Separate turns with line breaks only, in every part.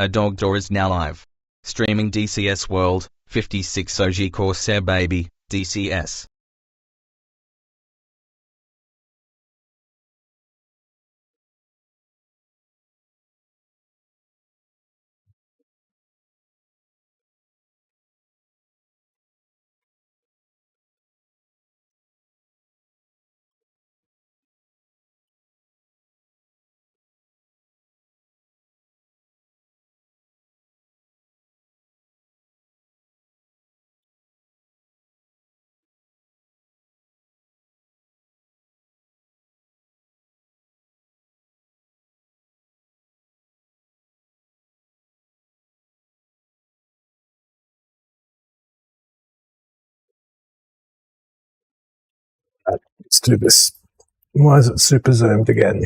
A dog door is now live. Streaming DCS World, 56 OG Corsair baby, DCS.
Let's do this. Why is it super zoomed again?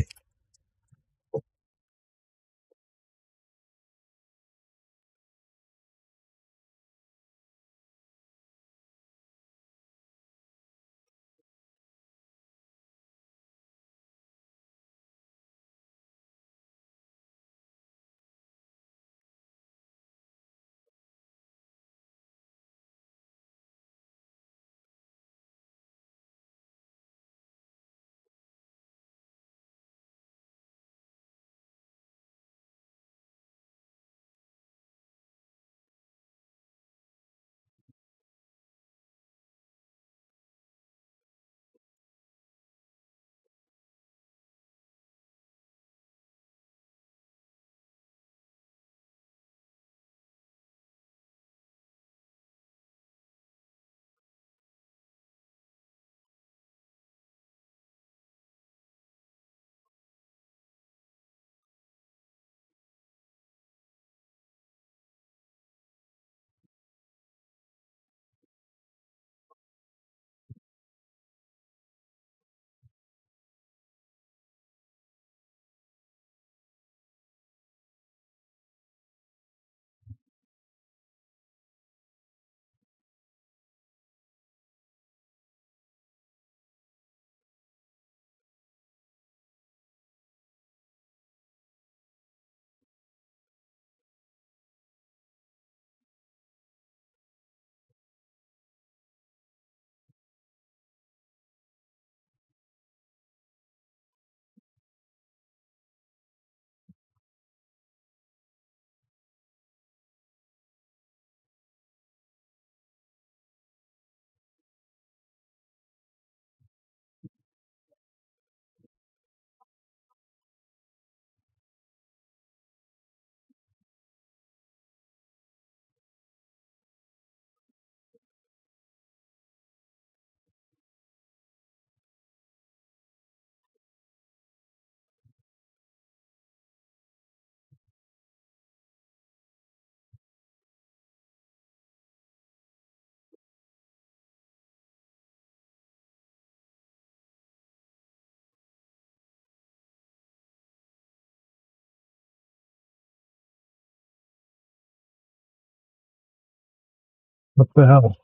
What the hell?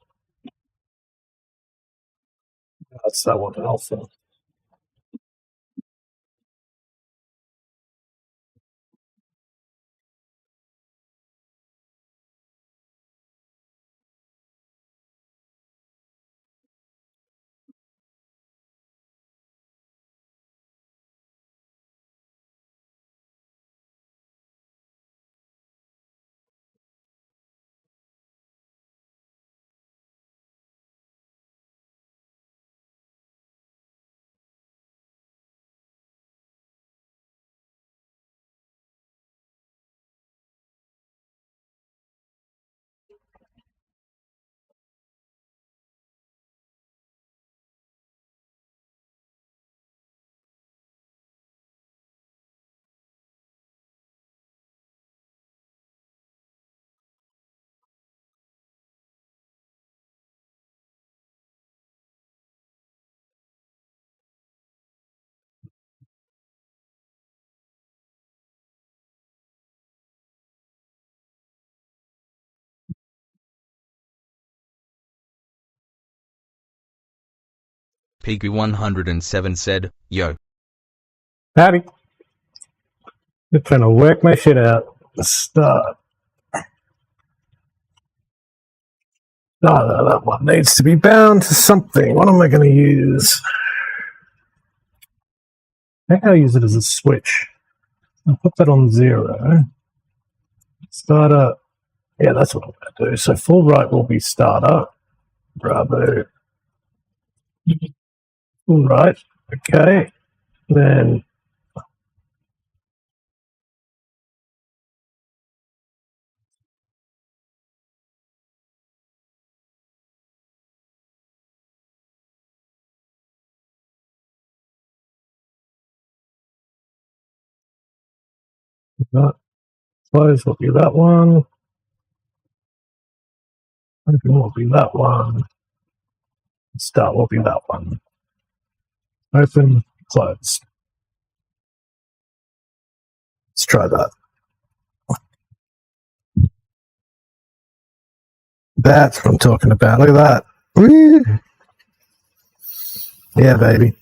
That's that one alpha.
Piggy107 said, "Yo."
Howdy. You're trying to work my shit out. Start. That one needs to be bound to something. What am I going to use? I think I'll use it as a switch. I'll put that on 0. Starter. Yeah, that's what I'm going to do. So full right will be starter. Bravo. Full right. Okay. Then that close will be that one. Open will be that one. Start will be that one. Open, close. Let's try that. That's what I'm talking about. Look at that. Woo. Yeah, baby.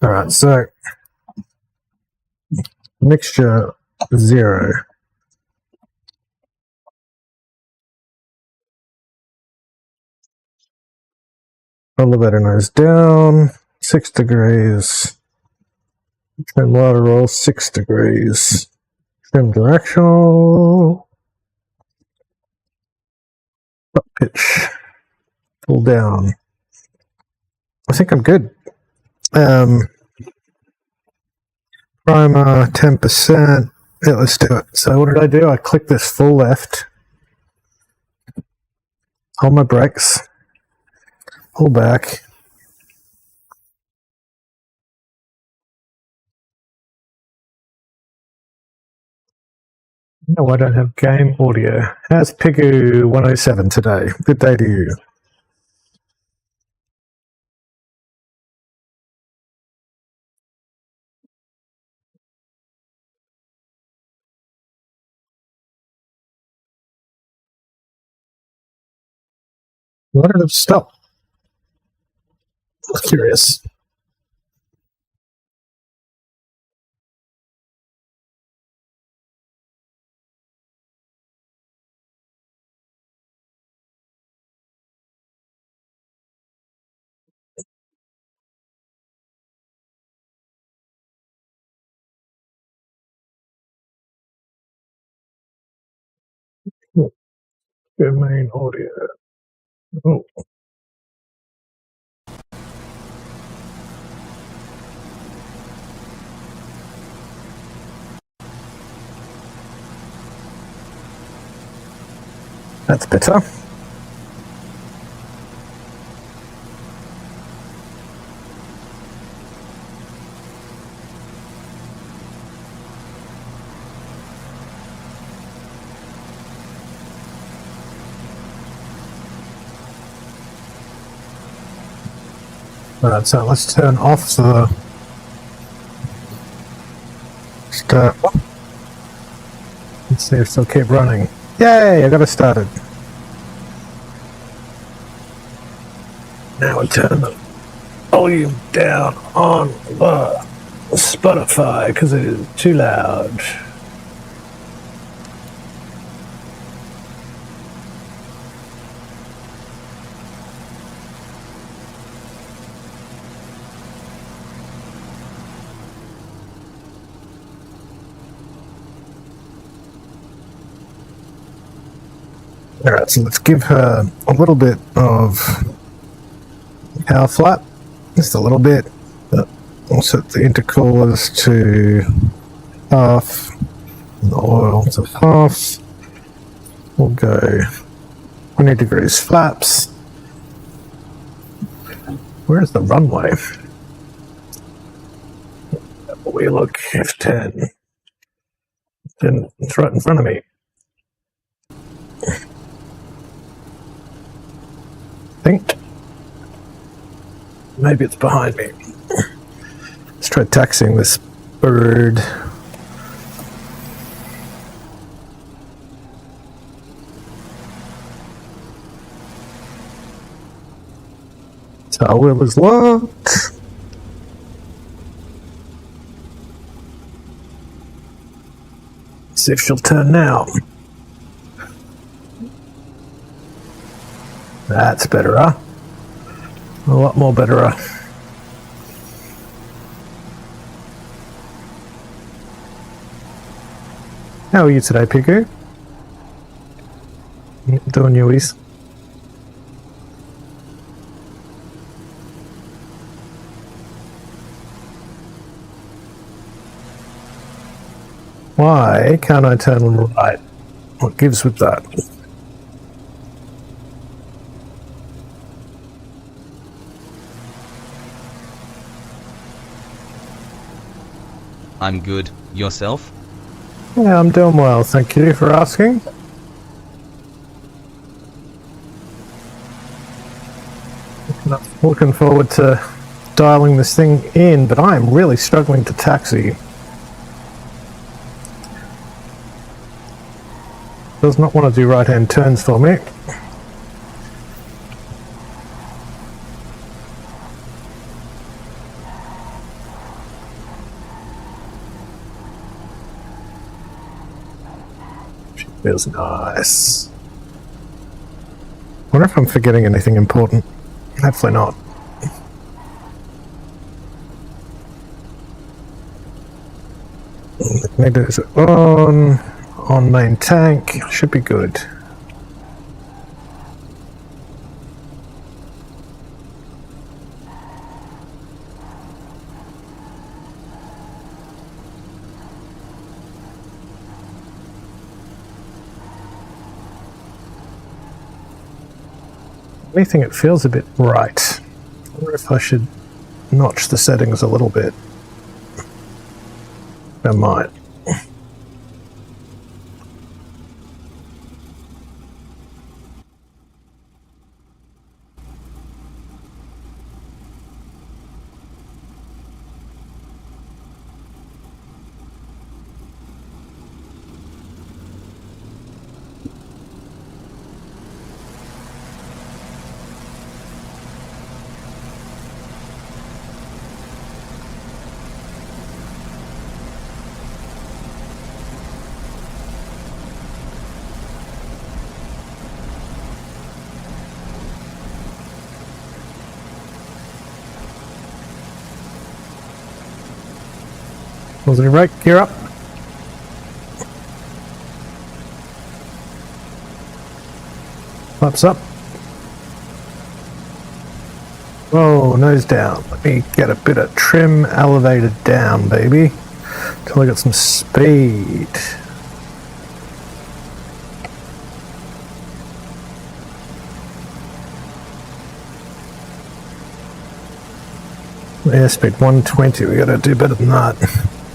All right, so mixture 0. Elevator nose down, 6 degrees. Trim lateral, 6 degrees. Trim directional. Up pitch. Pull down. I think I'm good. Primer 10%. Yeah, let's do it. So what did I do? I clicked this full left. Hold my brakes. Pull back. No, I don't have game audio. How's Pigu 107 today? Good day to you. Why did it stop? I'm curious. Main audio. Oh. That's better. Alright, so let's turn off the start. Let's see if it'll keep running. Yay, I got it started. Now we turn the volume down on the Spotify because it is too loud. Alright, so let's give her a little bit of power flap, just a little bit. We'll set the intercoolers to half, and the oil to half. We'll go 20 degrees flaps. Where's the runway? We look F10. Then it's right in front of me. Think. Maybe it's behind me. Let's try taxiing this bird. Tail wheel is locked. see if she'll turn now. That's better, huh? A lot more better, huh? How are you today, Piku? Doing yoies. Why can't I turn right? What gives with that?
I'm good. Yourself?
Yeah, I'm doing well, thank you for asking. Looking forward to dialing this thing in, but I am really struggling to taxi. Does not want to do right-hand turns for me. She feels nice. Wonder if I'm forgetting anything important. Hopefully not. Magnetors are on main tank, should be good. Anything, it feels a bit bright. I wonder if I should notch the settings a little bit. I might. Was it right? Gear up. Flaps up. Whoa, nose down. Let me get a bit of trim elevated down, baby. Till I get some speed. Airspeed 120, we gotta do better than that.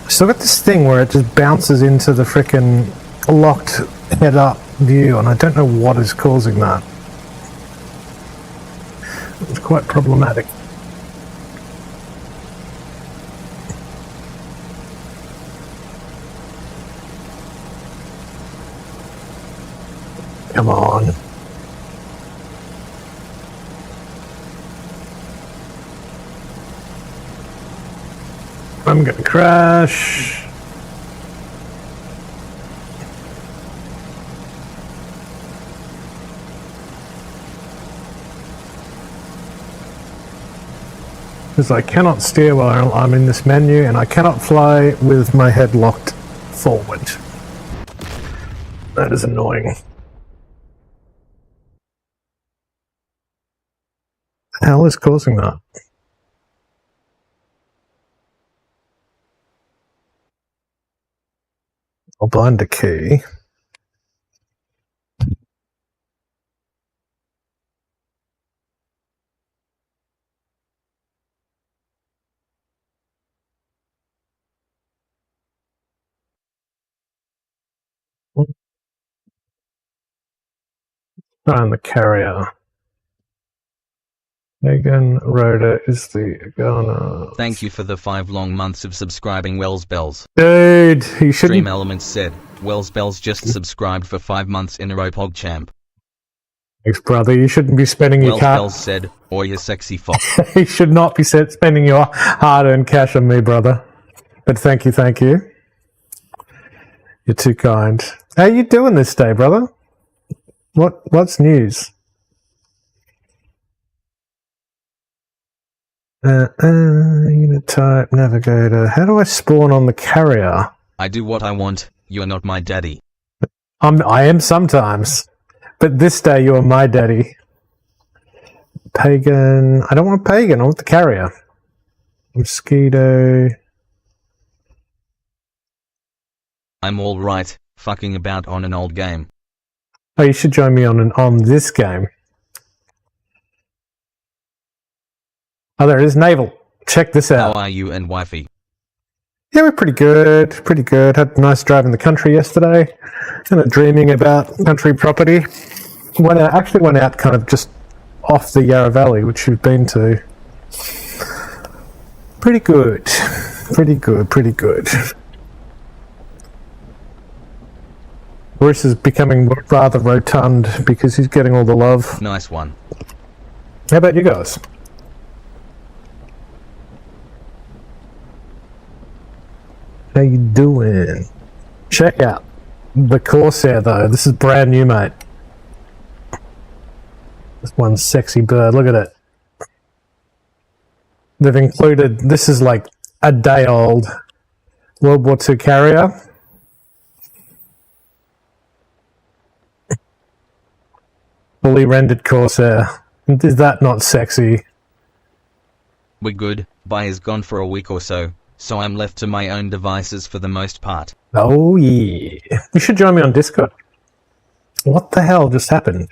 Still got this thing where it just bounces into the frickin' locked head up view, and I don't know what is causing that. It's quite problematic. Come on. I'm gonna crash. Because I cannot steer while I'm in this menu, and I cannot fly with my head locked forward. That is annoying. The hell is causing that? I'll bind a key. And the carrier. Megan Rhoda is the gunner.
Thank you for the 5 long months of subscribing, Wells Bells.
Dude, you shouldn't.
Stream Elements said, Wells Bells just subscribed for 5 months in a row, PogChamp.
Thanks, brother. You shouldn't be spending your
Wells
cash.
Bells said, or you sexy fox.
You should not be spending your hard-earned cash on me, brother. But thank you, thank you. You're too kind. How you doing this day, brother? What's news? Unit type, navigator. How do I spawn on the carrier?
I do what I want. You are not my daddy.
I am sometimes, but this day you are my daddy. Pagan. I don't want pagan. I want the carrier. Mosquito.
I'm all right. Fucking about on an old game.
Oh, you should join me on this game. Oh, there it is. Naval. Check this out.
How are you and wifey?
Yeah, we're pretty good. Pretty good. Had a nice drive in the country yesterday. Kind of dreaming about country property. Actually went out kind of just off the Yarra Valley, which you've been to. Pretty good. Pretty good. Pretty good. Bruce is becoming rather rotund because he's getting all the love.
Nice one.
How about you guys? How you doing? Check out the Corsair though. This is brand new, mate. This one sexy bird. Look at it. They've included, this is like a day old World War II carrier. Fully rendered Corsair. Is that not sexy?
We're good. Bai is gone for a week or so I'm left to my own devices for the most part.
Oh yeah. You should join me on Discord. What the hell just happened?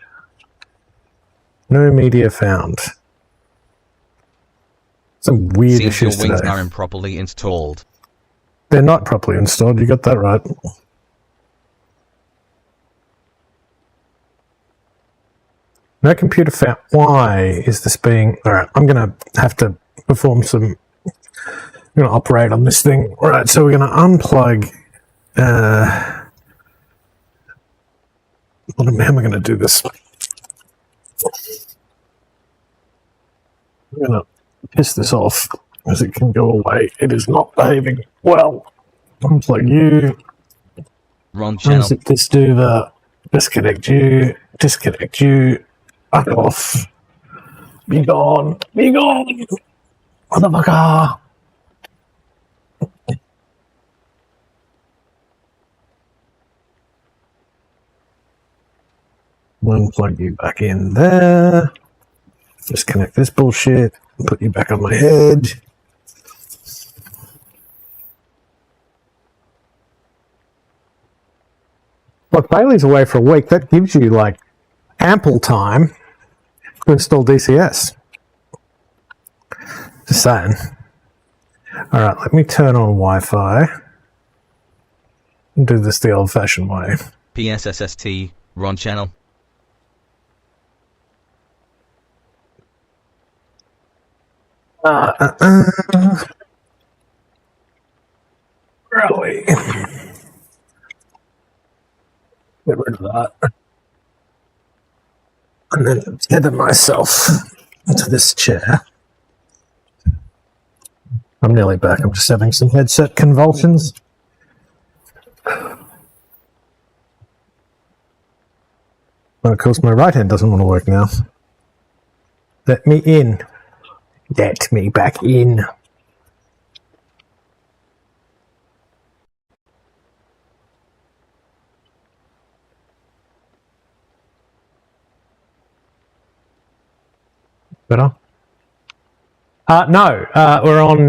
No media found. Some weird
Seems your
issues
wings
today.
are improperly installed.
They're not properly installed, you got that right. No computer found. Why is this being... Alright, I'm going to have to perform some... I'm going to operate on this thing. Alright, so we're going to unplug... how am I going to do this? I'm going to piss this off as it can go away. It is not behaving well. Unplug you.
Wrong channel.
Unzip this, do that. Disconnect you. Disconnect you. Back off. Be gone. Be gone. Motherfucker. Unplug you back in there. Disconnect this bullshit. Put you back on my head. Look, Bailey's away for a week. That gives you, like, ample time to install DCS. Just saying. Alright, let me turn on Wi-Fi. And do this the old-fashioned way.
PSSST, wrong channel.
Really? Get rid of that. And then tether myself into this chair. I'm nearly back. I'm just having some headset convulsions. Well, of course, my right hand doesn't want to work now. Let me in. Let me back in. Better? No, we're on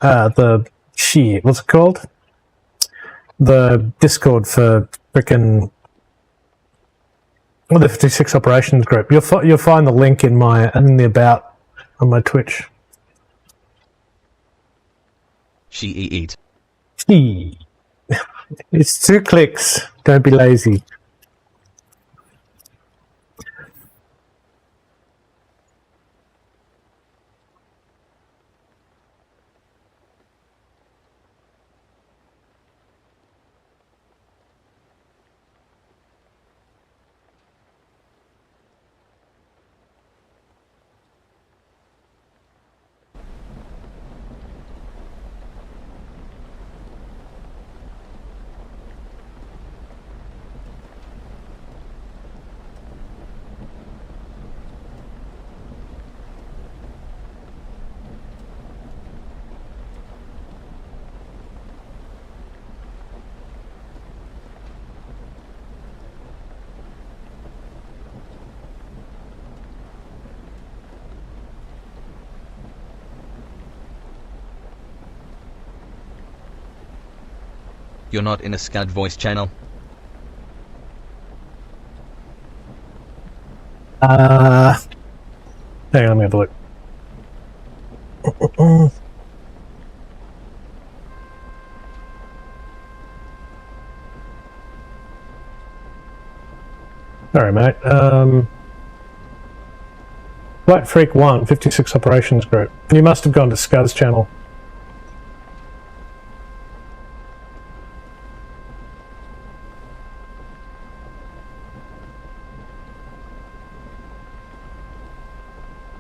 the shit. What's it called? The Discord for frickin' the 56 operations group. You'll find the link in the about on my Twitch.
She eat.
It's 2 clicks. Don't be lazy.
You're not in a Scud voice channel.
Hang on, let me have a look. Sorry, mate. Flight Freak 1, 56 Operations Group. You must have gone to Scud's channel.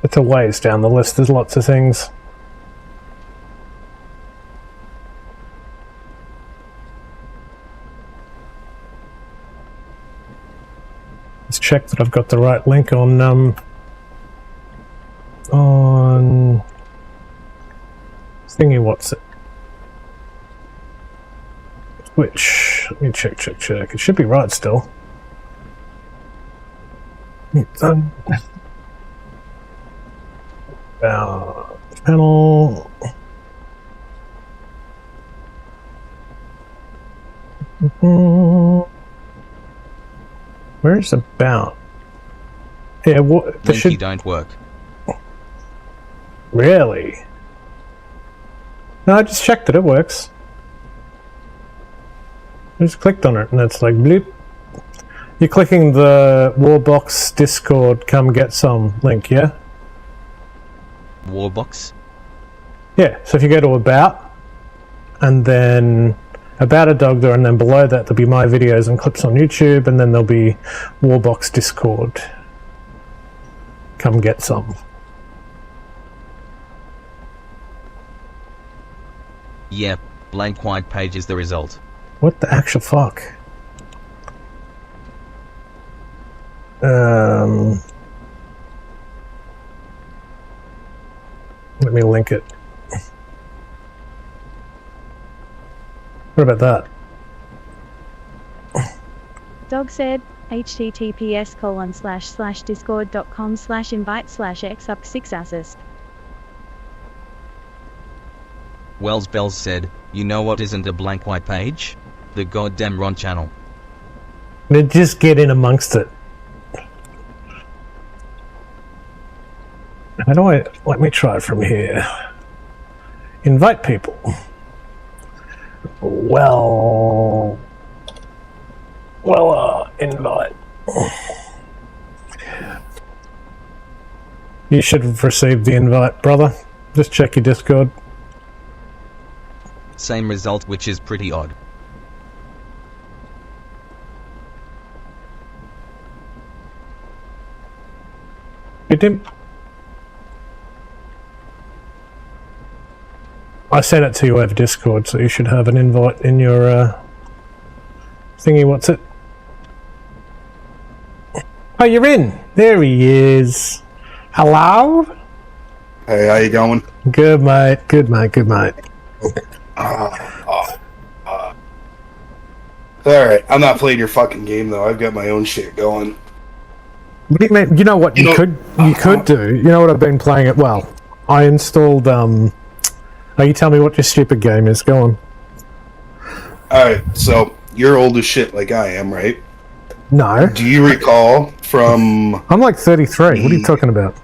It's a ways down the list, there's lots of things. Let's check that I've got the right link on thingy, what's it? Which, let me check. It should be right still. Panel. Where's about? Yeah, what?
Linky don't work.
Really? No, I just checked it. It works. I just clicked on it, and it's like bloop. You're clicking the Warbox Discord. Come get some link, yeah.
Warbox?
Yeah, so if you go to About, and then About a Dog there, and then below that there'll be my videos and clips on YouTube, and then there'll be Warbox Discord. Come get some.
Yep, blank white page is the result.
What the actual fuck? Let me link it. What about that?
Dog said, https://discord.com/invite/x up6assist.
Wells Bells said, you know what isn't a blank white page? The goddamn Ron channel.
They just get in amongst it. How do I... Let me try it from here. Invite people. Well, invite. You should have received the invite, brother. Just check your Discord.
Same result, which is pretty odd.
You didn't... I sent it to you over Discord, so you should have an invite in your thingy. What's it? Oh, you're in. There he is. Hello?
Hey, how you going?
Good, mate. Good, mate. Good, mate.
Alright, I'm not playing your fucking game, though. I've got my own shit going.
What do you mean? You know what you could do? You know what I've been playing it? Well, I installed... Oh, you tell me what your stupid game is. Go on.
Alright, so you're old as shit like I am, right?
No.
Do you recall from...
I'm like 33. What are you talking about?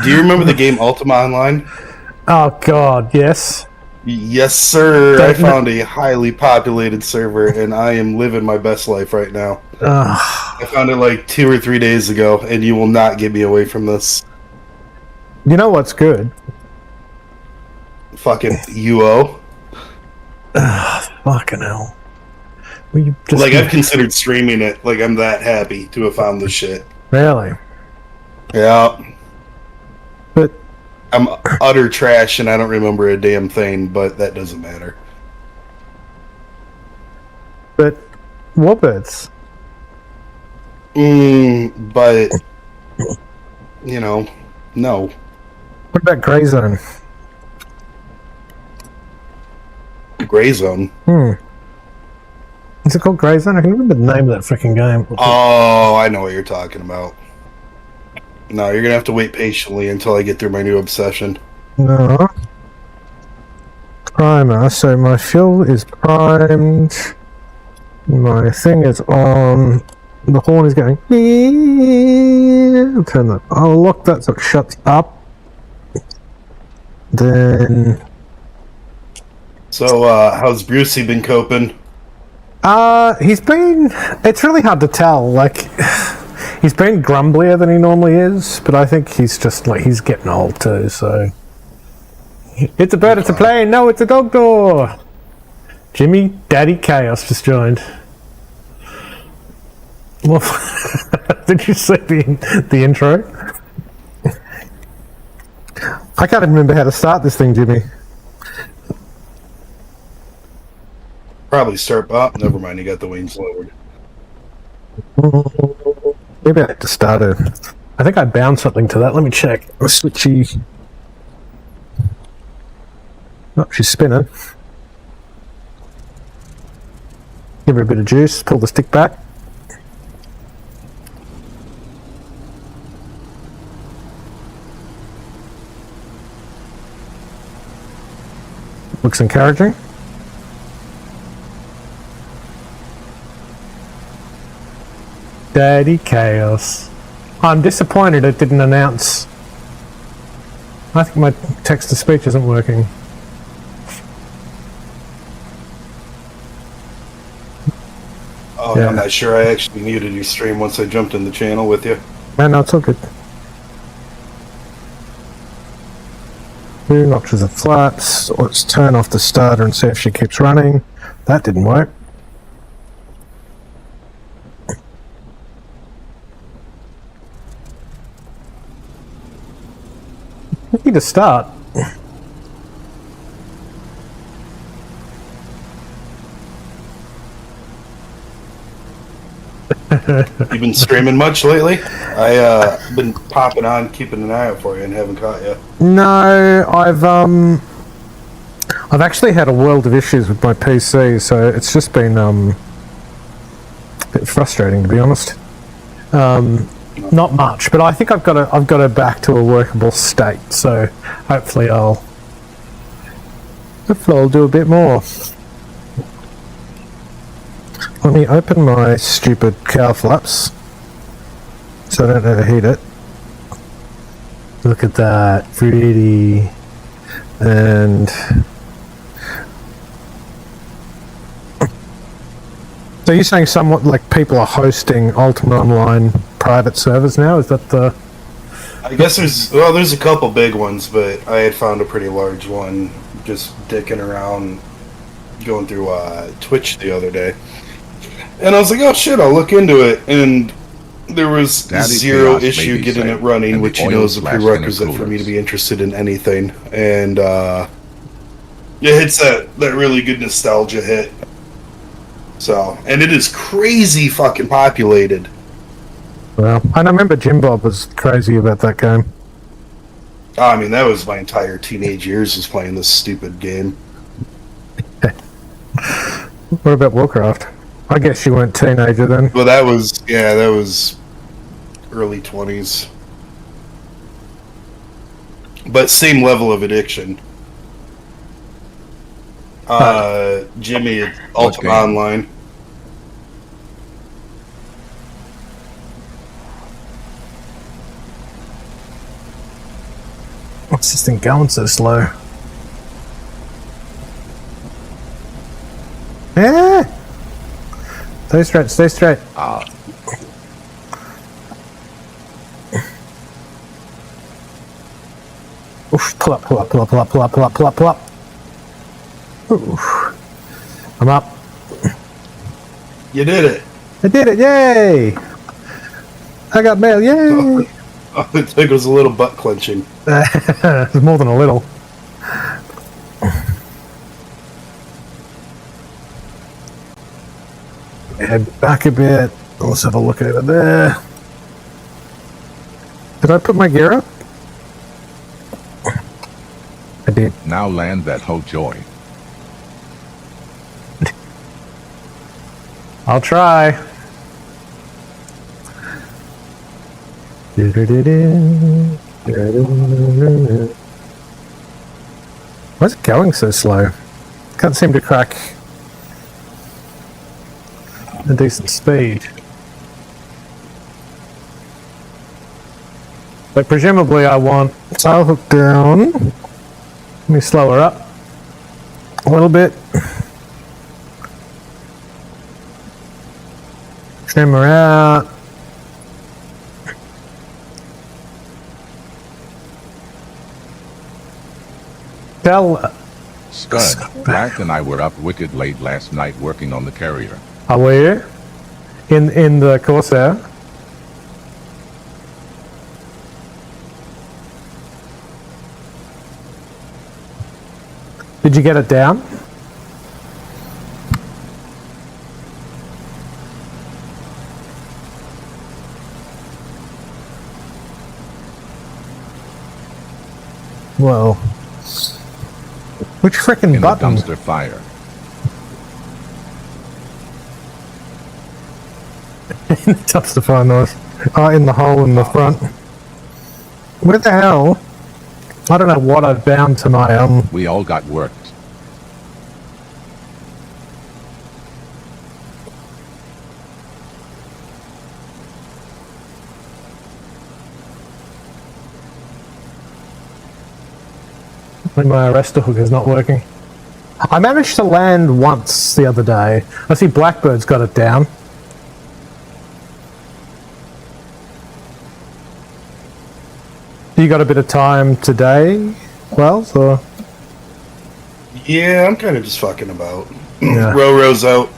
Do you remember the game Ultima Online?
Oh, God, yes.
Yes, sir. I found a highly populated server, and I am living my best life right now. I found it like 2 or 3 days ago, and you will not get me away from this.
You know what's good?
Fucking UO.
Fucking hell.
Like, I've considered streaming it. Like, I'm that happy to have found this shit.
Really?
Yeah.
But
I'm utter trash, and I don't remember a damn thing, but that doesn't matter.
But Warbirds.
But you know, no.
What about Grey Zone?
Gray Zone.
Is it called Grey Zone? I can remember the name of that freaking game.
Oh, I know what you're talking about. No, you're gonna have to wait patiently until I get through my new obsession.
No. Primer. So my fuel is primed. My thing is on. The horn is going. I'll turn that. I'll lock that so it shuts up. Then.
So, how's Brucey been coping?
He's been. It's really hard to tell. Like, he's been grumblier than he normally is, but I think he's just like he's getting old too. So. It's a bird. It's a plane. No, it's a dog door. Jimmy, Daddy Chaos just joined. Well, did you see the intro? I can't remember how to start this thing, Jimmy.
Probably start up. Never mind, you got the wings lowered.
Maybe I have to start it. I think I bound something to that. Let me check. A switchy. Oh, she's spinning. Give her a bit of juice. Pull the stick back. Looks encouraging. Daddy Chaos. I'm disappointed it didn't announce. I think my text-to-speech isn't working.
Oh, yeah. I'm not sure. I actually muted your stream once I jumped in the channel with you.
No, it's all good. 2 notches of flaps. Let's turn off the starter and see if she keeps running. That didn't work. We need to start.
You been streaming much lately? I've been popping on, keeping an eye out for you, and haven't caught you.
No, I've actually had a world of issues with my PC, so it's just been a bit frustrating, to be honest. Not much, but I think I've got it back to a workable state. So hopefully I'll do a bit more. Let me open my stupid cow flaps so I don't overheat it. Look at that, pretty. And so you're saying somewhat like people are hosting Ultimate Online private servers now? Is that the?
I guess there's a couple big ones, but I had found a pretty large one just dicking around, going through Twitch the other day. And I was like, oh shit, I'll look into it. And there was zero issue getting it running, which you know is a prerequisite for me to be interested in anything. And it hits that really good nostalgia hit. So, and it is crazy fucking populated.
Well, and I remember Jim Bob was crazy about that game.
I mean, that was my entire teenage years was playing this stupid game.
What about Warcraft? I guess you weren't a teenager then.
Well, that was early 20s. But same level of addiction. Jimmy at Ultimate Online.
What's this thing going so slow? Yeah. Stay straight, stay straight. Oof, pull up, pull up, pull up, pull up, pull up, pull up, pull up, pull up. Oof. I'm up.
You did it.
I did it, yay! I got mail, yay!
Oh, I think it was a little butt clenching.
It was more than a little. Head back a bit. Let's have a look over there. Did I put my gear up? I did.
Now land that whole joy.
I'll try. Why is it going so slow? Can't seem to crack a decent speed. But presumably I want sail hook down. Let me slow her up a little bit. Trim her out. Tell
Scud, Black and I were up wicked late last night working on the carrier.
how were you? In the Corsair? Did you get it down? Whoa. Which frickin'
In
button?
the dumpster fire.
Dumpster fire noise. Oh, in the hole in the front. Where the hell? I don't know what I've bound to my
We all got worked.
my arrestor hook is not working. I managed to land once the other day. I see Blackbird's got it down. You got a bit of time today, Wells, or?
Yeah, I'm kind of just fucking about.
Yeah.
Roro's out.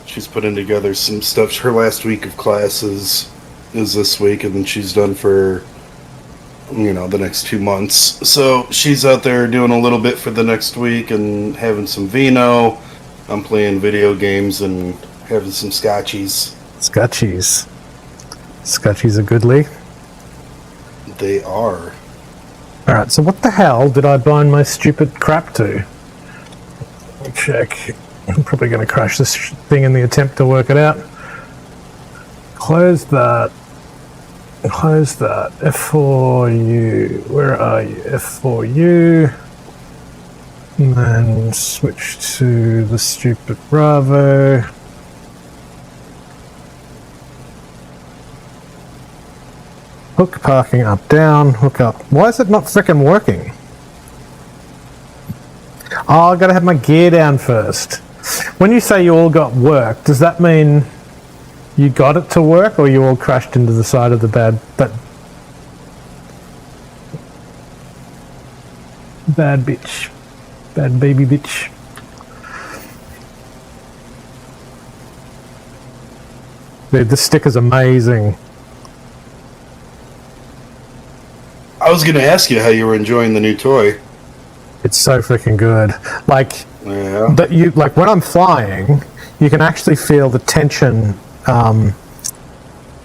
She's putting together some stuff. Her last week of classes is this week, and then she's done for, the next 2 months. So she's out there doing a little bit for the next week and having some vino. I'm playing video games and having some scotchies.
Scotchies. Scotchies are goodly.
They are.
Alright, so what the hell did I bind my stupid crap to? Let me check. I'm probably going to crash this thing in the attempt to work it out. Close that. Close that. F4U. Where are you? F4U. And then switch to the stupid Bravo. Hook parking up, down, hook up. Why is it not frickin' working? Oh, I gotta have my gear down first. When you say you all got work, does that mean you got it to work, or you all crashed into the side of the bad bitch, bad baby bitch? Dude, this sticker's amazing.
I was going to ask you how you were enjoying the new toy.
It's so freaking good. Like,
Yeah.
that you like when I'm flying, you can actually feel the tension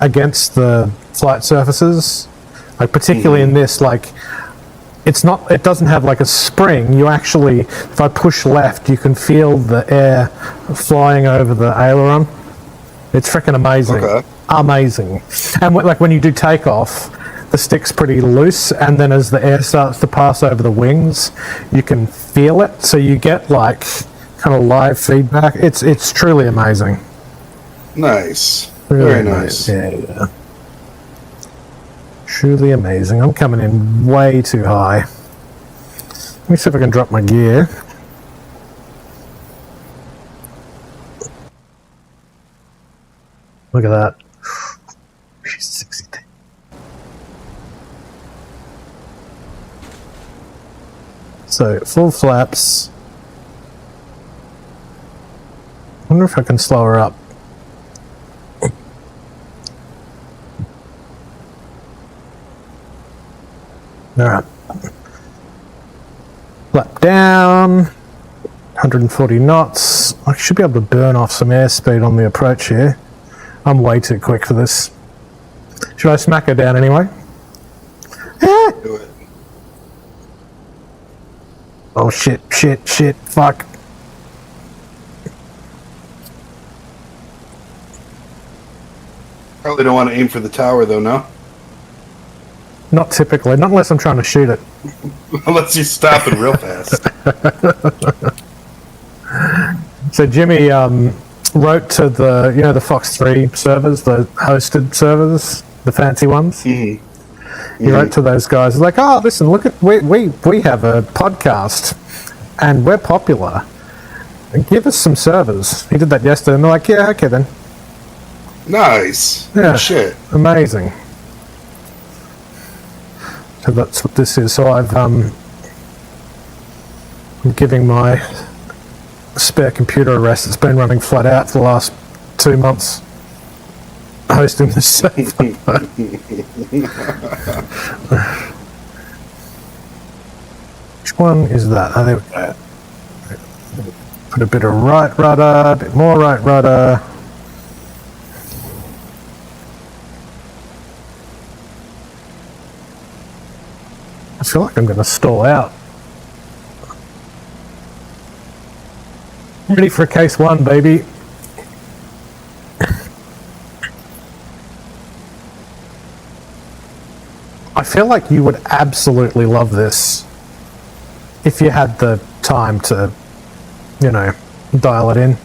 against the flight surfaces. Like particularly in this, like it doesn't have like a spring. You actually, if I push left, you can feel the air flying over the aileron. It's freaking amazing.
Okay.
Amazing. And like when you do takeoff, the stick's pretty loose, and then as the air starts to pass over the wings, you can feel it, so you get like kind of live feedback. It's truly amazing.
Nice.
Really
Very nice.
Yeah. Truly amazing. I'm coming in way too high. Let me see if I can drop my gear. Look at that. She's 60. So, full flaps. I wonder if I can slow her up. Alright. Flap down. 140 knots. I should be able to burn off some airspeed on the approach here. I'm way too quick for this. Should I smack her down anyway?
Do it.
Oh shit, fuck.
Probably don't want to aim for the tower though, no?
Not typically, not unless I'm trying to shoot it.
Unless you're stopping real fast.
So Jimmy wrote to the Fox 3 servers, the hosted servers, the fancy ones.
Mm-hmm.
He wrote to those guys. He's like, oh, listen, look at we have a podcast, and we're popular. Give us some servers. He did that yesterday, and they're like, yeah, okay then.
Nice.
Yeah.
Shit.
Amazing. So that's what this is. So I'm giving my spare computer a rest. It's been running flat out for the last 2 months. Hosting the server. Which one is that? Oh, there we go. Put a bit of right rudder, a bit more right rudder. I feel like I'm going to stall out. Ready for case one, baby. I feel like you would absolutely love this if you had the time to, dial it in.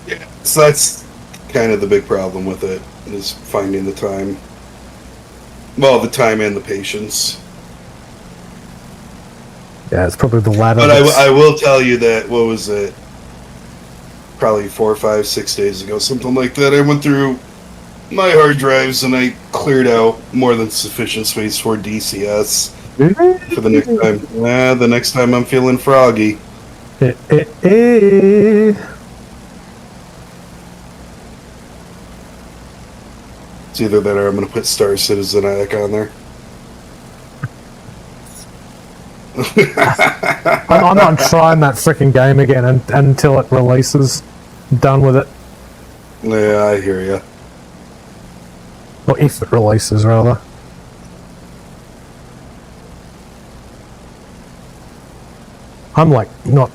Yeah, so that's kind of the big problem with it, is finding the time. Well, the time and the patience.
Yeah, it's probably the latter.
But I will tell you that, what was it? Probably 4, 5, 6 days ago, something like that. I went through my hard drives and I cleared out more than sufficient space for DCS for the next time. The next time I'm feeling froggy. It's either that or I'm going to put Star Citizen on there.
I'm not trying that freaking game again until it releases. Done with it.
Yeah, I hear ya.
Or if it releases, rather. I'm not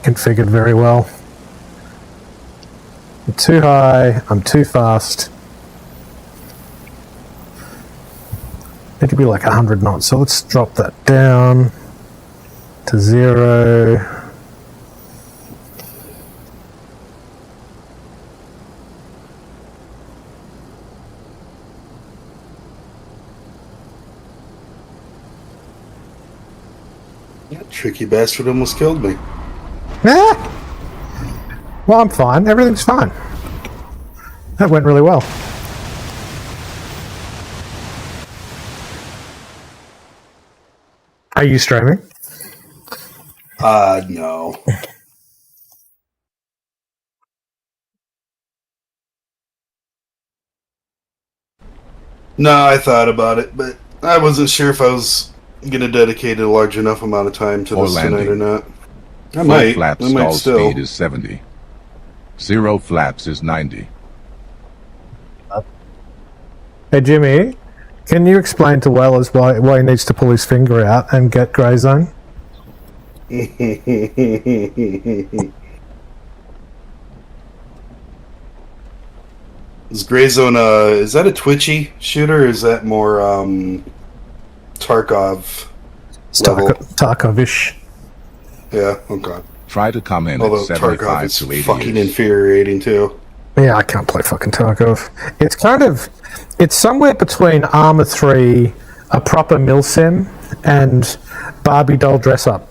configured very well. I'm too high, I'm too fast. Need to be 100 knots, so let's drop that down to 0.
That tricky bastard almost killed me.
Well, I'm fine. Everything's fine. That went really well. Are you streaming?
No. No, I thought about it, but I wasn't sure if I was going to dedicate a large enough amount of time to this tonight or not. I might.
Flaps
I might
stall
still.
speed is 70. 0 flaps is 90.
Hey, Jimmy, can you explain to Wellers why he needs to pull his finger out and get grey zone?
Is Grey Zone, is that a Twitchy shooter, or is that more, Tarkov level?
Tarkov-ish.
Yeah, okay.
Try to come in
Although
at 75
Tarkov is
to 80.
fucking infuriating, too.
Yeah, I can't play fucking Tarkov. It's somewhere between Arma 3, a proper milsim, and Barbie doll dress up.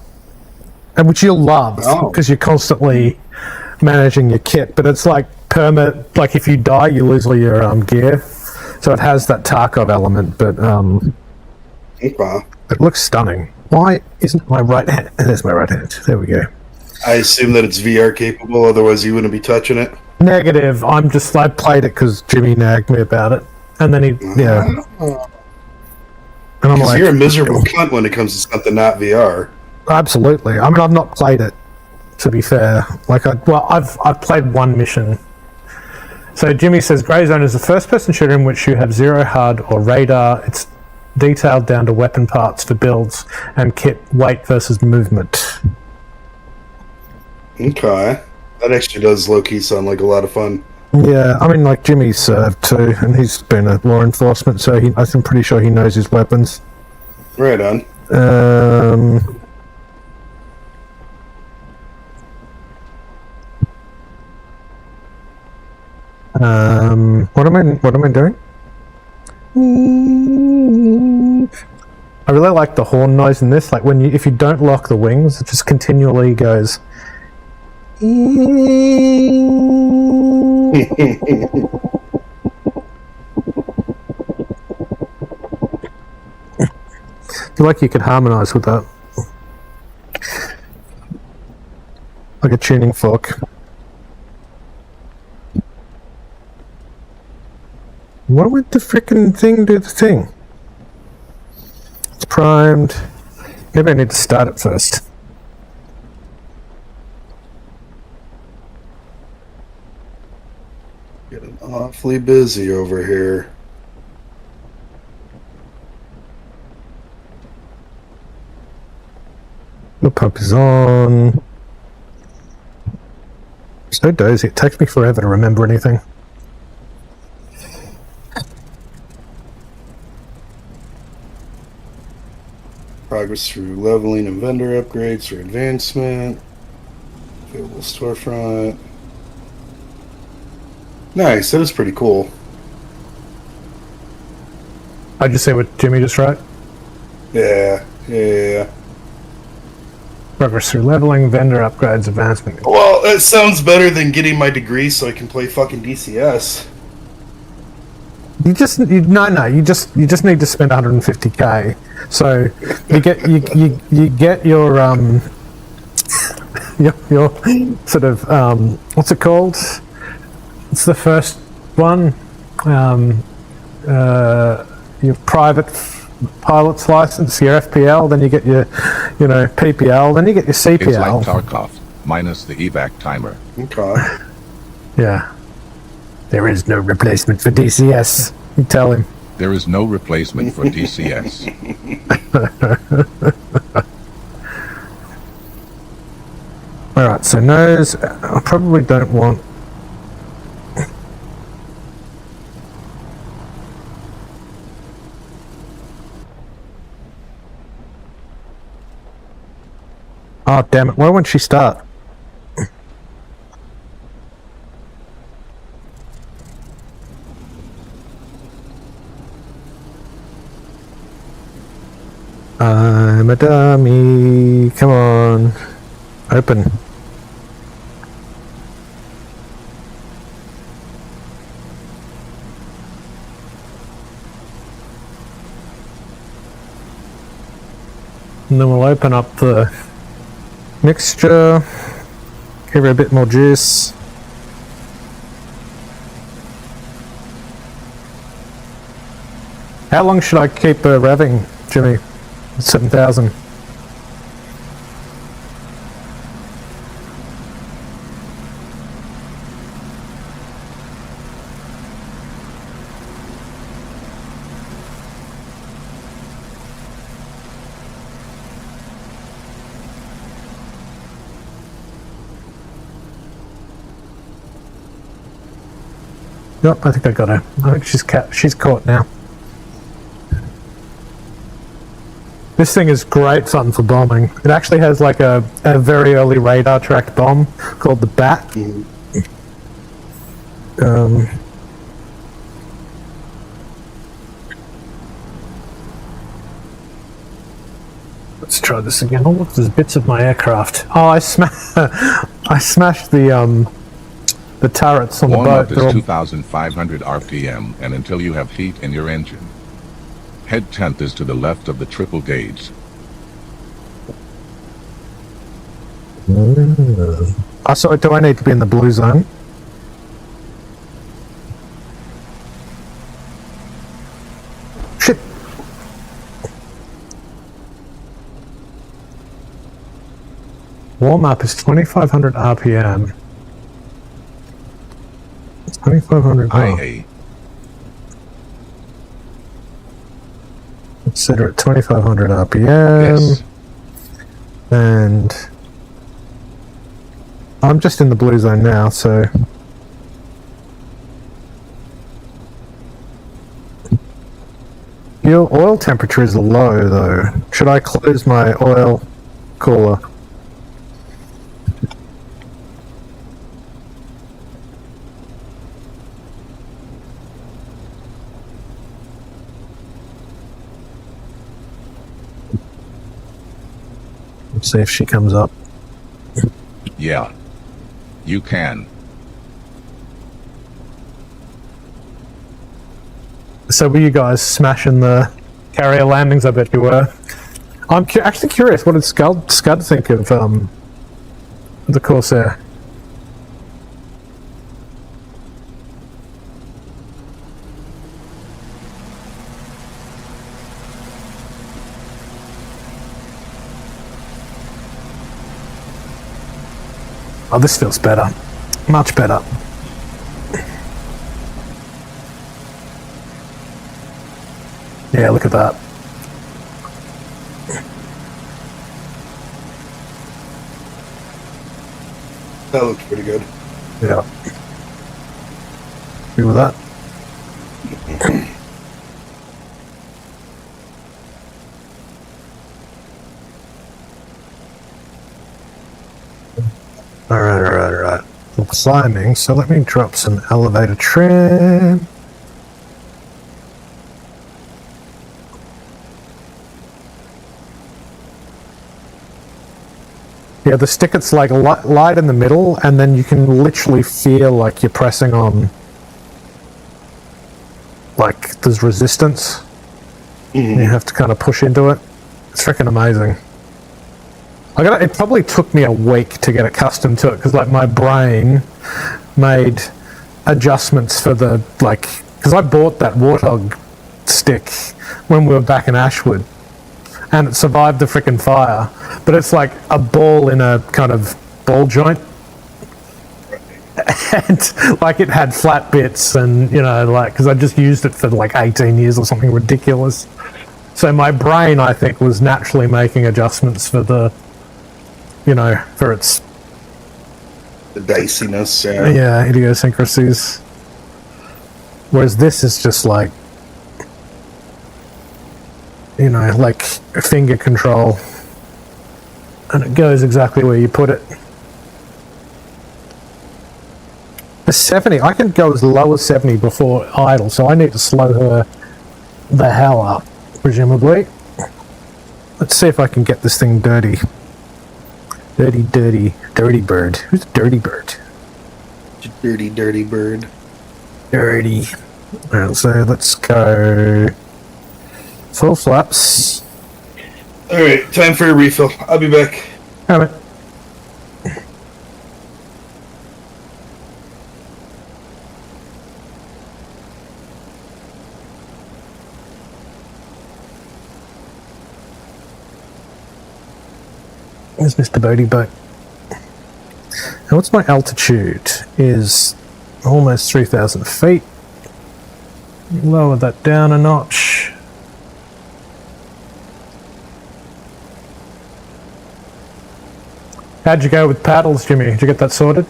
And which you'll love, because you're constantly managing your kit, but it's permit, if you die, you lose all your gear. So it has that Tarkov element, but it looks stunning. Why isn't my right hand? There's my right hand. There we go.
I assume that it's VR capable, otherwise you wouldn't be touching it.
Negative. I played it because Jimmy nagged me about it, and then and I'm like,
you're a miserable cunt when it comes to something not VR.
Absolutely. I mean, I've not played it, to be fair. I've played one mission. So Jimmy says, Grey Zone is a first-person shooter in which you have 0 HUD or radar. It's detailed down to weapon parts for builds and kit weight versus movement.
Okay. That actually does low-key sound like a lot of fun.
Yeah, I mean, Jimmy's served too, and he's been at law enforcement, so I'm pretty sure he knows his weapons.
Right on.
What am I doing? I really like the horn noise in this. Like if you don't lock the wings, it just continually goes. I feel like you could harmonize with that. Like a tuning fork. Why would the frickin' thing do the thing? It's primed. Maybe I need to start it first.
Getting awfully busy over here.
The pump is on. So dozy. It takes me forever to remember anything.
Progress through leveling and vendor upgrades for advancement. Available storefront. Nice, that is pretty cool.
I just say what Jimmy just wrote.
Yeah.
Progress through leveling, vendor upgrades, advancement.
Well, it sounds better than getting my degree so I can play fucking DCS.
You just need to spend 150k. So you get your sort of what's it called? It's the first one. Your private pilot's license, your FPL, then you get your PPL, then you get your CPL.
It's like takeoff minus the evac timer.
Okay.
Yeah. There is no replacement for DCS. You tell him.
There is no replacement for DCS.
Alright, so nose, I probably don't want... Oh, damn it. Why won't she start? I'm a dummy. Come on. Open. And then we'll open up the mixture. Give her a bit more juice. How long should I keep revving, Jimmy? 7,000. Yep, I think I got her. I think she's caught now. This thing is great fun for bombing. It actually has like a very early radar tracked bomb called the Bat. Let's try this again. Oh look, there's bits of my aircraft. Oh, I smashed the turrets on the boat.
Warm-up is 2,500 RPM, and until you have heat in your engine. Head 10th is to the left of the triple gauge.
So do I need to be in the blue zone? Shit. Warm up is 2,500 RPM. 2,500.
IA.
Consider it 2,500 RPM.
Yes.
And I'm just in the blue zone now, so Your oil temperature is low, though. Should I close my oil cooler? Let's see if she comes up.
Yeah. You can.
So were you guys smashing the carrier landings? I bet you were. I'm actually curious, what did Scud think of the Corsair? Oh, this feels better. Much better. Yeah, look at that.
That looks pretty good.
Yeah. Agree with that. Alright. I'm climbing, so let me drop some elevator trim. Yeah, the sticket's like light in the middle, and then you can literally feel like you're pressing on, like there's resistance. You have to kind of push into it. It's freaking amazing. It probably took me a week to get accustomed to it, because like my brain made adjustments for the, like, because I bought that Warthog stick when we were back in Ashwood, and it survived the freaking fire, but it's like a ball in a kind of ball joint, and like it had flat bits, and you know, like, because I just used it for like 18 years or something ridiculous, so my brain, I think, was naturally making adjustments for the, you know, for its
The diciness,
idiosyncrasies, whereas this is just like, you know, like finger control, and it goes exactly where you put it. The 70, I can go as low as 70 before idle, so I need to slow her the hell up, presumably. Let's see if I can get this thing dirty. Dirty bird. Who's Dirty Bird?
Dirty bird.
Dirty. Alright, so let's go full flaps.
Alright, time for a refill. I'll be back.
Alright. There's Mr. Bodie Boat. Now what's my altitude? Is almost 3,000 feet. Lower that down a notch. How'd you go with paddles, Jimmy? Did you get that sorted?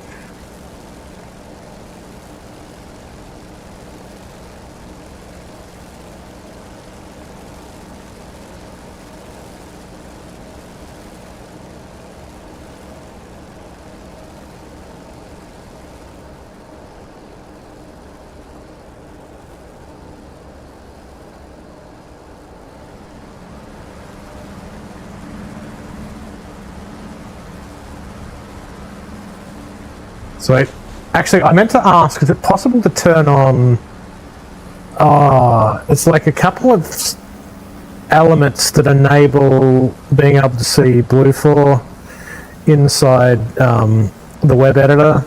So, actually, I meant to ask, is it possible to turn on... it's like a couple of elements that enable being able to see Blue4 inside the web editor,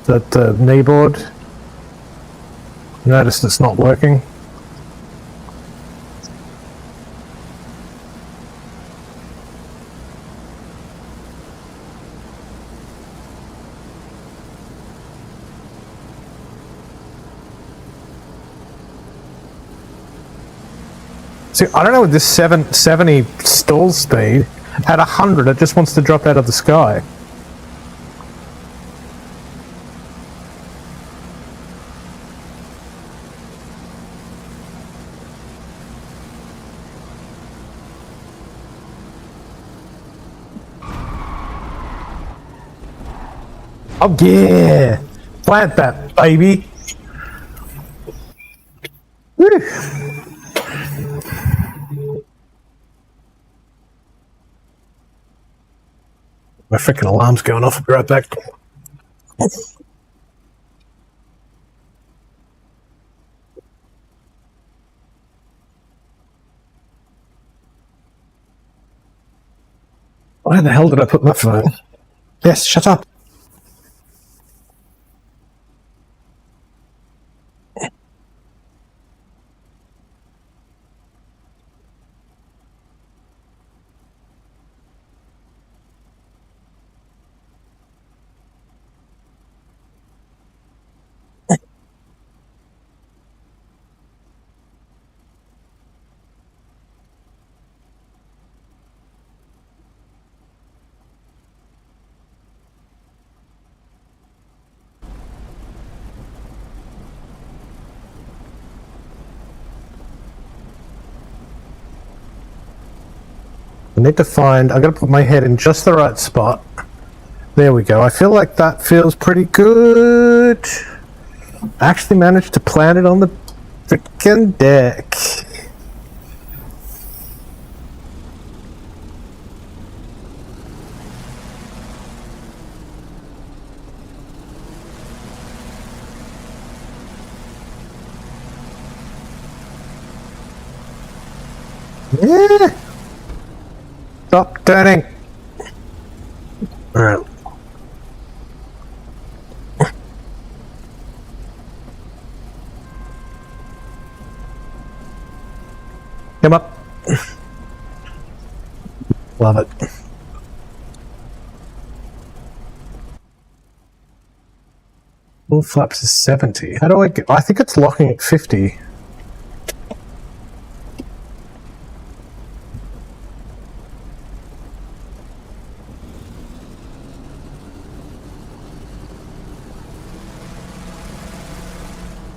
the kneeboard. Noticed it's not working. See, I don't know with this 70 stall speed, at 100 it just wants to drop out of the sky. Oh yeah! Plant that, baby! Woo. My freaking alarm's going off. I'll be right back. Where the hell did I put my phone? Yes, shut up. I need to find, I gotta put my head in just the right spot. There we go. I feel like that feels pretty good. I actually managed to plant it on the freaking deck. Yeah. Stop turning. Alright. Come up. Love it. Full flaps is 70. How do I get? I think it's locking at 50.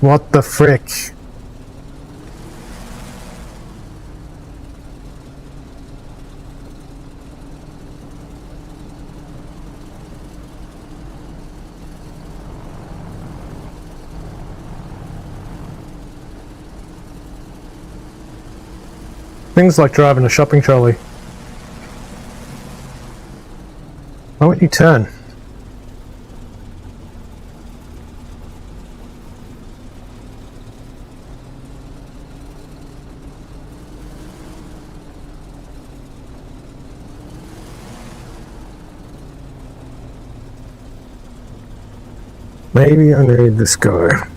What the frick? Things like driving a shopping trolley. Why won't you turn? Maybe I need this guy.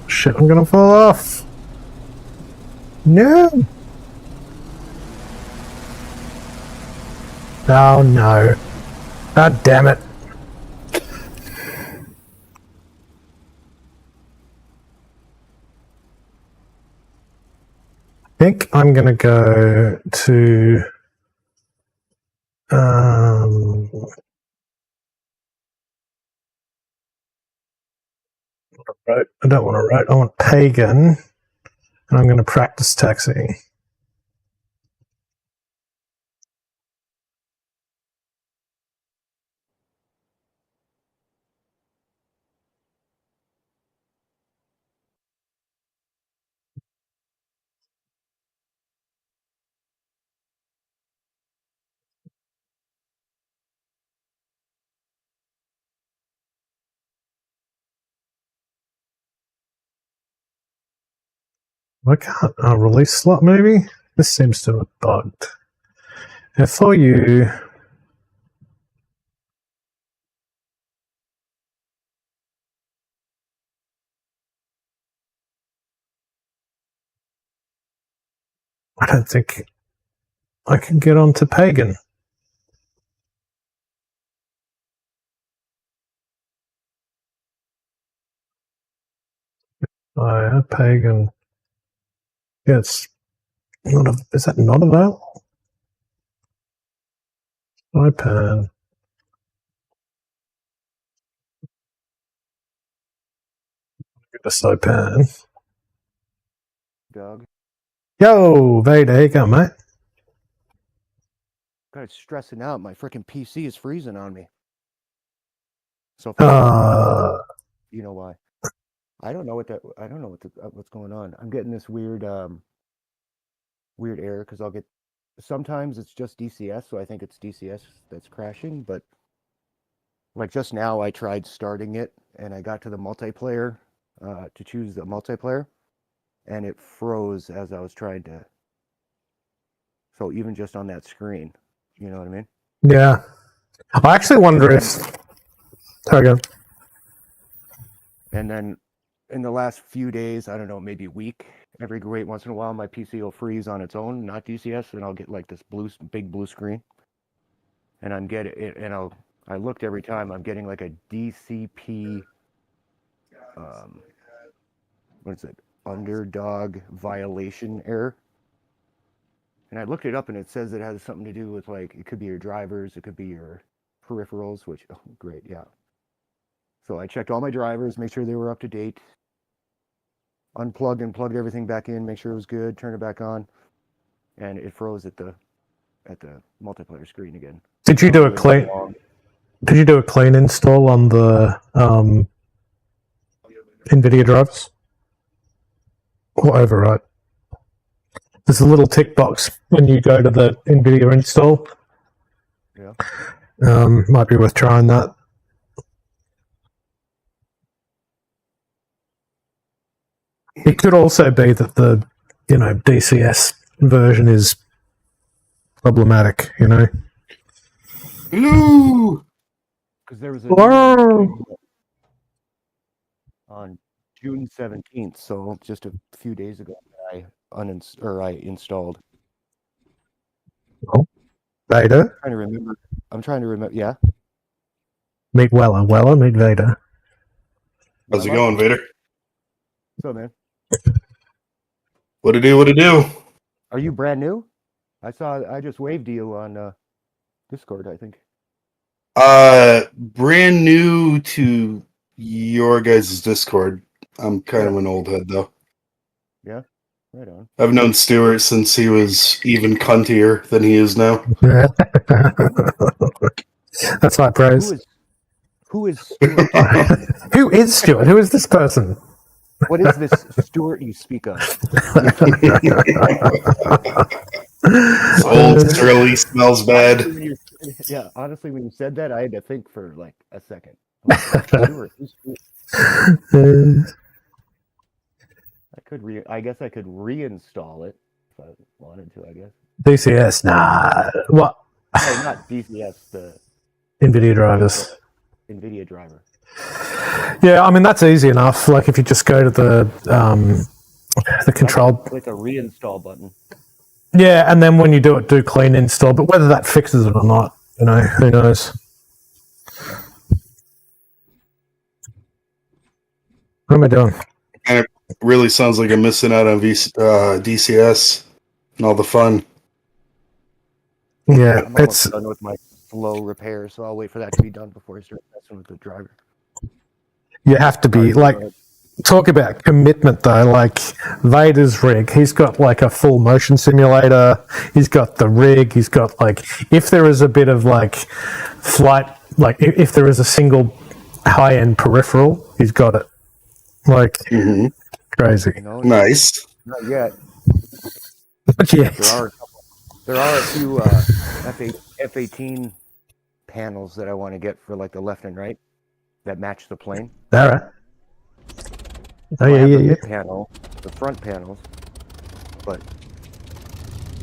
Shit, I'm gonna fall off. No. Oh no. God damn it. I think I'm gonna go to road. I don't want a road. I want pagan, and I'm going to practice taxiing. I can't release slot. Maybe this seems to have bugged. Now for you. I don't think I can get onto Pagan. Oh, Pagan. Yeah, it's not a, is that not available? Ipan. Get a Ipan.
Doug.
Yo, Vert, how you going, mate?
God, it's stressing out. My freaking PC is freezing on me. So you know why? I don't know what's going on. I'm getting this weird error because I'll get sometimes it's just DCS, so I think it's DCS that's crashing, but like just now I tried starting it and I got to the multiplayer to choose the multiplayer and it froze as I was trying to. So even just on that screen, you know what I mean?
Yeah. I actually wonder if... Sorry, go.
And then in the last few days, I don't know, maybe a week, every great once in a while, my PC will freeze on its own, not DCS, and I'll get like this big blue screen. And I'm getting it, and I looked every time, I'm getting like a DCP, what is it, underdog violation error. And I looked it up and it says it has something to do with like, it could be your drivers, it could be your peripherals, which, oh, great, yeah. So I checked all my drivers, make sure they were up to date, unplugged and plugged everything back in, make sure it was good, turn it back on, and it froze at the multiplayer screen again.
Did you do a clean? Did you do a clean install on the NVIDIA drivers? Or overwrite? There's a little tick box when you go to the NVIDIA install.
Yeah.
Might be worth trying that. It could also be that the, DCS version is problematic,
Hello! Because there was a on June 17th, so just a few days ago, I installed.
Oh, Vader.
I'm trying to remember. Yeah.
Meet Weller, meet Vader.
How's it going, Vader?
What's up, man?
What it do?
Are you brand new? I just waved to you on Discord, I think.
Brand new to your guys' Discord. I'm kind of an old head, though.
Yeah, right on.
I've known Stuart since he was even cuntier than he is now.
That's high praise.
Who is Stuart?
Who is Stuart? Who is this person?
What is this Stuart you speak of?
Old, surly, smells bad.
Honestly, when you said that, I had to think for like a second. Stuart, I guess I could reinstall it if I wanted to, I guess.
DCS, nah. What?
No, not DCS, the
NVIDIA drivers.
NVIDIA driver.
Yeah, I mean, that's easy enough. Like, if you just go to the control...
Click a reinstall button.
Yeah, and then when you do it, do clean install. But whether that fixes it or not, who knows? What am I doing?
And it really sounds like I'm missing out on DCS and all the fun.
Yeah,
I'm almost done with my slow repair, so I'll wait for that to be done before I start messing with the driver.
You have to be, talk about commitment, though. Like, Vader's rig, he's got, like, a full motion simulator. He's got the rig. He's got, like, if there is a bit of, like, flight, like, if there is a single high-end peripheral, he's got it. Like, crazy.
Nice.
Not yet.
Not yet.
There are a few F-18 panels that I want to get for, like, the left and right that match the plane.
All right.
Oh, yeah. Panel, the front panels, but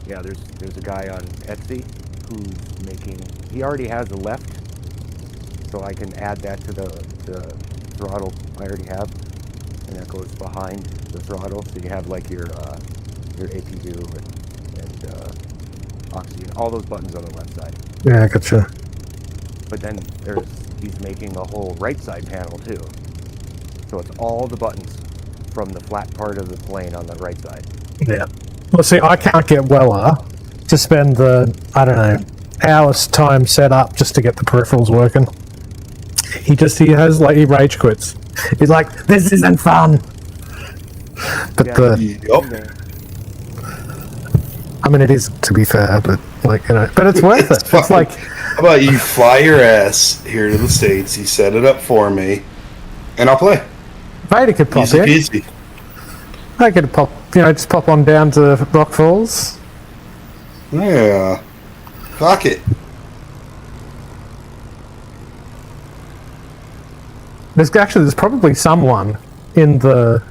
yeah, there's a guy on Etsy who's making. He already has the left, so I can add that to the throttle I already have, and that goes behind the throttle, so you have like your APU oxygen. All those buttons on the left side.
Yeah, gotcha.
But then he's making a whole right side panel too. So it's all the buttons from the flat part of the plane on the right side.
Yeah. Well, see, I can't get Weller to spend the, I don't know, hours time set up just to get the peripherals working. He rage quits. He's like, this isn't fun. But I mean, it is, to be fair, but but it's worth it. It's like,
how about you fly your ass here to the States, you set it up for me, and I'll play.
Vader could pop in.
Easy.
I could pop, just pop on down to Rock Falls.
Yeah. Fuck it.
There's probably someone in the...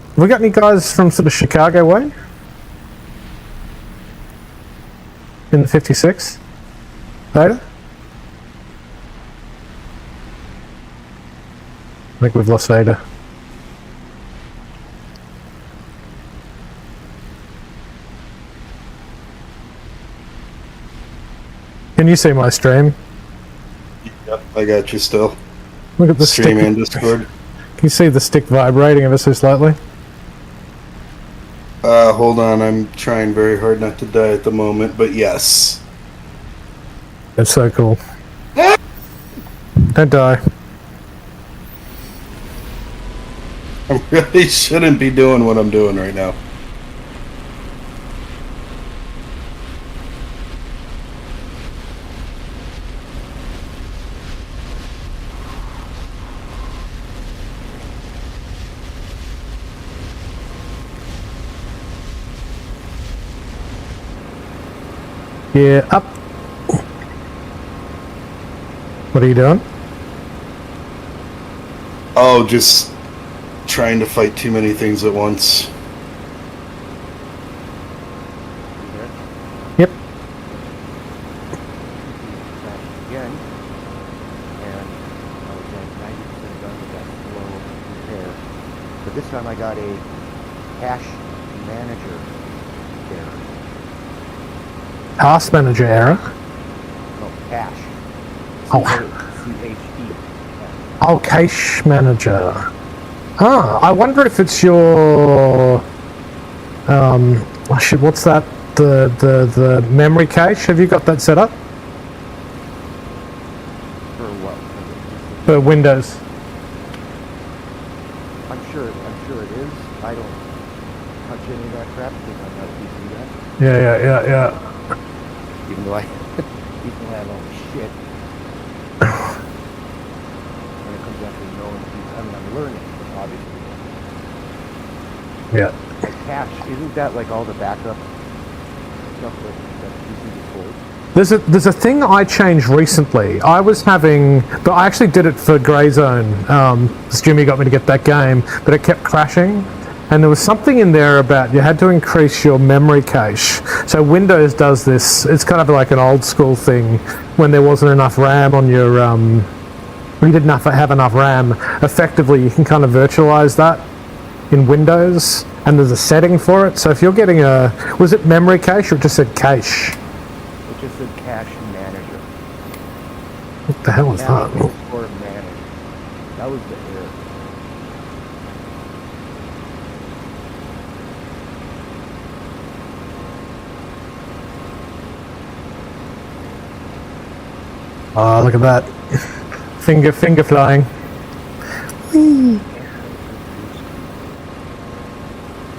Have we got any guys from sort of Chicago way? In the 56? Vader? I think we've lost Vader. Can you see my stream?
Yep, I got you still.
Look at the
stream
stick.
in Discord.
Can you see the stick vibrating ever so slightly?
Hold on, I'm trying very hard not to die at the moment, but yes.
It's so cool. Don't die.
I really shouldn't be doing what I'm doing right now.
Yeah, up. What are you doing?
Oh, just trying to fight too many things at once.
Yep.
Again, and I was like 90% done with that flow repair. But this time I got a cache manager error.
Task manager error.
No, cache.
Oh.
C-H-E.
Oh, cache manager. Ah, I wonder if it's your what's that? The memory cache. Have you got that set up?
For what?
For Windows.
I'm sure it is. I don't touch any of that crap because I'm not a PC guy.
Yeah.
Even though I have all the shit. When it comes down to knowing, I'm learning, obviously.
Yeah.
Like cache, isn't that like all the backup stuff that PC records?
There's a thing I changed recently. I was having, but I actually did it for Grey Zone. Jimmy got me to get that game, but it kept crashing. And there was something in there about you had to increase your memory cache. So Windows does this. It's kind of like an old school thing when there wasn't enough RAM on your, we didn't have enough RAM. Effectively, you can kind of virtualize that in Windows, and there's a setting for it. So if you're getting was it memory cache or it just said cache?
It just said cache manager.
What the hell is that?
Or manager. That was the error.
Oh, look at that. Finger flying. Whee.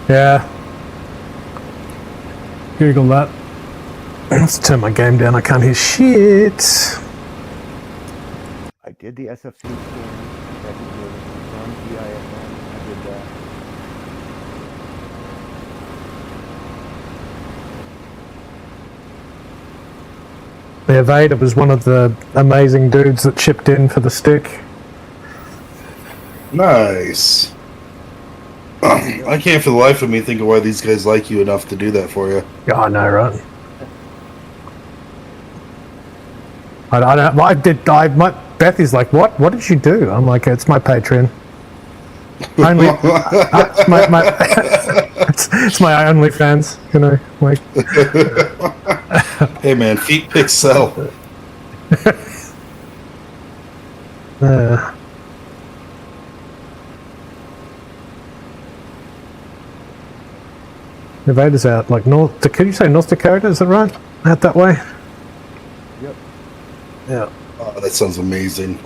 Yeah. Google that. Let's turn my game down. I can't hear shit.
I did the SFC scan. That was from DIFM. I did that.
Yeah, Vader was one of the amazing dudes that chipped in for the stick.
Nice. I can't for the life of me think of why these guys like you enough to do that for you.
Yeah, I know, right? I don't. Bethy's like, what? What did you do? I'm like, it's my Patreon. Only, it's my OnlyFans, you know. Like,
Hey man, feet pics sell.
Nevada's out like North Dakota. Did you say North Dakota? Is that right? Out that way?
Yep.
Yeah.
Oh, that sounds amazing.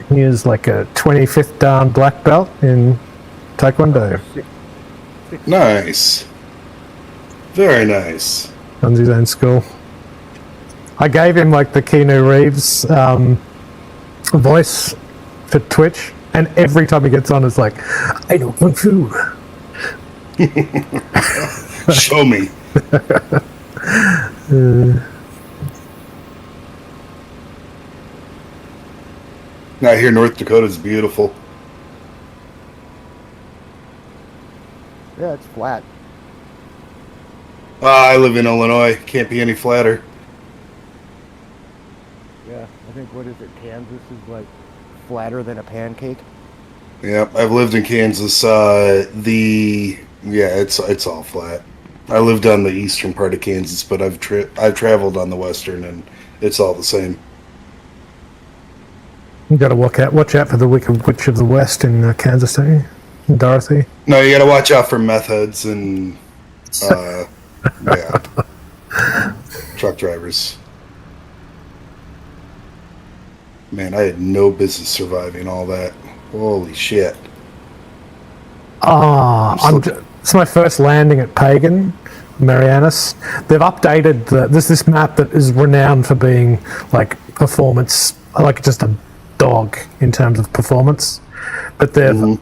He is like a 25th Dan black belt in Taekwondo.
Nice. Very nice.
Runs his own school. I gave him like the Keanu Reeves voice for Twitch, and every time he gets on, it's like, I know Kung Fu.
Show me. I hear North Dakota's beautiful.
Yeah, it's flat.
I live in Illinois. Can't be any flatter.
Yeah, I think, what is it, Kansas is like flatter than a pancake?
Yep, I've lived in Kansas. It's all flat. I lived on the eastern part of Kansas, but I've traveled on the western, and it's all the same.
You got to watch out for the Wicked Witch of the West in Kansas City, Dorothy.
No, you got to watch out for meth heads and truck drivers. Man, I had no business surviving all that. Holy shit.
It's my first landing at Pagan, Marianas. They've updated there's this map that is renowned for being like performance, like just a dog in terms of performance. But they've and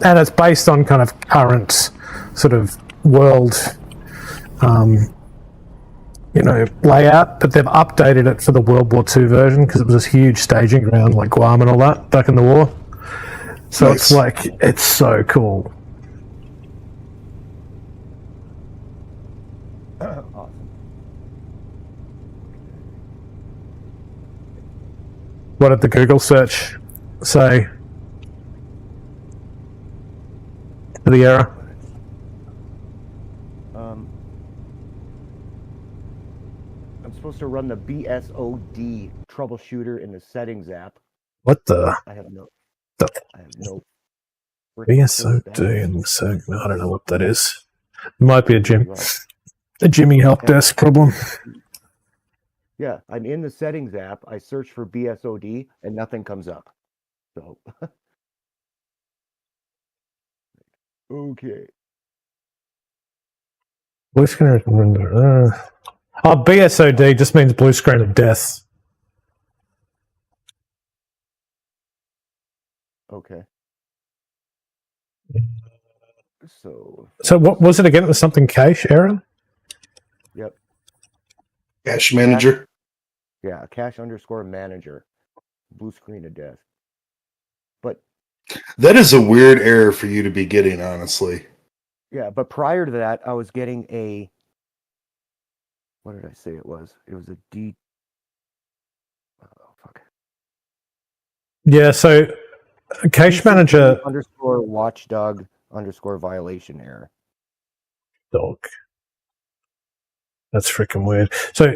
it's based on kind of current sort of world layout, but they've updated it for the World War II version because it was this huge staging ground like Guam and all that back in the war. So
nice.
It's like, it's so cool.
Awesome.
What did the Google search say for the error?
I'm supposed to run the BSOD troubleshooter in the settings app.
What the?
I have no.
BSOD in the segment. I don't know what that is. It might be a Jimmy help desk problem.
Yeah, I'm in the settings app. I search for BSOD and nothing comes up. So, okay.
Blue screen render. BSOD just means blue screen of death.
Okay.
So what was it again? It was something cache error?
Yep.
Cache manager?
Yeah, cache_manager. Blue screen of death. But
that is a weird error for you to be getting, honestly.
Yeah, but prior to that, I was getting a... What did I say it was? It was a D... Oh, fuck.
Yeah, so cache manager...
_watchdog_violation error.
Dog. That's freaking weird. So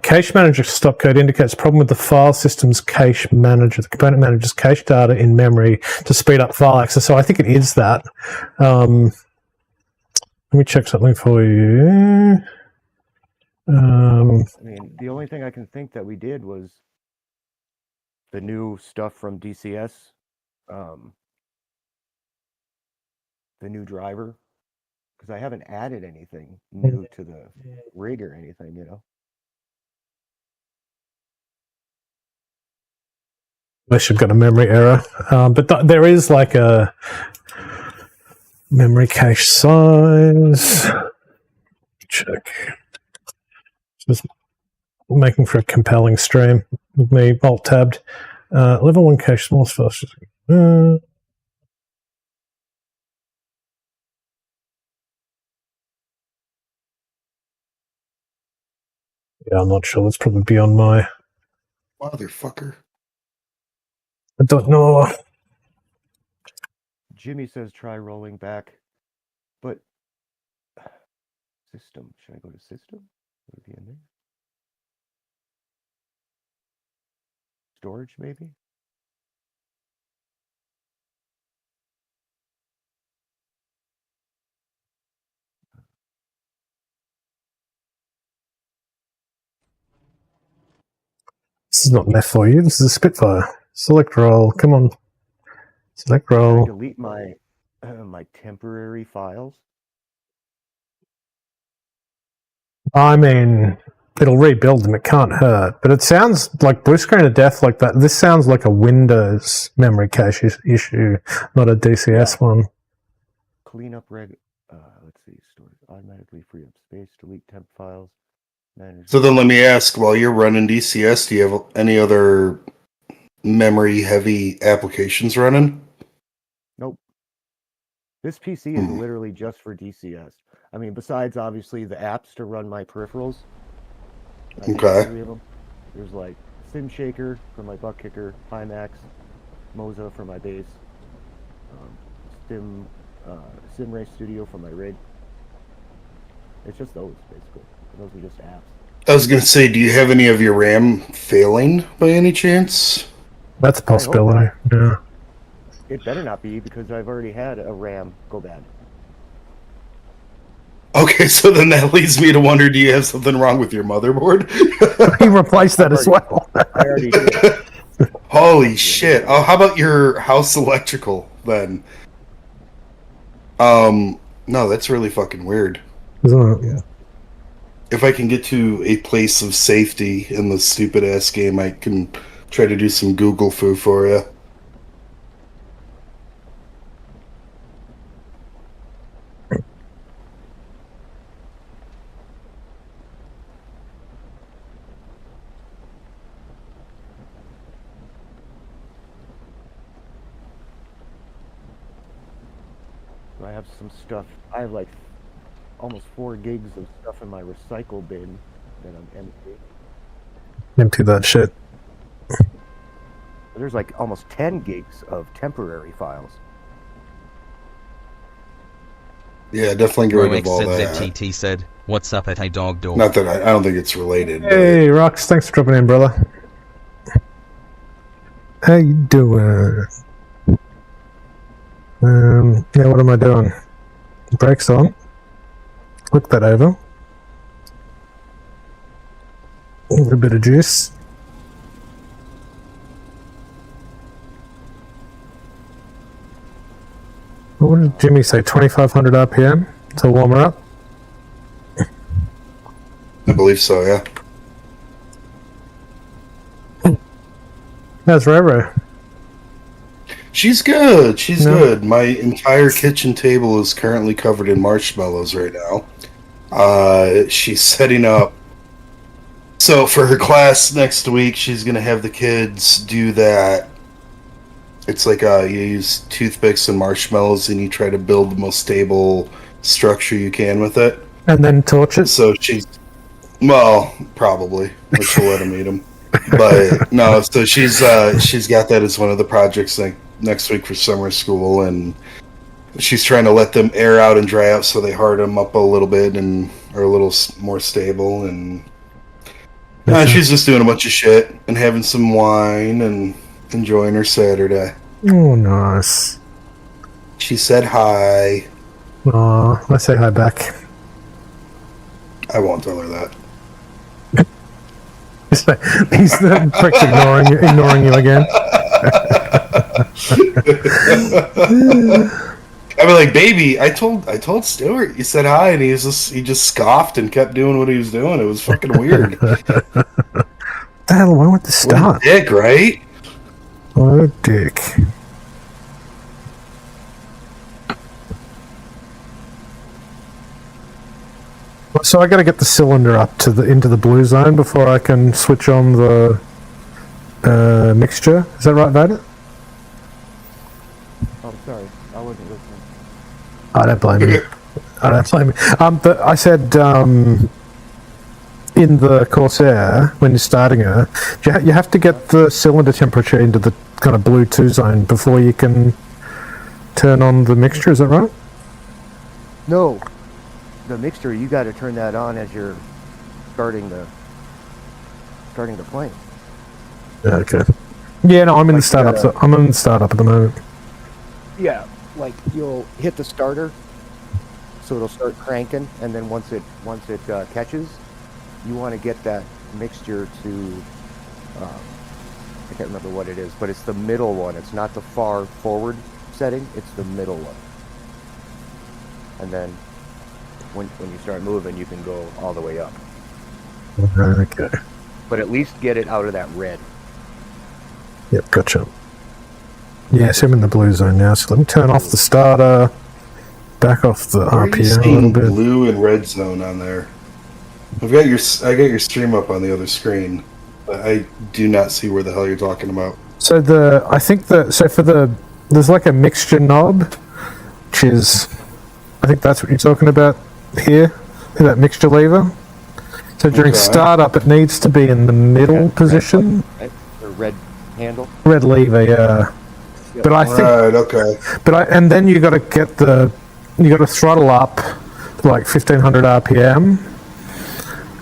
cache manager stop code indicates problem with the file system's cache manager. The component manages cache data in memory to speed up file access. So I think it is that. Let me check something for you.
I mean, the only thing I can think that we did was the new stuff from DCS, the new driver, because I haven't added anything new to the rig or anything, you know.
I should have got a memory error, but there is like a memory cache size. Check. Just making for a compelling stream with me alt tabbed. Level 1 cache smallest fast. Yeah, I'm not sure. That's probably beyond my...
Motherfucker.
I don't know.
Jimmy says try rolling back, but system. Should I go to system? Would it be in there? Storage, maybe?
This is not an F for you. This is a Spitfire. Select roll. Come on. Select
Can I
roll.
delete my my temporary files?
I mean, it'll rebuild them. It can't hurt. But it sounds like blue screen of death like that. This sounds like a Windows memory cache issue, not a DCS one.
Clean up let's see, storage automatically free up space, delete temp files, manage.
So then let me ask, while you're running DCS, do you have any other memory-heavy applications running?
Nope. This PC is literally just for DCS. I mean, besides obviously the apps to run my peripherals.
Okay.
3 of them. There's like Sim Shaker for my butt kicker, Pimax, Moza for my bass, Sim Race Studio for my rig. It's just those basically. Those are just apps.
I was going to say, do you have any of your RAM failing by any chance?
That's a possibility. Yeah.
It better not be, because I've already had a RAM go bad.
Okay, so then that leads me to wonder, do you have something wrong with your motherboard?
He replaced that as well.
I already did.
Holy shit. Oh, how about your house electrical then? No, that's really fucking weird.
Isn't it?
Yeah.
If I can get to a place of safety in the stupid ass game, I can try to do some Google foo for you.
I have some stuff. I have like almost 4 gigs of stuff in my recycle bin that I'm empty.
Empty that shit.
There's like almost 10 gigs of temporary files.
Yeah, definitely get rid of all that.
ZZTT said, "What's up at a dog door?"
Not that I don't think it's related.
Hey, Rox, thanks for dropping in, brother. How you doing? Yeah, what am I doing? Brakes on. Look that over. A little bit of juice. What did Jimmy say? 2,500 RPM to warm her up?
I believe so, yeah.
How's Roro?
She's good. She's good. My entire kitchen table is currently covered in marshmallows right now. She's setting up. So for her class next week, she's going to have the kids do that. It's like you use toothpicks and marshmallows and you try to build the most stable structure you can with it.
And then torch it?
So she's... Well, probably. Or she'll let him eat them. But no, so she's got that as one of the projects next week for summer school, and she's trying to let them air out and dry out so they hard them up a little bit and are a little more stable. And she's just doing a bunch of shit and having some wine and enjoying her Saturday.
Oh, nice.
She said hi.
Aw, I say hi back.
I won't tell her that.
He's the prick's ignoring you again.
I mean, like, baby, I told Stuart, you said hi, and he just scoffed and kept doing what he was doing. It was fucking weird.
What the hell? Why would this start?
What a dick, right?
What a dick. So I got to get the cylinder up to into the blue zone before I can switch on the mixture. Is that right, Vert?
Oh, sorry, I wasn't listening.
I don't blame you. I don't blame you. But I said in the Corsair, when you're starting her, you have to get the cylinder temperature into the kind of blue 2 zone before you can turn on the mixture, is that right?
No, the mixture, you got to turn that on as you're starting the plane.
Okay. Yeah, no, I'm in the startup. I'm in the startup at the moment.
Yeah, like you'll hit the starter, so it'll start cranking, and then once it catches, you want to get that mixture to, I can't remember what it is, but it's the middle one. It's not the far forward setting, it's the middle one. And then when you start moving, you can go all the way up.
Okay.
But at least get it out of that red.
Yep, gotcha. Yeah, so I'm in the blue zone now, so let me turn off the starter, back off the
Where are you
RPM a little
seeing
bit.
blue and red zone on there? I got your stream up on the other screen, but I do not see where the hell you're talking about.
So there's like a mixture knob, which is, I think that's what you're talking about here, that mixture lever. So during startup, it needs to be in the middle position.
The red handle.
Red lever, yeah.
Yep.
But I think,
Right, okay.
and then you got to throttle up to like 1500 RPM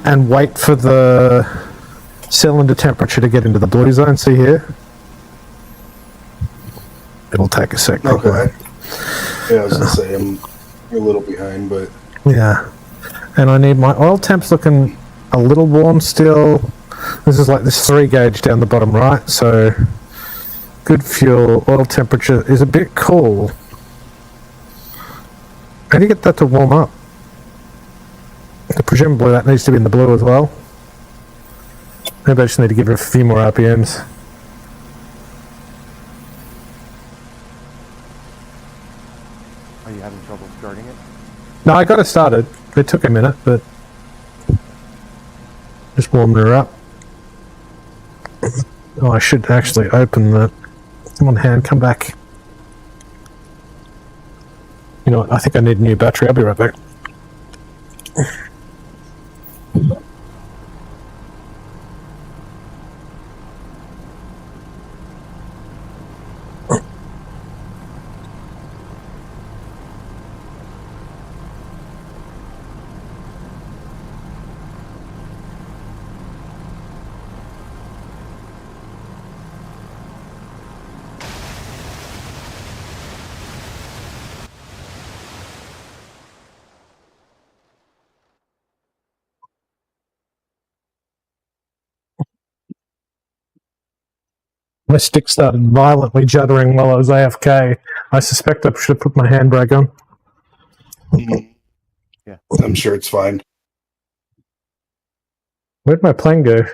and wait for the cylinder temperature to get into the blue zone. See here? It'll take a sec.
Okay. Yeah, I was gonna say I'm a little behind, but
yeah. And I need my oil temps looking a little warm still. This is like this 3 gauge down the bottom right, so good fuel. Oil temperature is a bit cool. How do you get that to warm up? Presumably that needs to be in the blue as well. Maybe I just need to give it a few more RPMs.
Are you having trouble starting it?
No, I got it started. It took a minute, but just warming her up. Oh, I should actually open that. Come on, hand, come back. You know what? I think I need a new battery. I'll be right back. My stick started violently juddering while I was AFK. I suspect I should have put my handbrake on.
Yeah.
I'm sure it's fine.
Where'd my plane go?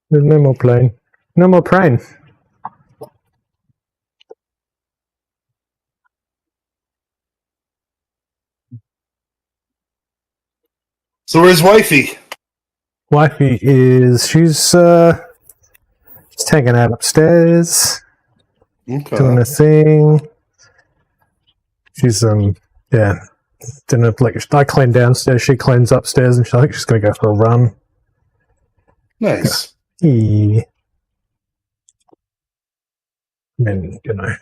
There's no more plane. No more plane.
So where's wifey?
Wifey is, she's hanging out upstairs, doing her thing. She's, yeah, didn't like, I clean downstairs, she cleans upstairs, and I think she's going to go for a run.
Nice.
Yeah. I mean, you know,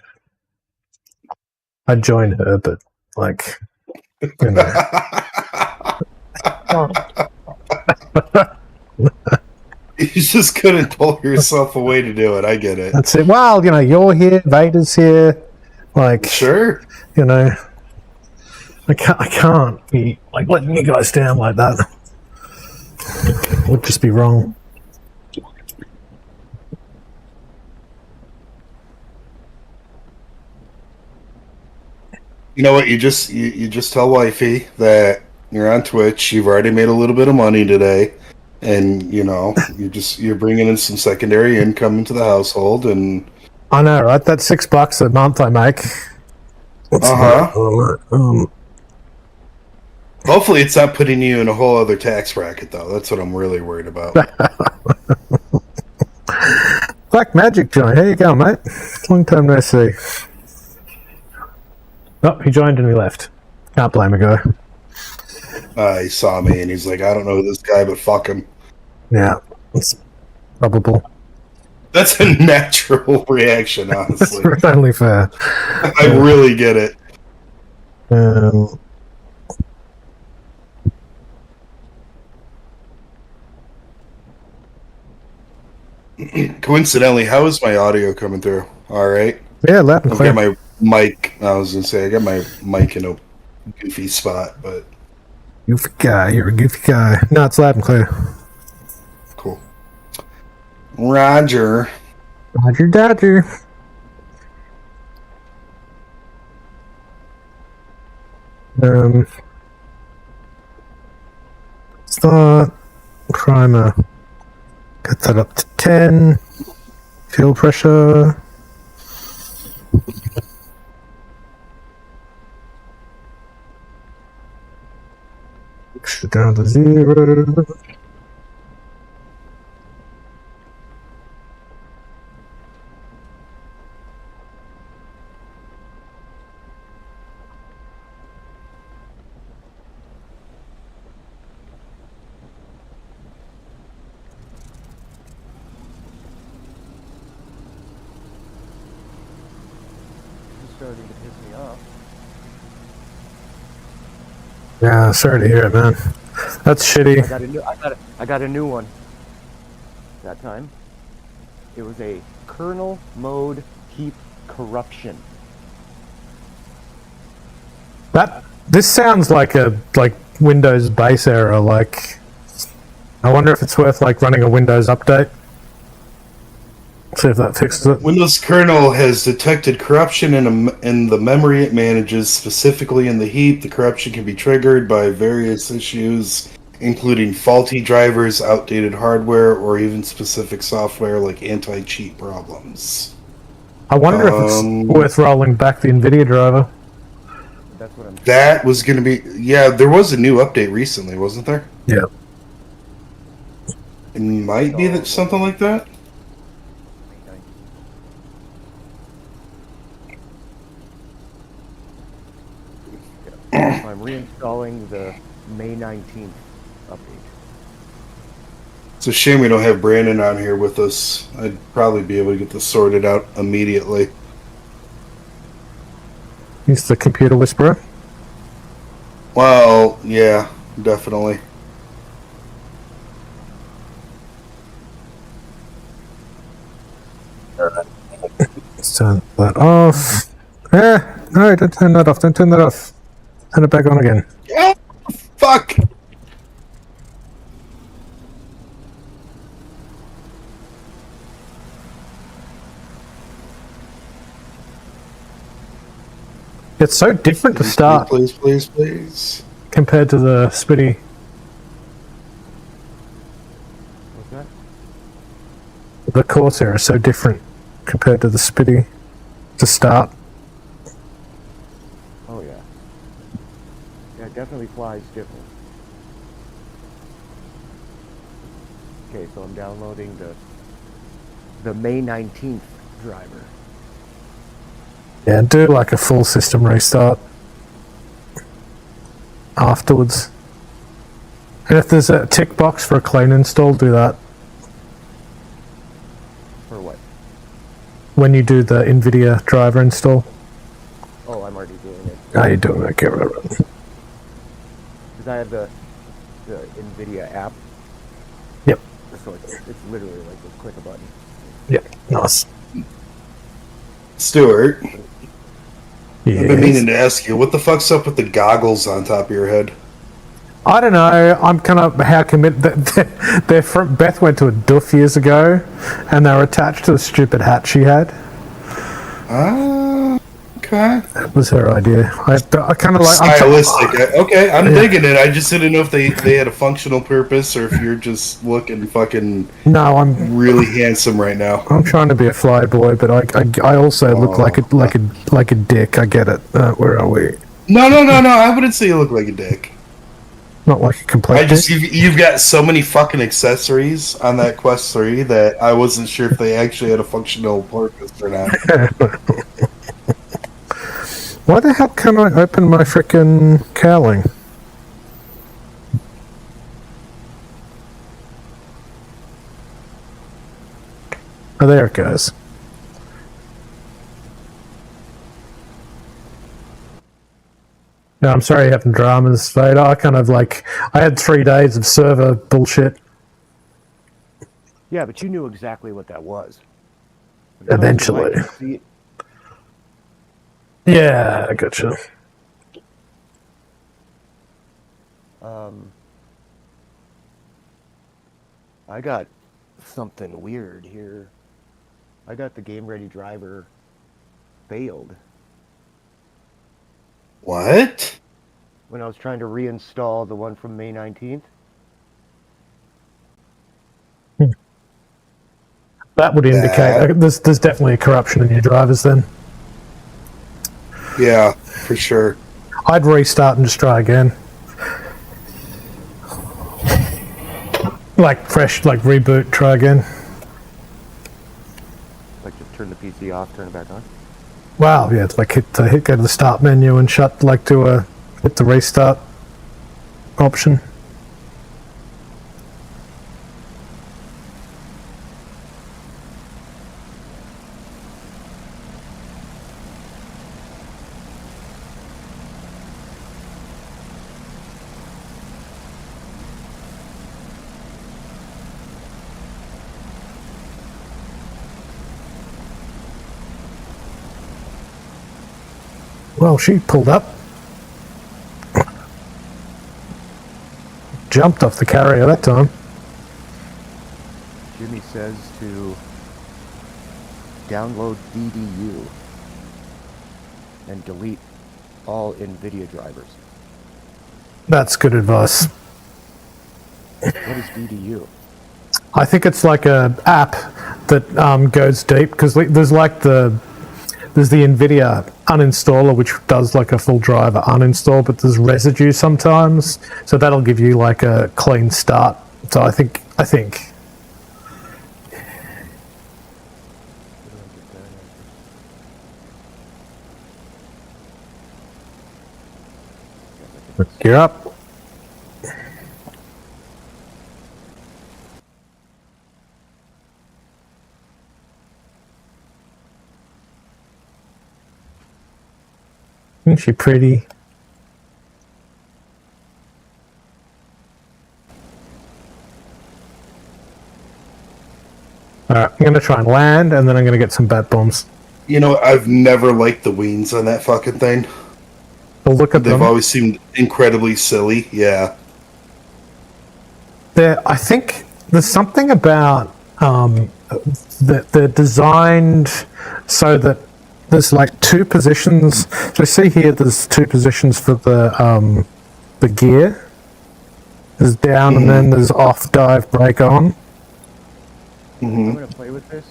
I'd join her, but, like, you know.
You just couldn't pull yourself away to do it. I get it.
That's it. Well, you know, you're here, Vader's here. Like,
Sure.
You know, I can't be like letting you guys down like that. Would just be wrong.
You know what? You just tell wifey that you're on Twitch. You've already made a little bit of money today, and you know you're bringing in some secondary income into the household. And
I know, right? That's $6 a month I make.
Hopefully, it's not putting you in a whole other tax bracket, though. That's what I'm really worried about.
Black Magic join. Here you go, mate. Long time no see. Oh, he joined and he left. Can't blame a guy.
He saw me and he's like, I don't know this guy, but fuck him.
Yeah, it's probable.
That's a natural reaction, honestly.
That's only fair.
I really get it. Coincidentally, how is my audio coming through? All right.
Yeah, loud and
I've
clear.
got my mic. I was gonna say I got my mic in a goofy spot, but
Goofy guy, you're a goofy guy. No, it's loud and clear.
cool. Roger.
Roger Dodger. Start. Primer. Get that up to 10. Fuel pressure. Push it down to 0.
It's starting to piss me off.
Yeah, sorry to hear it, man. That's shitty.
I got a new one. That time, it was a kernel mode heap corruption.
This sounds like a Windows base error. Like, I wonder if it's worth running a Windows update. See if that fixes it.
Windows kernel has detected corruption in the memory it manages, specifically in the heap. The corruption can be triggered by various issues, including faulty drivers, outdated hardware, or even specific software like anti-cheat problems.
I wonder if it's worth rolling back the NVIDIA driver.
That's what I'm.
That was going to be... Yeah, there was a new update recently, wasn't there?
Yeah.
It might be that something like that.
I'm reinstalling the May 19th update.
It's a shame we don't have Brandon on here with us. I'd probably be able to get this sorted out immediately.
He's the computer whisperer.
Well, yeah, definitely.
Let's turn that off. No, don't turn that off. Don't turn that off. Turn it back on again.
Oh, fuck!
It's so different to start
Please.
compared to the Spitty.
What's that?
The Corsair is so different compared to the Spitty to start.
Oh yeah. Yeah, it definitely flies different. Okay, so I'm downloading the May 19th driver.
Yeah, do like a full system restart afterwards. And if there's a tick box for a clean install, do that.
For what?
When you do the NVIDIA driver install.
Oh, I'm already doing it.
How you doing? Okay, right.
Because I have the NVIDIA app.
Yep.
So it's literally like just click a button.
Yep. Nice.
Stuart,
Yes.
I've been meaning to ask you, what the fuck's up with the goggles on top of your head?
I don't know. I'm kind of how committed. They're from Beth went to a doof years ago, and they were attached to the stupid hat she had.
Okay.
That was her idea. I kind of like
Stylistic. Okay, I'm digging it. I just didn't know if they had a functional purpose or if you're just looking fucking
No, I'm
really handsome right now.
I'm trying to be a fly boy, but I also look like a dick. I get it. Where are we?
No. I wouldn't say you look like a dick.
Not like a complete dick.
You've got so many fucking accessories on that Quest 3 that I wasn't sure if they actually had a functional purpose or not.
Why the hell can't I open my frickin' cowling? Oh, there it goes. No, I'm sorry you're having dramas, Vader. I had 3 days of server bullshit.
Yeah, but you knew exactly what that was.
Eventually. Yeah, I gotcha.
I got something weird here. I got the game ready driver failed.
What?
When I was trying to reinstall the one from May 19th.
That would indicate there's definitely a corruption in your drivers then.
Yeah, for sure.
I'd restart and just try again. Like fresh, like reboot, try again.
Like just turn the PC off, turn it back on?
Wow, yeah, it's like go to the start menu and hit the restart option. Well, she pulled up. Jumped off the carrier that time.
Jimmy says to download DDU and delete all NVIDIA drivers.
That's good advice.
What is DDU?
I think it's like a app that goes deep, because there's the NVIDIA uninstaller, which does like a full driver uninstall, but there's residue sometimes, so that'll give you like a clean start. So I think you're up. Isn't she pretty? Alright, I'm going to try and land, and then I'm going to get some bat bombs.
You know, I've never liked the wings on that fucking thing.
Well, look at them.
They've always seemed incredibly silly, yeah.
I think there's something about that they're designed so that there's like 2 positions. So see here, there's 2 positions for the gear. There's down, and then there's off, dive, brake, on.
I'm going to play with this.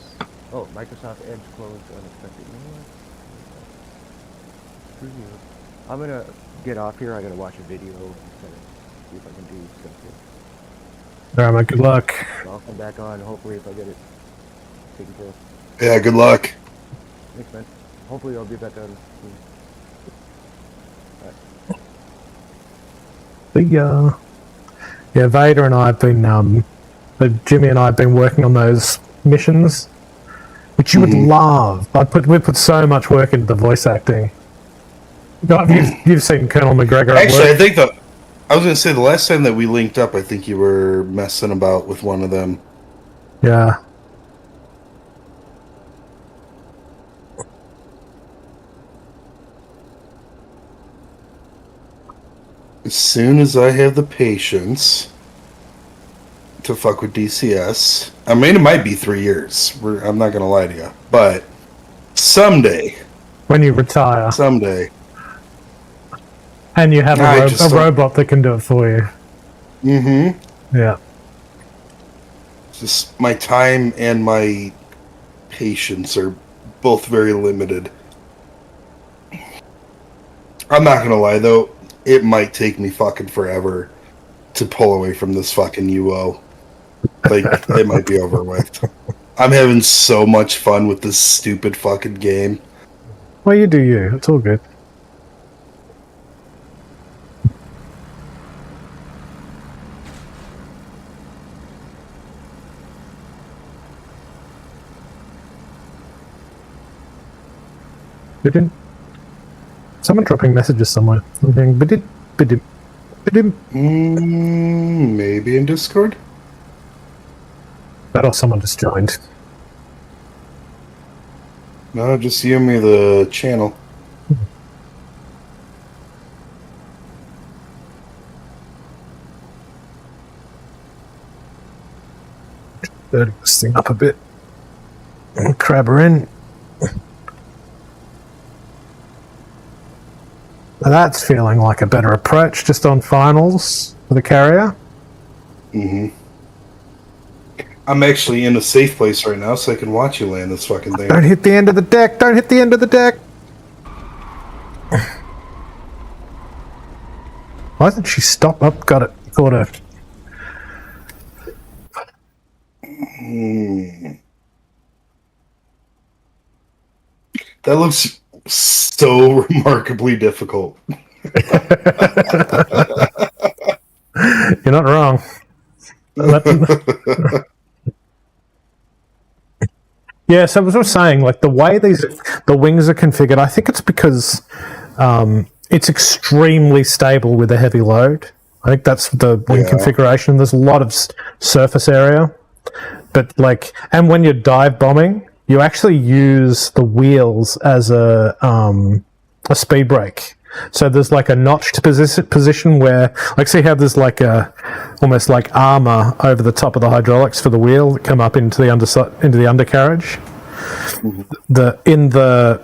Oh, Microsoft Edge closed unexpectedly. I'm going to get off here. I got to watch a video and see if I can do something.
Alright, mate, good luck.
So I'll come back on, hopefully, if I get it taken care of.
Yeah, good luck.
Thanks, man. Hopefully I'll get back on soon.
See ya. Yeah, Vader and I have been, Jimmy and I have been working on those missions, which you would love. We put so much work into the voice acting. You've seen Colonel McGregor.
Actually, I think I was going to say the last time that we linked up, I think you were messing about with one of them.
Yeah.
As soon as I have the patience to fuck with DCS, I mean, it might be 3 years. I'm not going to lie to you. But someday.
When you retire.
Someday.
And you have a robot that can do it for you.
Mm-hmm.
Yeah.
Just my time and my patience are both very limited. I'm not going to lie, though. It might take me fucking forever to pull away from this fucking UO. Like, it might be over with. I'm having so much fun with this stupid fucking game.
Well, you do you. It's all good. Ba-dim. Someone dropping messages somewhere. I'm hearing ba-dim, ba-dim, ba-dim.
Maybe in Discord?
That or someone just joined.
No, just give me the channel.
Dirty this thing up a bit. And crab her in. Now that's feeling like a better approach just on finals for the carrier.
Mm-hmm. I'm actually in a safe place right now, so I can watch you land this fucking thing.
Don't hit the end of the deck! Don't hit the end of the deck! Why doesn't she stop? Up, got it. Caught her.
That looks so remarkably difficult.
You're not wrong. Yeah, so as I was saying, like the way the wings are configured, I think it's because it's extremely stable with a heavy load. I think that's the wing configuration. There's a lot of surface area, but and when you're dive bombing, you actually use the wheels as a speed brake. So there's like a notched position where, see how there's like almost like armor over the top of the hydraulics for the wheel that come up into the undercarriage. In the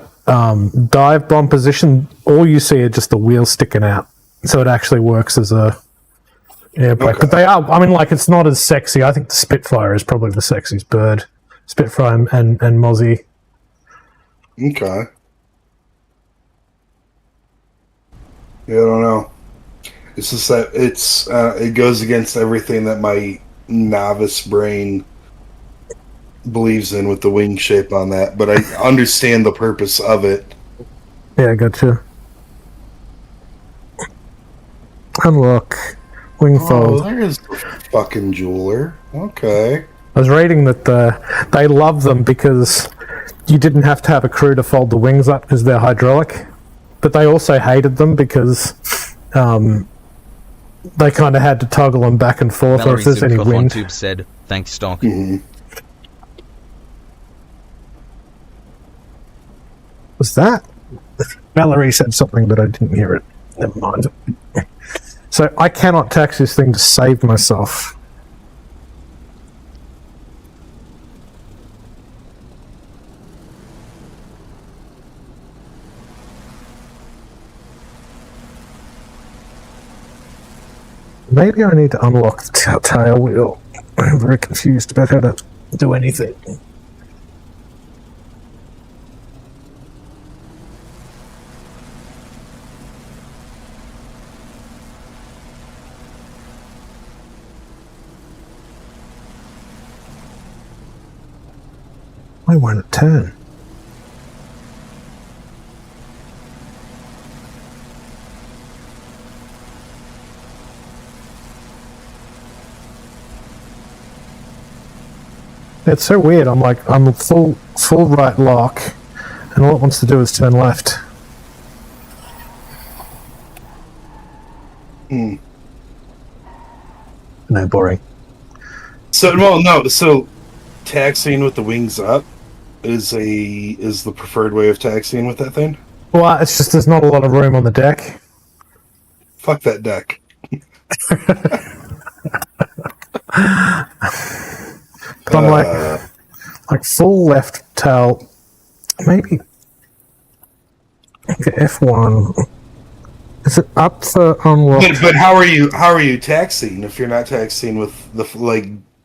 dive bomb position, all you see are just the wheels sticking out. So it actually works as a air brake. Okay. But they are, it's not as sexy. I think the Spitfire is probably the sexiest bird. Spitfire and Mozzie.
Okay. Yeah, I don't know. It's just that it goes against everything that my novice brain believes in with the wing shape on that, but I understand the purpose of it.
Yeah, I gotcha. Unlock. Wing fold.
Oh, there's the fucking jeweler. Okay.
I was reading that they love them because you didn't have to have a crew to fold the wings up because they're hydraulic. But they also hated them because they kind of had to toggle them back and forth,
Valerie
or if there's any
Zubkov
wind.
on Tube said, "Thanks, Stock."
Mm-hmm.
Was that? Valerie said something, but I didn't hear it. Never mind. So I cannot tax this thing to save myself. Maybe I need to unlock the tail wheel. I'm very confused about how to do anything. Why won't it turn? It's so weird. I'm full right lock, and all it wants to do is turn left.
Hmm.
No, boring.
So taxiing with the wings up is the preferred way of taxiing with that thing?
Well, it's just there's not a lot of room on the deck.
Fuck that deck.
But I'm like full left tail, maybe. Okay, F1. Is it up for unlock?
But how are you taxiing if you're not taxiing with the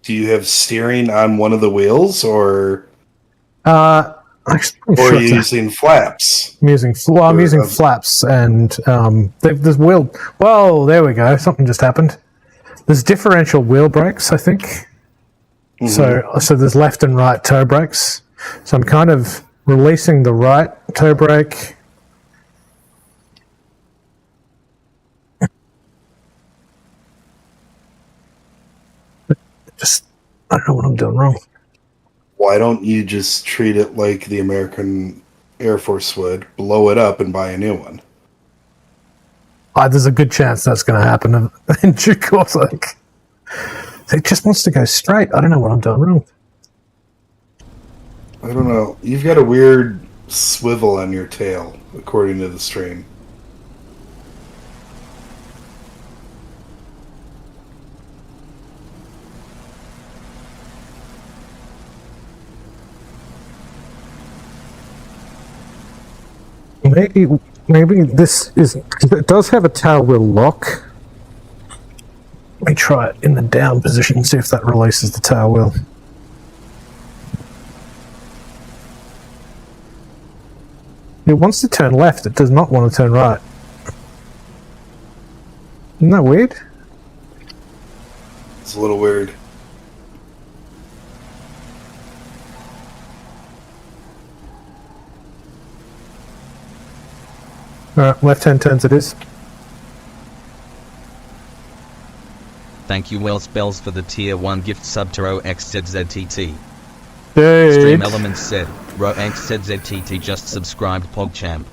Do you have steering on one of the wheels or? Or are you using flaps?
I'm using flaps and there's wheel. Whoa, there we go. Something just happened. There's differential wheel brakes, I think. Mm-hmm. So there's left and right toe brakes. So I'm kind of releasing the right toe brake. I don't know what I'm doing wrong.
Why don't you just treat it like the American Air Force would blow it up and buy a new one.
There's a good chance that's going to happen in due course. Like, it just wants to go straight. I don't know what I'm doing wrong.
I don't know. You've got a weird swivel on your tail, according to the stream.
Maybe this is... It does have a tail wheel lock. Let me try it in the down position, see if that releases the tail wheel. It wants to turn left, it does not want to turn right. Isn't that weird?
It's a little weird.
Alright, left-hand turns it is.
Thank you Wells Bells for the tier 1 gift sub to RoXZZTT.
Dude.
Stream Elements said, RoXZZTT just subscribed PogChamp.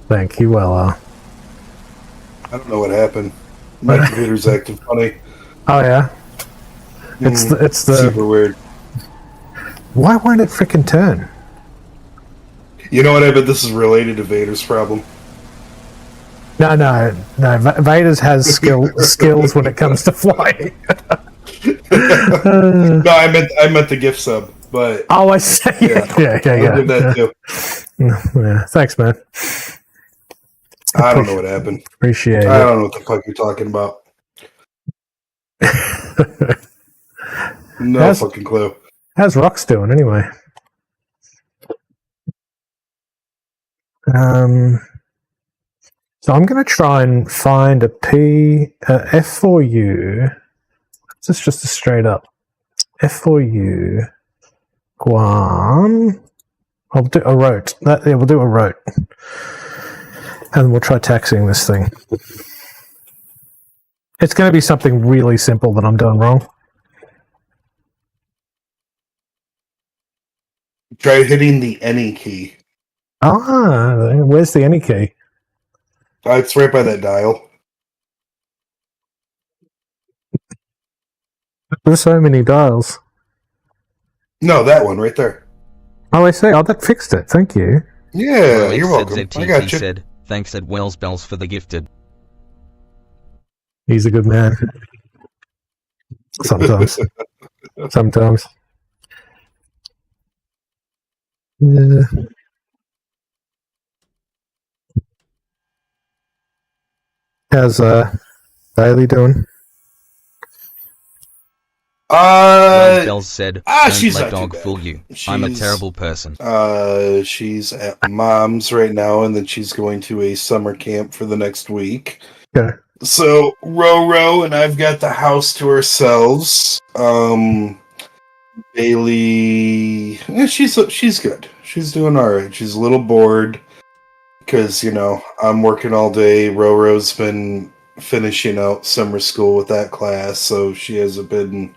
Thank you, Wella.
I don't know what happened. My computer's acting funny.
Oh yeah? It's the...
Super weird.
Why won't it frickin' turn?
You know what, I bet this is related to Vader's problem.
No. Vader's has skills when it comes to flying.
No, I meant the gift sub, but...
Oh, I see. Yeah.
I'll do that too.
Yeah, thanks, man.
I don't know what happened.
Appreciate it.
I don't know what the fuck you're talking about. No fucking clue.
How's Rox doing, anyway? So I'm going to try and find a F4U. This is just a straight up F4U Guam. I'll do a rote. We'll do a rote. And we'll try taxiing this thing. It's going to be something really simple that I'm doing wrong.
Try hitting the any key.
Where's the any key?
It's right by that dial.
There's so many dials.
No, that one right there.
Oh, I see. Oh, that fixed it. Thank you.
Yeah, you're welcome. I got you.
Said, thanks at Wells Bells for the gifted.
He's a good man. Sometimes. Sometimes. Yeah. How's Bailey doing?
Wells Bells said, don't
she's
let
not
dog
too bad.
fool you. I'm a terrible person.
She's at mom's right now, and then she's going to a summer camp for the next week.
Okay.
So Ro and I've got the house to ourselves. Bailey, she's good. She's doing all right. She's a little bored because I'm working all day. Roro's been finishing out summer school with that class, so she hasn't been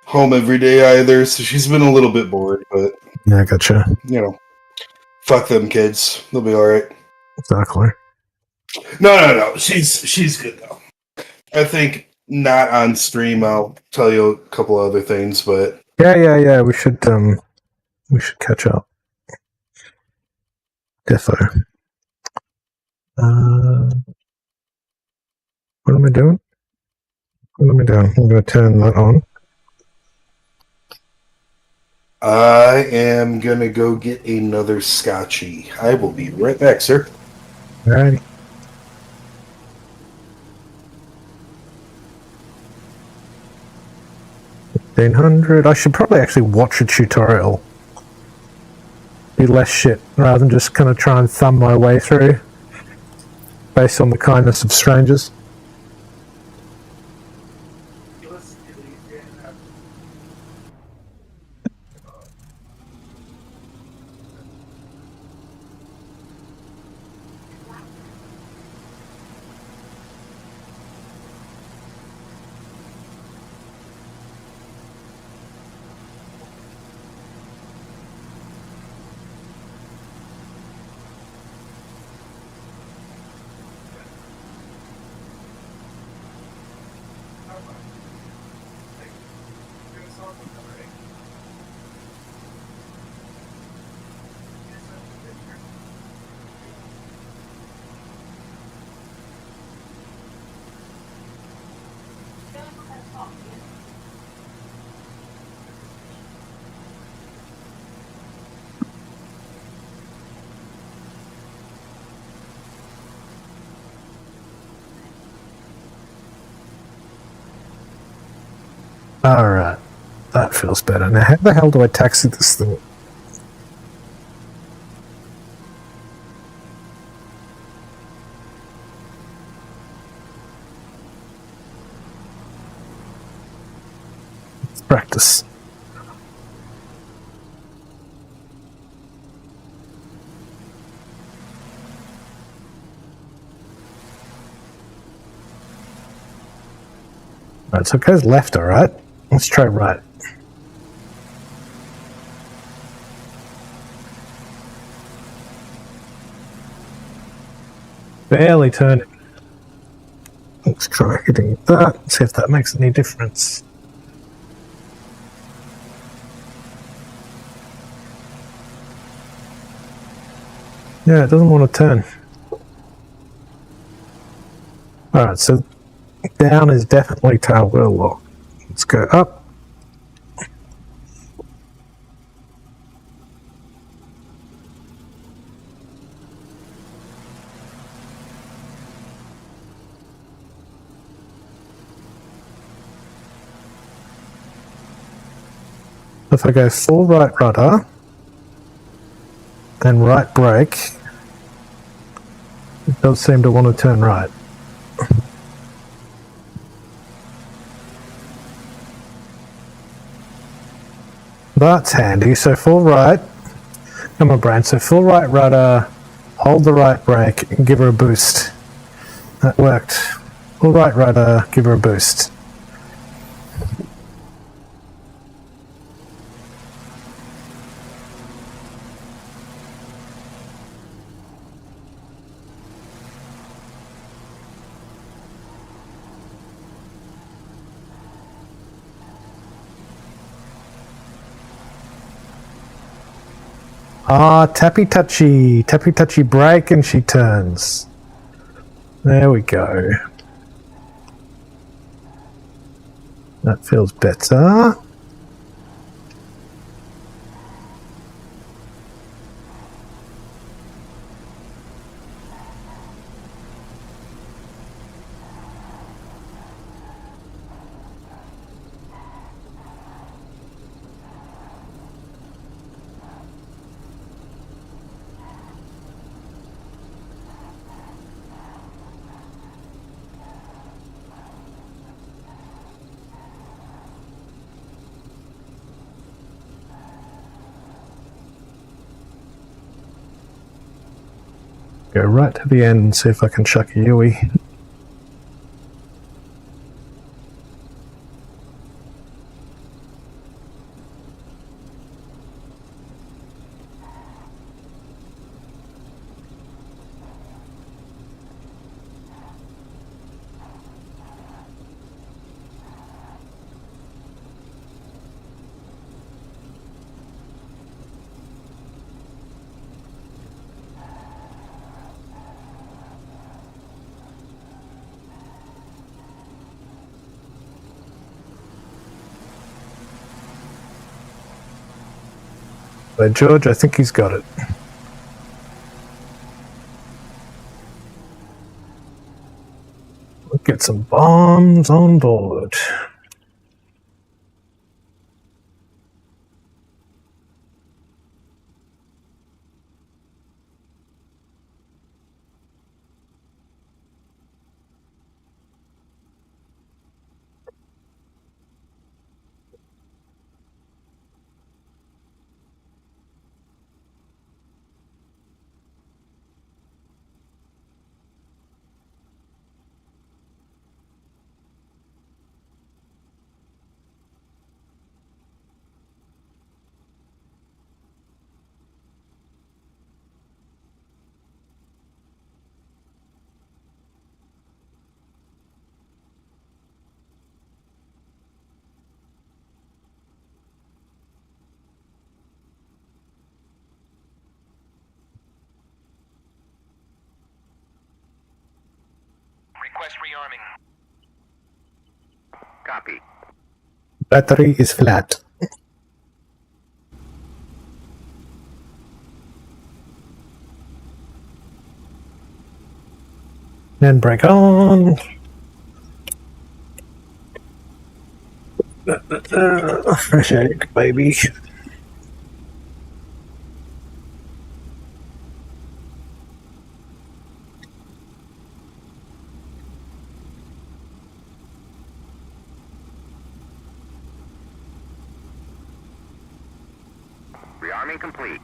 home every day either. So she's been a little bit bored, but
yeah, I gotcha.
Fuck them kids. They'll be all right.
Exactly.
No. She's good though. I think not on stream. I'll tell you a couple other things, but
yeah. We should catch up. Defo. What am I doing? I'm going to turn that on.
I am gonna go get another scotchy. I will be right back, sir.
Alrighty. $1,500. I should probably actually watch a tutorial. Be less shit rather than just kind of try and thumb my way through based on the kindness of strangers. Alright, that feels better. Now, how the hell do I taxi this thing? Let's practice. Right, so it goes left, alright? Let's try right. Barely turning. Let's try hitting that, see if that makes any difference. Yeah, it doesn't want to turn. Alright, so down is definitely tail wheel lock. Let's go up. If I go full right rudder and right brake, it does seem to want to turn right. That's handy. So full right, come on Brian, so full right rudder, hold the right brake and give her a boost. That worked. Full right rudder, give her a boost. Ah, tappy touchy brake and she turns. There we go. That feels better. Go right to the end and see if I can chuck a Yui. So George, I think he's got it. We'll get some bombs on board.
Request rearming. Copy.
Battery is flat. And brake on. Fresh egg, baby.
Rearming complete.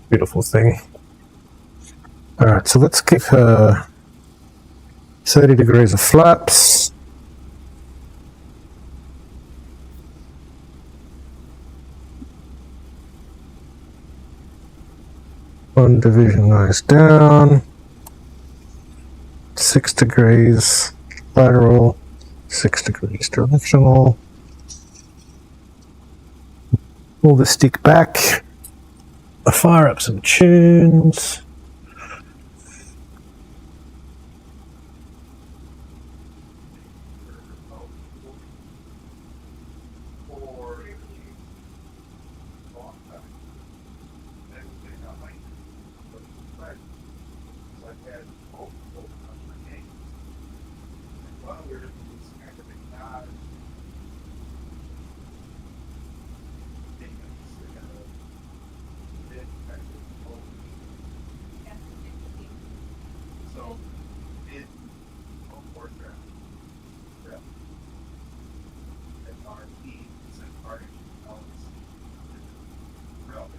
Beautiful thing. Alright, so let's give her 30 degrees of flaps. One division nose down. 6 degrees lateral. 6 degrees directional. Pull the stick back. Fire up some tunes.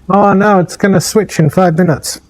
Oh no, it's going to switch in 5 minutes.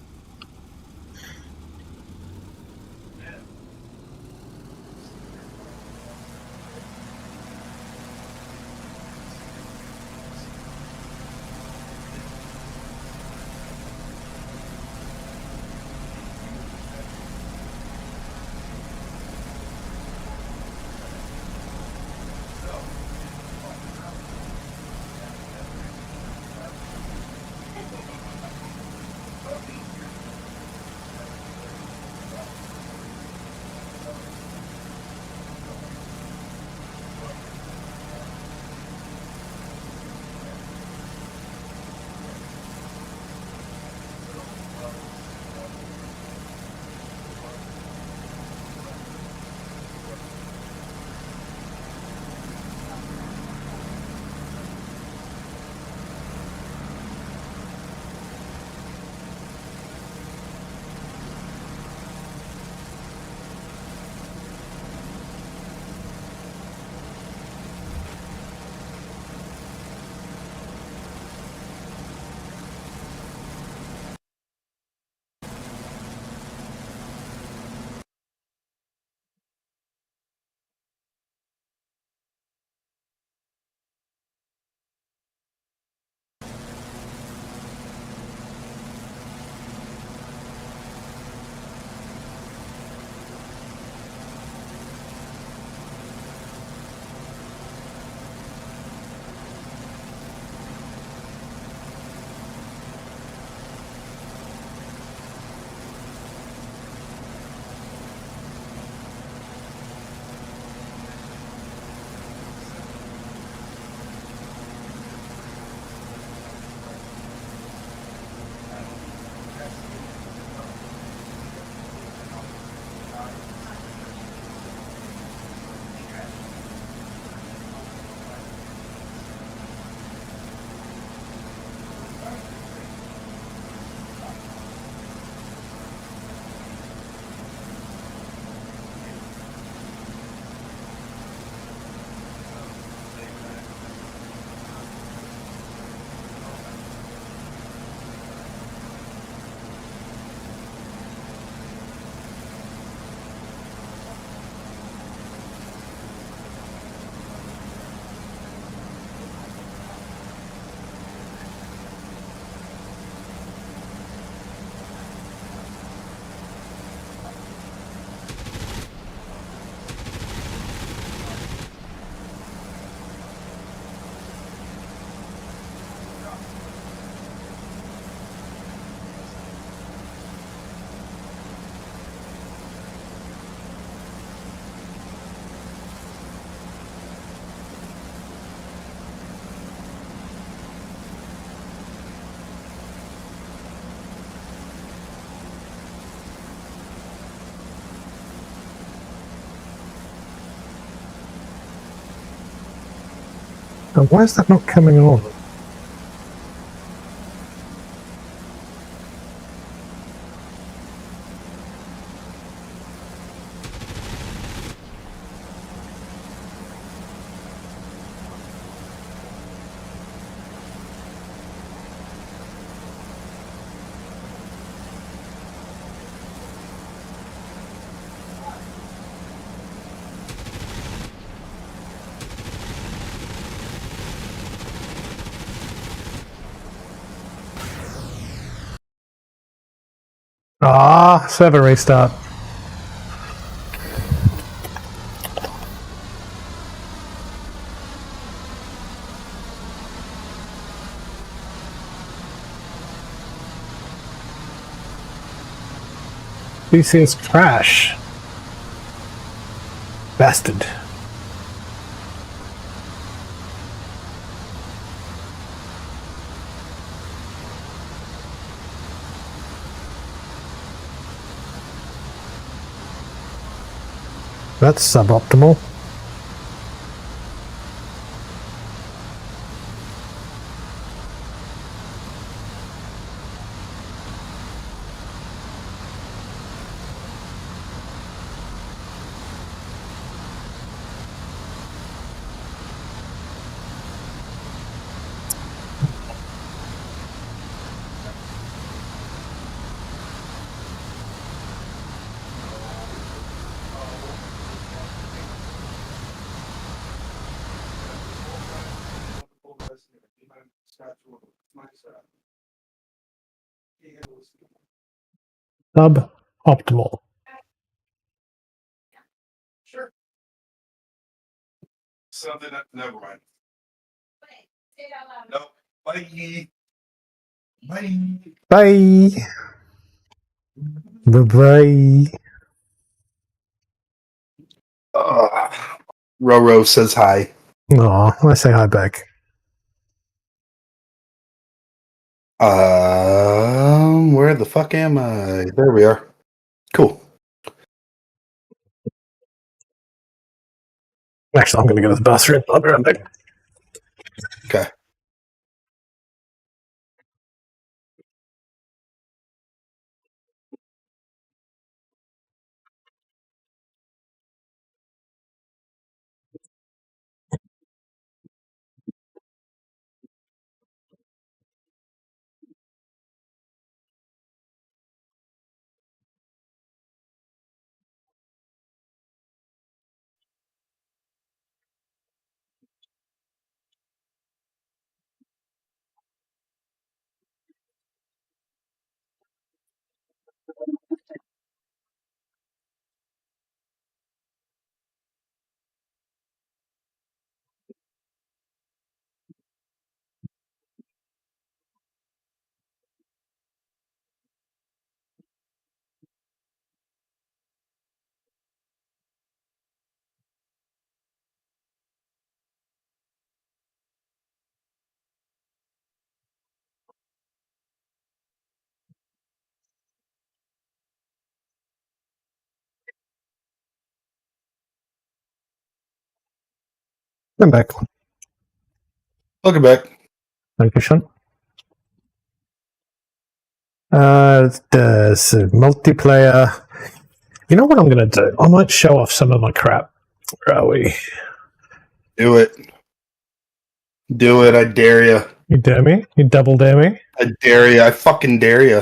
And why is that not coming on? Ah, server restart. DCS crash. Bastard. That's suboptimal. Suboptimal.
Sure. Something. Never mind. Nope. Bye. Bye.
Bye. Bye-bye.
Roro says hi.
Aw, I say hi back.
Where the fuck am I? There we are. Cool.
Actually, I'm going to go to the bathroom. I'll be right back.
Okay.
I'm back.
Welcome back.
Thank you, Sean. There's a multiplayer. You know what I'm going to do? I might show off some of my crap. Where are we?
Do it. Do it. I dare you.
You dare me? You double dare me?
I dare you. I fucking dare you.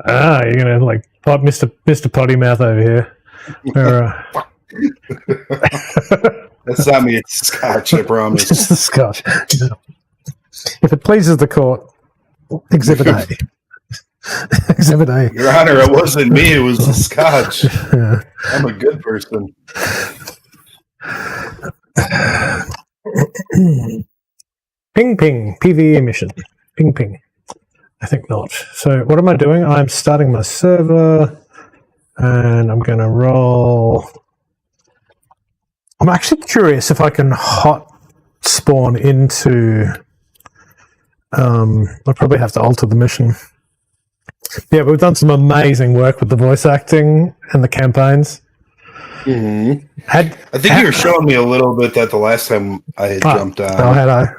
Ah, you're going to like pop Mr. Potty Mouth over here.
That's not me. It's Scotch, I promise.
Just the Scotch. If it pleases the court, Exhibit A. Exhibit A.
Your Honor, it wasn't me. It was the Scotch. I'm a good person.
Ping ping. PvE mission. Ping ping. I think not. So what am I doing? I'm starting my server and I'm going to roll. I'm actually curious if I can hot spawn into. I'll probably have to alter the mission. Yeah, we've done some amazing work with the voice acting and the campaigns. Had,
I think you were showing me a little bit that the last time I had jumped on.
Oh, had I?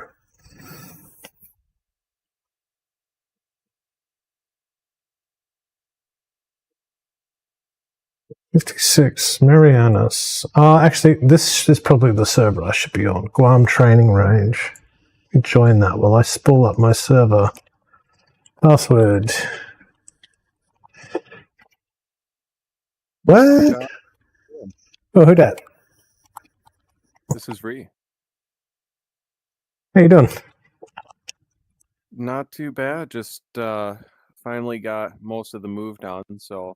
$56 Marianas. Actually, this is probably the server I should be on. Guam Training Range. Join that while I spool up my server. Password. What? Oh, who dat?
This is Ree.
How you doing?
Not too bad. Just finally got most of the move done, so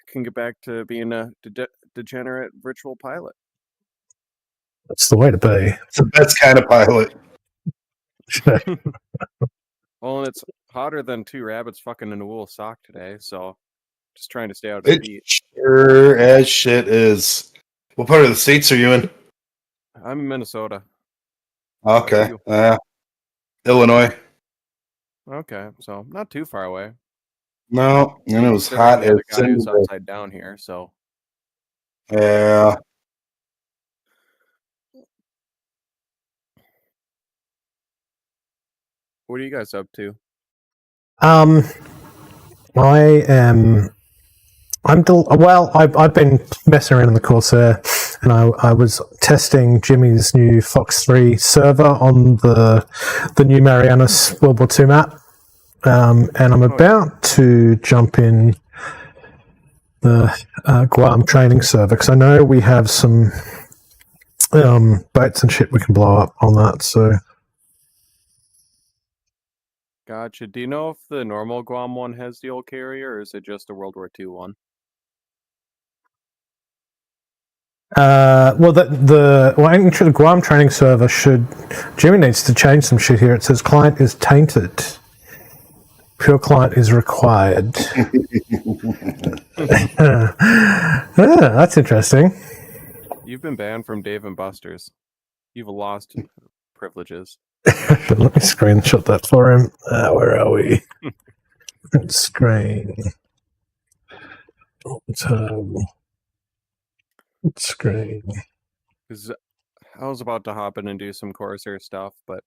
can get back to being a degenerate virtual pilot.
That's the way to be.
It's the best kind of pilot.
Well, and it's hotter than two rabbits fucking in a wool sock today, so just trying to stay out of the
It
heat.
sure as shit is. What part of the States are you in?
I'm in Minnesota.
Okay.
How
Illinois.
Okay, so not too far away.
No, and it was hot as
The guy who's
cinder.
upside down here, so
Yeah.
what are you guys up to?
I've been messing around in the Corsair, and I was testing Jimmy's new Fox 3 server on the new Marianas World War II map, and I'm about to jump in the Guam training server because I know we have some boats and shit we can blow up on that. So.
Gotcha. Do you know if the normal Guam one has the old carrier, or is it just a World War II one?
Well, actually, the Guam training server should. Jimmy needs to change some shit here. It says client is tainted. Pure client is required. That's interesting.
You've been banned from Dave and Buster's. You've lost privileges.
Let me screenshot that for him. Where are we? Screen. Screen.
Because I was about to hop in and do some Corsair stuff, but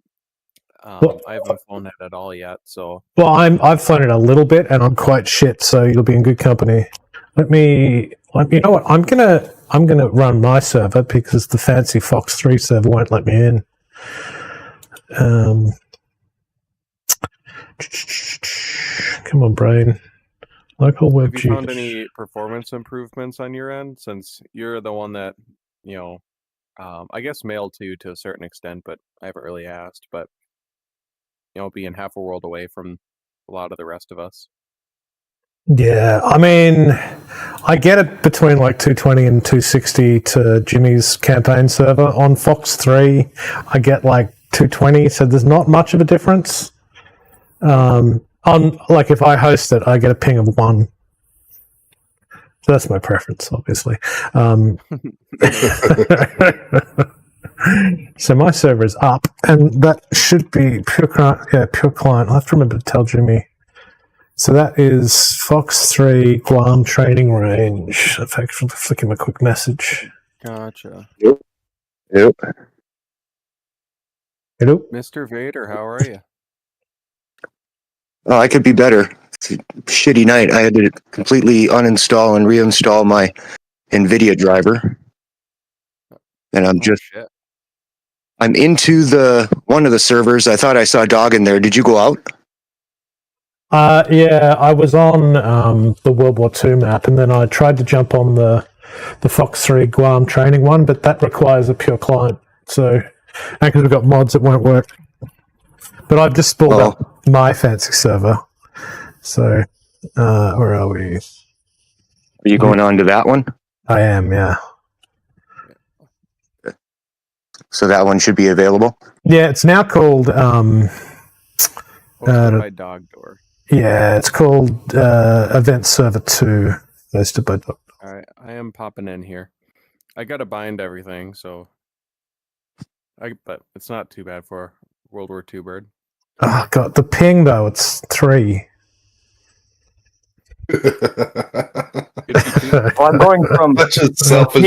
I haven't flown it at all yet. So
I've flown it a little bit, and I'm quite shit. So you'll be in good company. You know what? I'm gonna run my server because the fancy Fox 3 server won't let me in. Come on, brain. Local web.
Have you found any performance improvements on your end, since you're the one that, I guess mailed to a certain extent, but I haven't really asked, but, being half a world away from a lot of the rest of us.
Yeah, I mean, I get it between like 220 and 260 to Jimmy's campaign server. On Fox 3, I get like 220, so there's not much of a difference. If I host it, I get a ping of 1. So that's my preference, obviously. So my server is up, and that should be pure client. I have to remember to tell Jimmy. So that is Fox 3 Guam Training Range. In fact, I'll flick him a quick message.
Gotcha.
Yep.
Hello?
Mr. Vader, how are you?
Oh, I could be better. It's a shitty night. I had to completely uninstall and reinstall my NVIDIA driver. And I'm into one of the servers. I thought I saw a dog in there. Did you go out?
Yeah, I was on the World War II map, and then I tried to jump on the Fox 3 Guam training one, but that requires a pure client. So, because we've got mods, it won't work. But I've just spooled up my fancy server. So, where are we?
Are you going on to that one?
I am, yeah.
So that one should be available?
Yeah, it's now called...
by Dog Door.
Yeah, it's called Event Server 2. Hosted by Dog Door.
All right, I am popping in here. I got to bind everything, so... But it's not too bad for World War II bird.
Oh, God, the ping, though, it's 3.
Well, I'm going from
Such a
the
selfish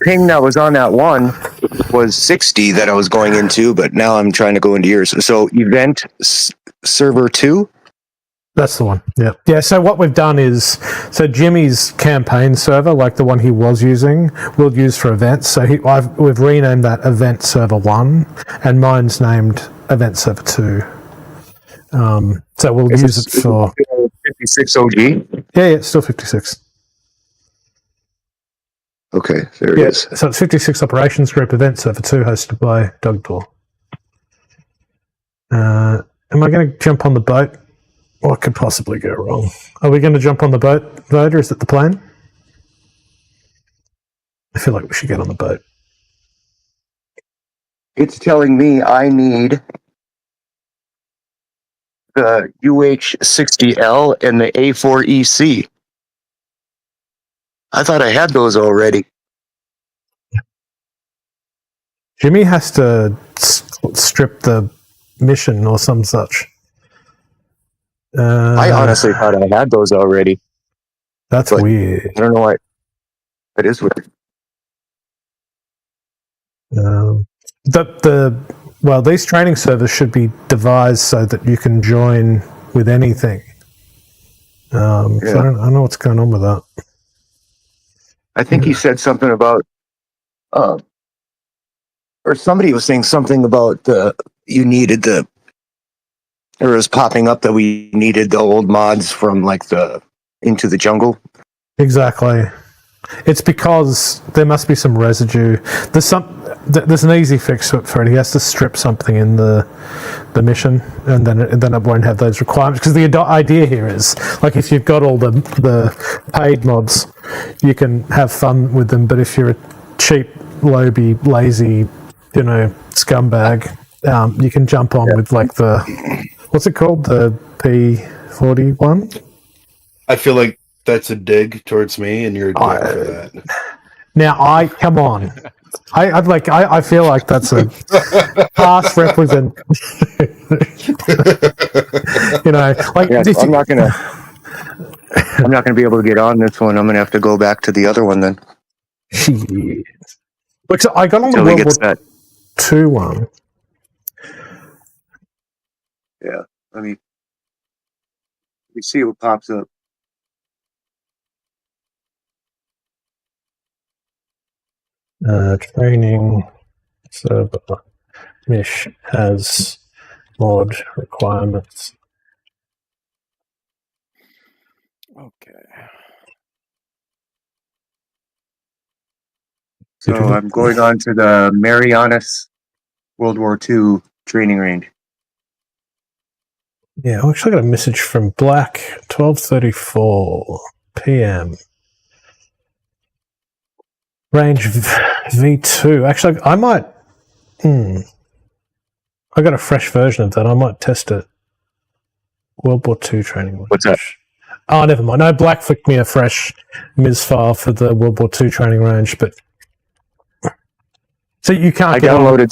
ping that was on that one was 60 that I was going into, but now I'm trying to go into yours. So event server 2?
That's the one. Yeah. Yeah. So what we've done is, so Jimmy's campaign server, like the one he was using, we'll use for events. So we've renamed that Event Server 1, and mine's named Event Server 2. So we'll use it for
56 OG.
Yeah, it's still 56.
Okay, there it is.
So it's 56 Operations Group Event Server 2, hosted by Doug Tor. Am I going to jump on the boat? What could possibly go wrong? Are we going to jump on the boat, Voter? Is that the plan? I feel like we should get on the boat.
It's telling me I need the UH-60L and the A4EC. I thought I had those already.
Jimmy has to strip the mission or some such.
I honestly thought I had those already.
That's weird.
I don't know why. It is weird.
Well, these training servers should be devised so that you can join with anything. So I don't know what's going on with that.
I think he said something about, or somebody was saying something about you needed the, or it was popping up that we needed the old mods from like the Into the Jungle.
Exactly. It's because there must be some residue. There's an easy fix for it. He has to strip something in the mission, and then it won't have those requirements. Because the idea here is, like, if you've got all the paid mods, you can have fun with them. But if you're a cheap, loby, lazy, scumbag, you can jump on with like the, what's it called, the P41.
I feel like that's a dig towards me, and you're a dick for that.
Now, come on. I feel like that's a past represent.
I'm not gonna be able to get on this one. I'm gonna have to go back to the other one then.
Look, so I got on the World War II one.
Yeah, let me see what pops up.
Training server Mish has mod requirements.
Okay.
So I'm going on to the Marianas World War II training range.
Yeah, I actually got a message from Black, 12:34 p.m. Range V2. Actually, I might. I got a fresh version of that. I might test it. World War II training range.
What's that?
Oh, never mind. No, Black flicked me a fresh MIS file for the World War II training range, but so you can't.
I downloaded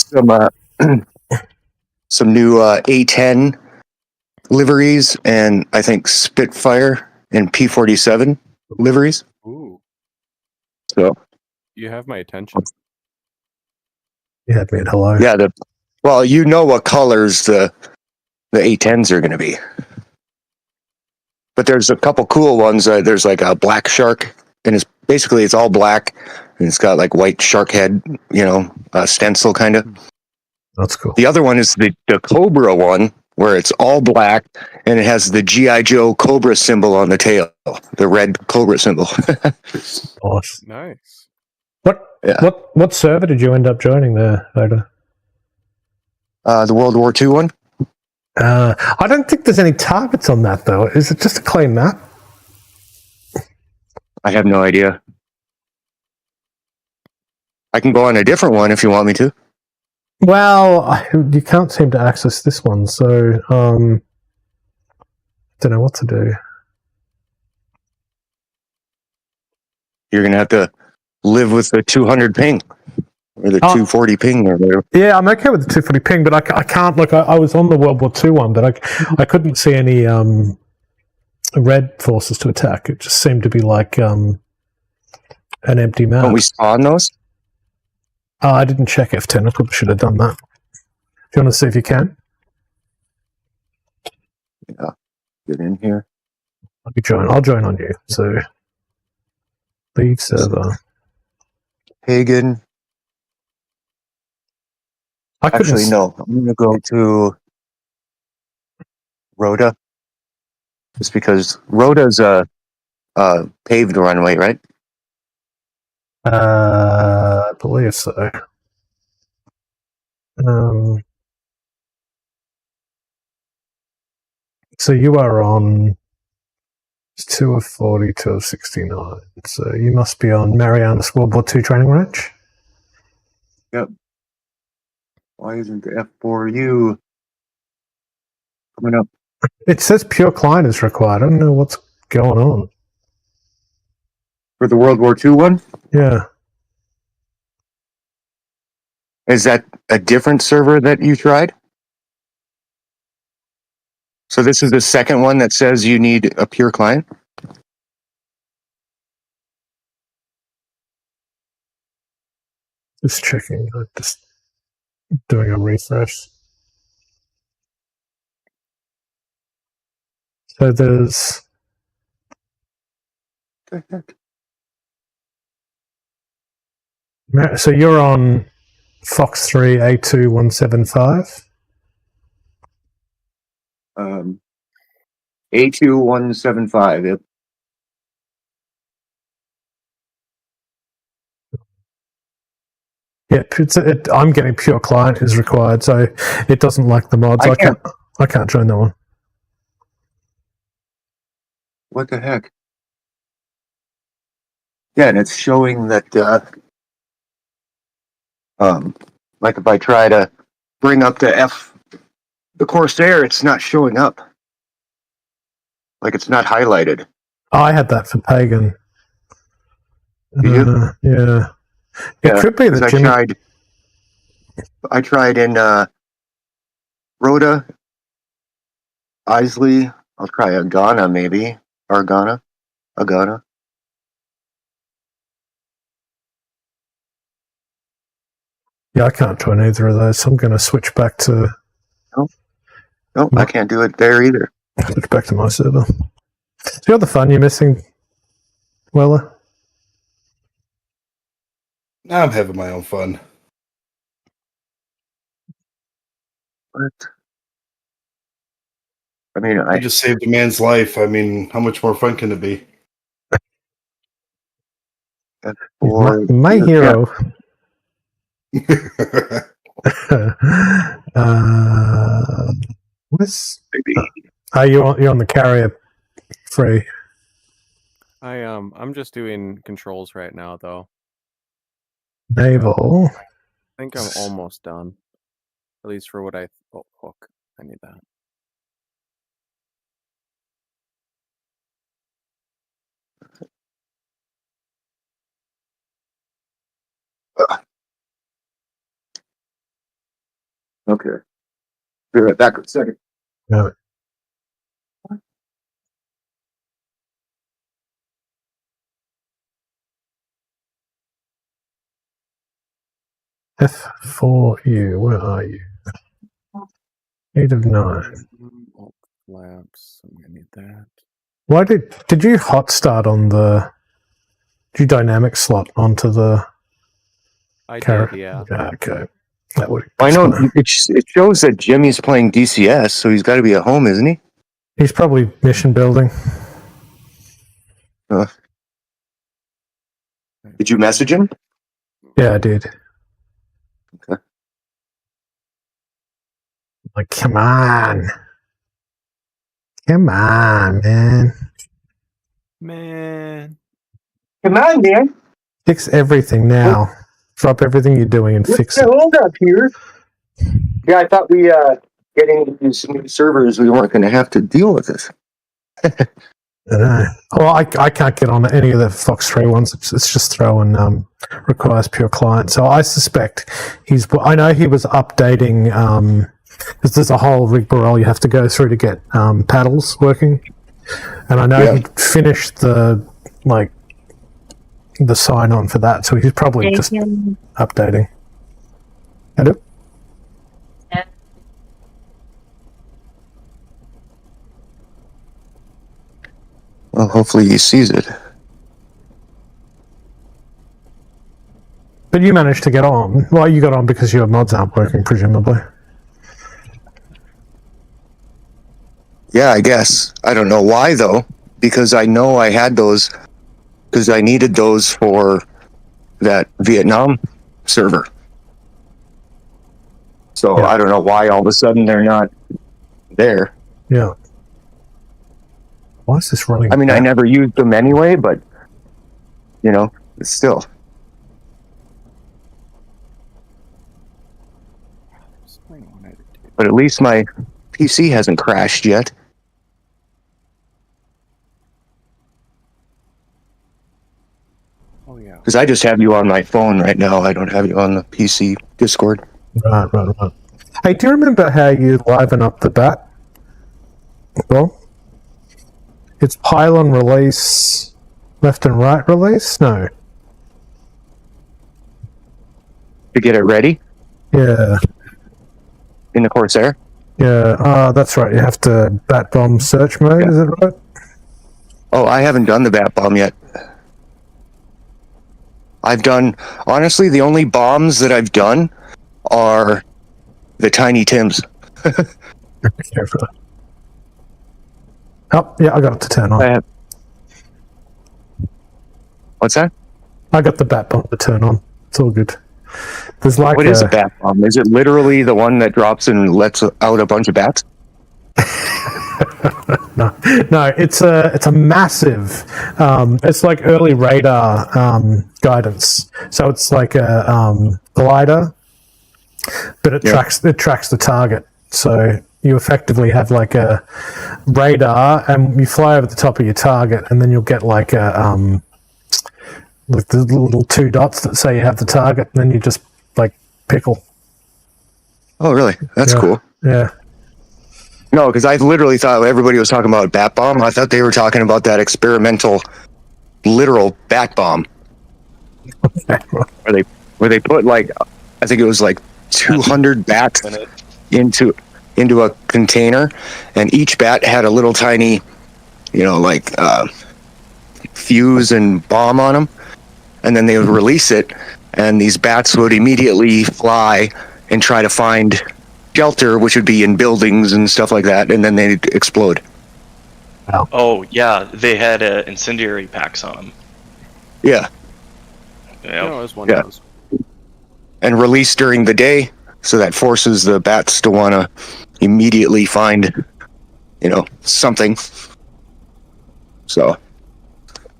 some new A10 liveries, and I think Spitfire and P47 liveries.
Ooh.
So.
You have my attention.
You had me at hello.
Yeah, well, you know what colors the A10s are going to be. But there's a couple cool ones. There's like a black shark, and it's all black, and it's got like white shark head, stencil kind of.
That's cool.
The other one is the Cobra one, where it's all black, and it has the G.I. Joe Cobra symbol on the tail, the red Cobra symbol.
Awesome.
Nice.
What server did you end up joining there, Oda?
The World War II one.
I don't think there's any targets on that, though. Is it just a clean map?
I have no idea. I can go on a different one if you want me to.
Well, you can't seem to access this one, so don't know what to do.
You're going to have to live with the 200 ping or the 240 ping or whatever.
Yeah, I'm okay with the 240 ping, but I can't. Look, I was on the World War II one, but I couldn't see any red forces to attack. It just seemed to be like an empty map.
Don't we spawn those?
Oh, I didn't check F10. I probably should have done that. Do you want to see if you can?
Yeah. Get in here.
I'll join on you. So, leave server.
Pagan. Actually, no. I'm going to go to Rhoda. Just because Rhoda's a paved runway, right?
I believe so. So you are on 2 of 40, 2 of 69. So you must be on Marianas World War II training range.
Yep. Why isn't the F4U coming up?
It says pure client is required. I don't know what's going on.
For the World War II one?
Yeah.
Is that a different server that you tried? So this is the second one that says you need a pure client?
Just checking. I'm just doing a refresh. So there's...
What the heck?
So you're on Fox 3 A2175?
A2175, yep.
Yep, I'm getting pure client is required, so it doesn't like the mods. I can't join that one.
What the heck? Yeah, and it's showing that like if I try to bring up the CORSAIR, it's not showing up. Like it's not highlighted.
Oh, I had that for Pagan.
Do you?
Yeah. It could be that Jimmy...
I tried in Rhoda, Isley. I'll try Agana maybe. Agana.
Yeah, I can't join either of those. So I'm going to switch back to...
Nope, I can't do it there either.
Switch back to my server. So you got the fun you're missing, Weller?
I'm having my own fun.
What? I mean,
I just saved a man's life. I mean, how much more fun can it be?
My hero. What's... You're on the carrier free.
I'm just doing controls right now, though.
Naval.
I think I'm almost done. At least for what oh, hook. I need that.
Okay. Be right back in a second.
No. F4U, where are you? 8 of 9.
Flaps, I'm gonna need that.
Why did you hot start on the... Did you dynamic slot onto the...
I did, yeah.
Okay. That would...
I know it shows that Jimmy's playing DCS, so he's got to be at home, isn't he?
He's probably mission building.
Did you message him?
Yeah, I did.
Okay.
Like, come on. Come on, man.
Come on, man.
Fix everything now. Drop everything you're doing and fix it.
Hold up here. Yeah, I thought we getting these new servers, we weren't going to have to deal with this.
I know. Well, I can't get on any of the Fox 3 ones. It's just throwing requires pure client. So I suspect I know he was updating because there's a whole rigmarole you have to go through to get paddles working. And I know he finished the the sign on for that, so he's probably just updating. Hello?
Well, hopefully he sees it.
But you managed to get on. Well, you got on because your mods aren't working, presumably.
Yeah, I guess. I don't know why, though, because I know I had those, because I needed those for that Vietnam server. So I don't know why all of a sudden they're not there.
Yeah. Why is this running?
I mean, I never used them anyway, but, you know, still. But at least my PC hasn't crashed yet.
Oh, yeah.
Because I just have you on my phone right now. I don't have you on the PC Discord.
Right. Hey, do you remember how you liven up the bat? Well, it's pylon release, left and right release? No.
To get it ready?
Yeah.
In the Corsair?
Yeah, that's right. You have to bat bomb search mode, is it right?
Oh, I haven't done the bat bomb yet. I've done, honestly, the only bombs that I've done are the Tiny Tims.
Oh, yeah, I got it to turn on.
What's that?
I got the bat bomb to turn on. It's all good. There's like
what is a bat bomb? Is it literally the one that drops and lets out a bunch of bats?
No, it's a massive. It's like early radar guidance. So it's like a glider, but it tracks the target. So you effectively have like a radar, and you fly over the top of your target, and then you'll get like a with the little two dots that say you have the target, and then you just like pickle.
Oh, really? That's cool.
Yeah.
No, because I literally thought everybody was talking about bat bomb. I thought they were talking about that experimental, literal bat bomb, where they put like, I think it was like 200 bats into a container, and each bat had a little tiny, like fuse and bomb on them, and then they would release it, and these bats would immediately fly and try to find shelter, which would be in buildings and stuff like that, and then they'd explode.
Wow.
Oh yeah, they had incendiary packs on them.
Yeah.
Yeah.
And release during the day, so that forces the bats to want to immediately find, something. So.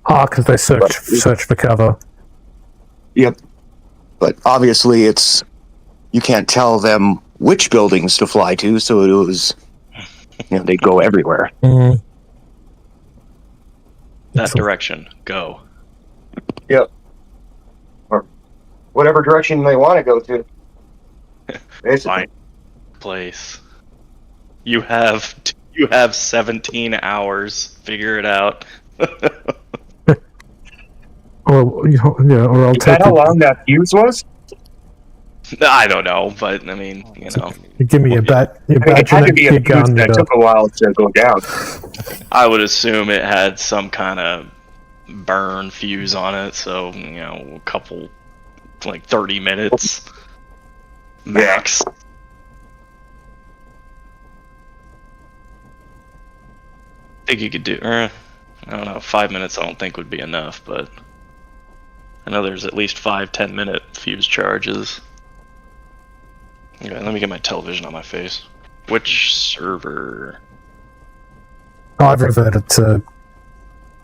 Because they search for cover.
Yep. But obviously, you can't tell them which buildings to fly to, so it was, they'd go everywhere.
Mm.
That direction, go.
Yep. Or whatever direction they want to go to. Basically.
Fine place. You have 17 hours. Figure it out.
Or I'll take.
Is that how long that fuse was?
I don't know, but I mean,
You give me your bat. Your badge
had to be a
your
fuse
gun.
that took a while to go down.
I would assume it had some kind of burn fuse on it, so a couple, like 30 minutes max. I think you could do. I don't know. 5 minutes, I don't think would be enough, but I know there's at least 5-10 minute fuse charges. Okay, let me get my television on my face. Which server?
I've reverted to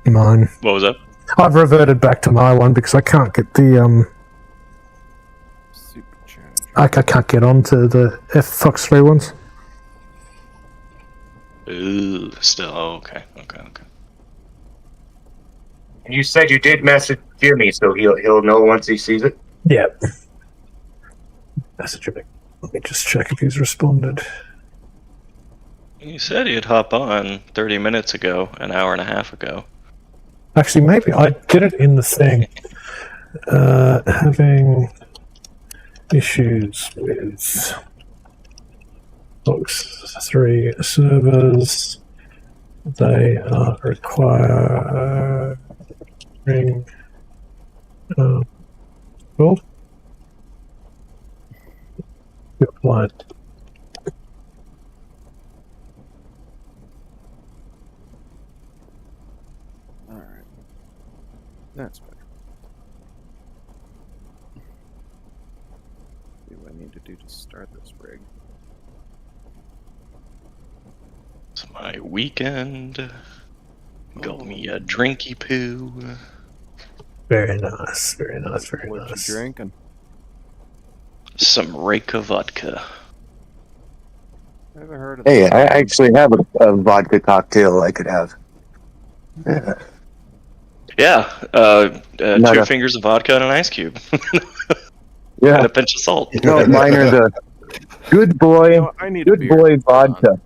mine.
What was that?
I've reverted back to my one because I can't get the I can't get onto the Fox 3 ones.
Ooh, still. Oh, okay.
And you said you did message Jimmy, so he'll know once he sees it?
Yeah. Message him. Let me just check if he's responded.
You said you'd hop on 30 minutes ago, an hour and a half ago.
Actually, maybe I did it in the thing. Having issues with box 3 servers. They are requiring well, applied.
All right, that's better. What do I need to do to start this rig?
It's my weekend. Got me a drinky poo.
Very nice, very nice, very
What
nice.
you drinking?
Some Reka vodka.
Never heard of
Hey,
that.
I actually have a vodka cocktail I could have. Yeah.
Yeah,
Not
two
a-
fingers of vodka and an ice cube.
Yeah.
And a pinch of salt.
No, mine are the good boy,
You know, I need a
good
beer.
boy
Hold on.
vodka.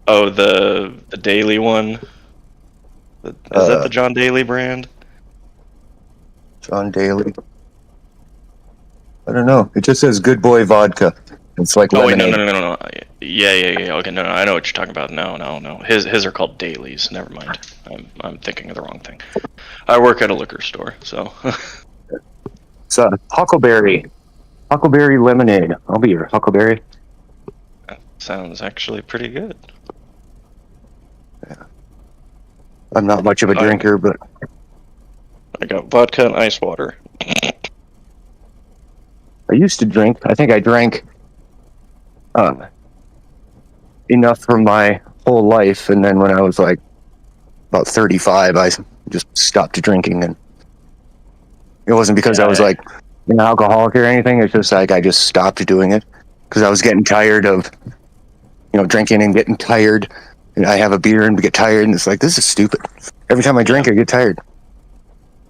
Oh, the Daily one? Is that the John Daly brand?
John Daly. I don't know. It just says good boy vodka. It's like
Oh, wait,
lemonade.
no. Yeah. Okay, no, I know what you're talking about. No. His are called Dailies. Never mind. I'm thinking of the wrong thing. I work at a liquor store, so.
It's huckleberry. Huckleberry lemonade. I'll be your huckleberry.
That sounds actually pretty good.
I'm not much of a drinker, but
I got vodka and ice water.
I used to drink. I think I drank enough for my whole life, and then when I was like about 35, I just stopped drinking, and it wasn't because I was like an alcoholic or anything. It's just like I just stopped doing it because I was getting tired of, drinking and getting tired. And I have a beer and we get tired, and it's like, this is stupid. Every time I drink, I get tired.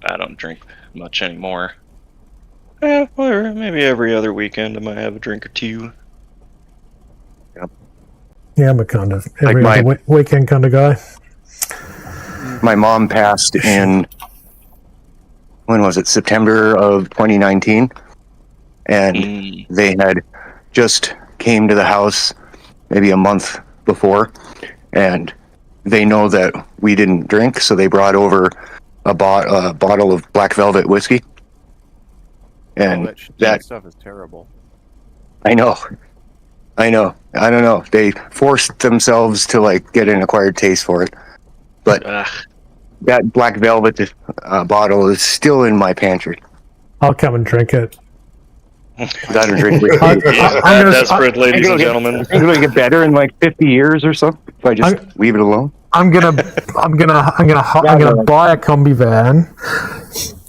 I don't drink much anymore. Yeah, whatever. Maybe every other weekend I might have a drink or two.
Yeah, I'm a kind of every
Like
other weekend kind of guy.
My mom passed in, when was it? September of 2019. And they had just came to the house maybe a month before. And they know that we didn't drink, so they brought over a bottle of Black Velvet whiskey. And
that stuff is terrible.
I know. I don't know. They forced themselves to get an acquired taste for it. But that Black Velvet bottle is still in my pantry.
I'll come and drink it.
Got to drink it.
Desperate, ladies and gentlemen.
It's going to get better in 50 years or so if I just leave it alone.
I'm gonna buy a combi van.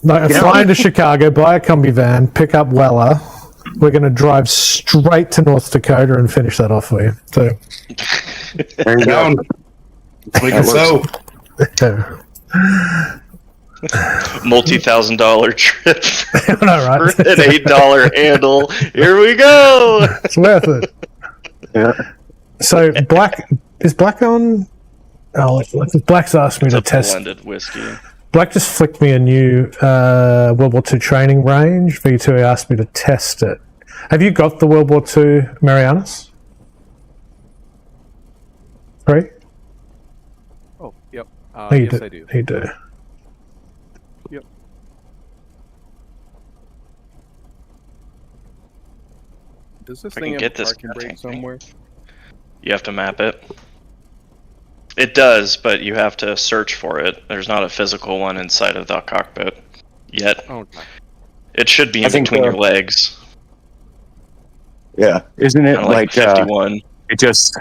Fly into Chicago, buy a combi van, pick up Weller. We're gonna drive straight to North Dakota and finish that off for you. So
there you go.
Multi-$1,000 trip
I know, right?
for an $8 handle. Here we go.
It's worth it.
Yeah.
So Black on. Oh, Black's asked me to test.
Blended whiskey.
Black just flicked me a new World War II training range. V2 asked me to test it. Have you got the World War II Marianas? 3?
Oh, yep.
You
Yes,
do.
I do.
You do.
Yep. Does this
If I
thing
can
have
get
a
this
parking brake somewhere?
You have to map it. It does, but you have to search for it. There's not a physical one inside of the cockpit yet.
Okay.
It should be in between your legs.
Yeah. Isn't it
like 51?
It just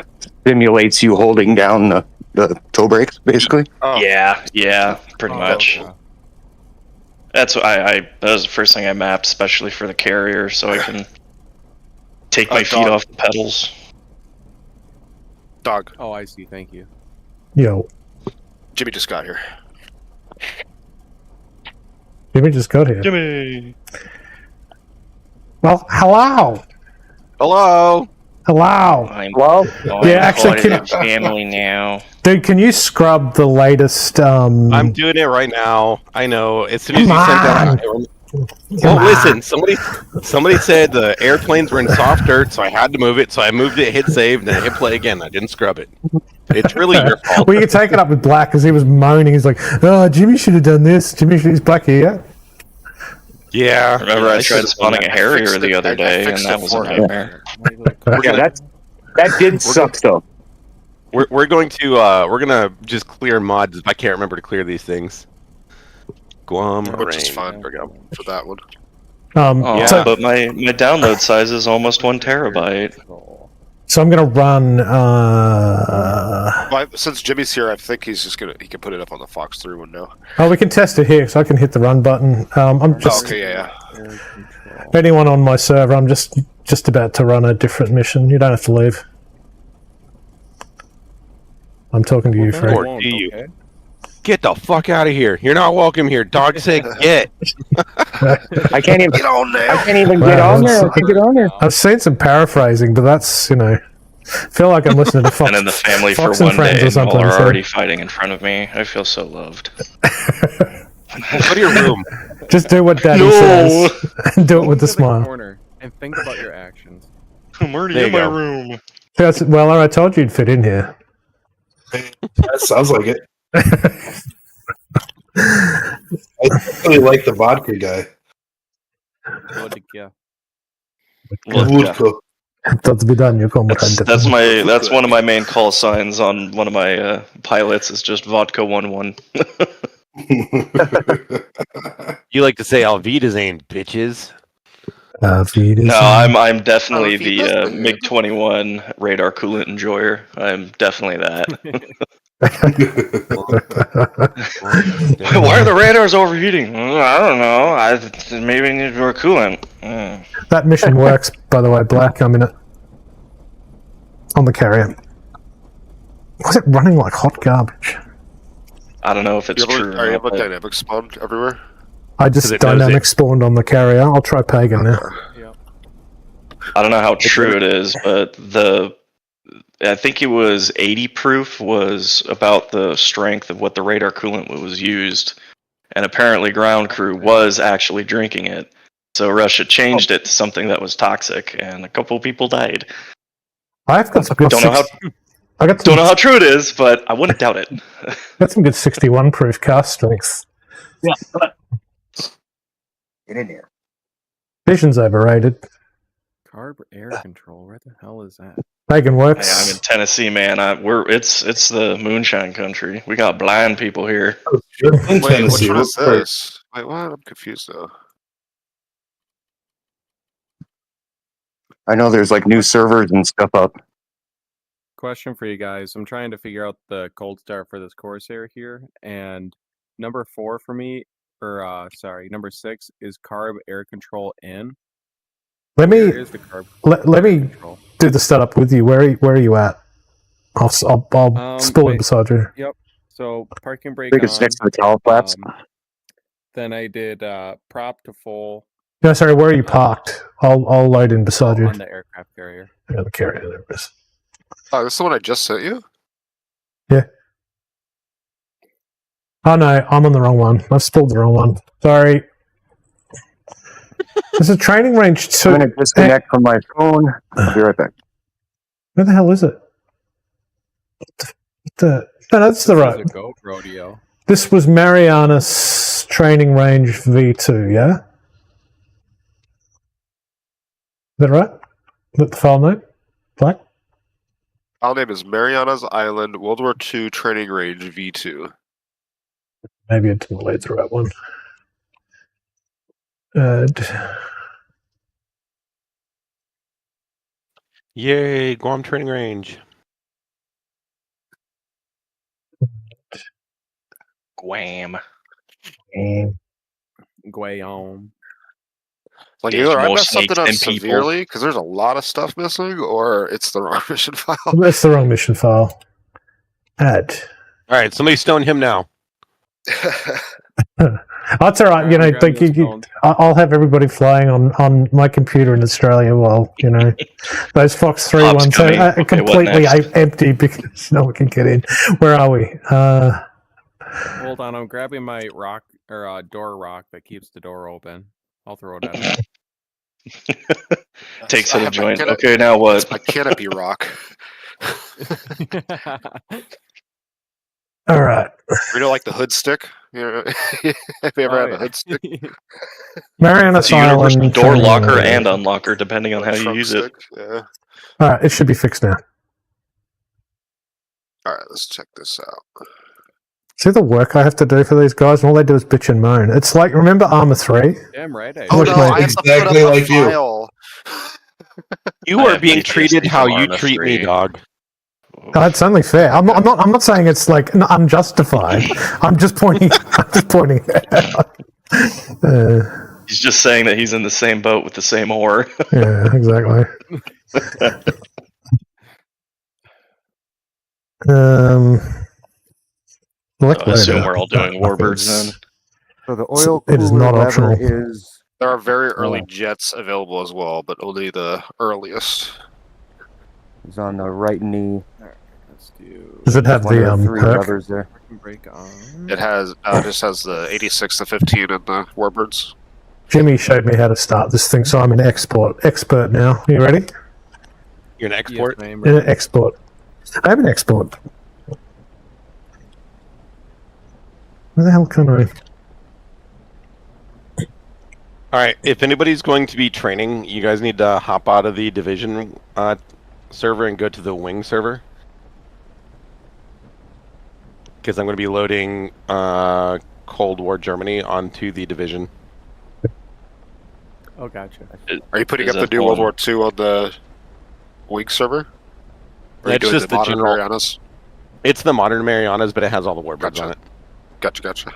simulates you holding down the toe brakes, basically?
Oh. Yeah, pretty much.
Okay.
That's what that was the first thing I mapped, especially for the carrier, so I can take my feet off the pedals.
Dog.
Oh, I see. Thank you.
Yo.
Jimmy just got here.
Jimmy just got here.
Jimmy!
Well, hello!
Hello!
Hello.
Hello?
Yeah, actually,
family now.
Dude, can you scrub the latest?
I'm doing it right now. I know. As soon as you sent that. Well, listen. Somebody said the airplanes were in soft dirt, so I had to move it. So I moved it, hit save, then I hit play again. I didn't scrub it. It's really your fault.
Well, you can take it up with Black because he was moaning. He's like, "Oh, Jimmy should have done this. He's Black here."
Yeah.
Remember, I tried spawning a Harrier the other day, and that was a nightmare.
Yeah, that did suck though.
We're gonna just clear mods. I can't remember to clear these things. Guam,
which is fine for that one.
Yeah, but my download size is almost 1 terabyte.
So I'm gonna run.
Since Jimmy's here, I think he can put it up on the Fox 3 window.
Oh, we can test it here, so I can hit the run button. I'm just.
Okay, yeah.
Anyone on my server, I'm just about to run a different mission. You don't have to leave. I'm talking to you, Fred.
Or do you? Get the fuck out of here! You're not welcome here. Dog said get.
I can't even
get on there.
I can't even get on there. I can't get on there.
I've seen some paraphrasing, but that's I feel like I'm listening to Fox.
And in the family
Fox
for one day,
or
and
something.
all are already fighting in front of me. I feel so loved.
Go to your room.
Just do what Daddy says. And do it with a smile.
Corner and think about your actions.
I'm already in my room.
Well, I told you you'd fit in here.
That sounds like it. I really like the vodka guy.
Vodka.
That's one of my main call signs on one of my pilots is just vodka 11.
You like to say Alvida's bitches.
No, I'm definitely the MiG-21 radar coolant enjoyer. I'm definitely that. Why are the radars overheating? I don't know. Maybe need more coolant.
That mission works, by the way, Black. I'm in it. On the carrier. Why is it running like hot garbage?
I don't know if it's true.
Are you able to dynamic spawn everywhere?
I just dynamic spawned on the carrier. I'll try Pagan now.
I don't know how true it is, but I think it was 80 proof was about the strength of what the radar coolant was used, and apparently ground crew was actually drinking it. So Russia changed it to something that was toxic, and a couple people died.
I've got some good.
Don't know how true it is, but I wouldn't doubt it.
Got some good 61 proof cast strength.
Yeah. Get in there.
Vision's overrated.
Carb air control. Where the hell is that?
Pagan works.
Hey, I'm in Tennessee, man. It's the moonshine country. We got blind people here.
Wait, which one is this? Wait, what? I'm confused though.
I know there's like new servers and stuff up.
Question for you guys. I'm trying to figure out the cold start for this Corsair here, and number 4 for me, number 6 is carb air control in.
Let me
let
me do the setup with you. Where are you at? I'll spool it beside you.
Yep. So parking brake.
I think it's next to the towel flaps.
Then I did prop to full.
No, sorry. Where are you parked? I'll load in beside you.
On the aircraft carrier.
Yeah, the carrier. There it is.
Oh, this is the one I just sent you?
Yeah. Oh no, I'm on the wrong one. I've spooled the wrong one. Sorry. There's a training range too.
I'm going to disconnect from my phone. I'll be right back.
Where the hell is it? No, that's the right.
This is a goat rodeo.
This was Mariana's training range V2, yeah? Is that right? Is that the file name? Black?
File name is Mariana's Island World War II Training Range V2.
Maybe it didn't lead the right one.
Yay, Guam training range.
Guam.
Guam.
Like either I messed something up severely because there's a lot of stuff missing, or it's the wrong mission file.
That's the wrong mission file. Add.
All right, somebody's stone him now.
That's all right. You know, I'll have everybody flying on my computer in Australia while those Fox 3 ones are completely empty because no one can get in. Where are we?
Hold on, I'm grabbing my rock or door rock that keeps the door open. I'll throw it at him.
Takes it a joint. Okay, now what?
It's my canopy rock.
All right.
Like the hood stick? Have you ever had a hood stick?
Marianas Island.
Universal door locker and unlocker, depending on how you use it.
Yeah.
All right, it should be fixed now.
All right, let's check this out.
See the work I have to do for these guys, and all they do is bitch and moan. It's like, remember Armor 3?
Damn right.
Oh no, I have to put up a file.
You are being treated how you treat me, dog.
It's only fair. I'm not saying it's like unjustified. I'm just pointing it out.
He's just saying that he's in the same boat with the same oar.
Yeah, exactly.
I assume we're all doing warbirds then.
So the oil
it is not optional.
There are very early jets available as well, but only the earliest.
It's on the right knee.
Let's do.
Does it have the
three
perk?
levers there?
Break on.
It has just has the 86 to 15 and the warbirds.
Jimmy showed me how to start this thing, so I'm an expert now. You ready?
You're an export?
Yes,
An export. I have an export. Where the hell can I?
Alright, if anybody's going to be training, you guys need to hop out of the division server and go to the wing server. Because I'm going to be loading Cold War Germany onto the division.
Oh, gotcha.
Are you putting up the new World War II on the wing server? Or are you doing
just
the modern
general.
Marianas?
It's the modern Marianas, but it has all the warbirds on it.
Gotcha.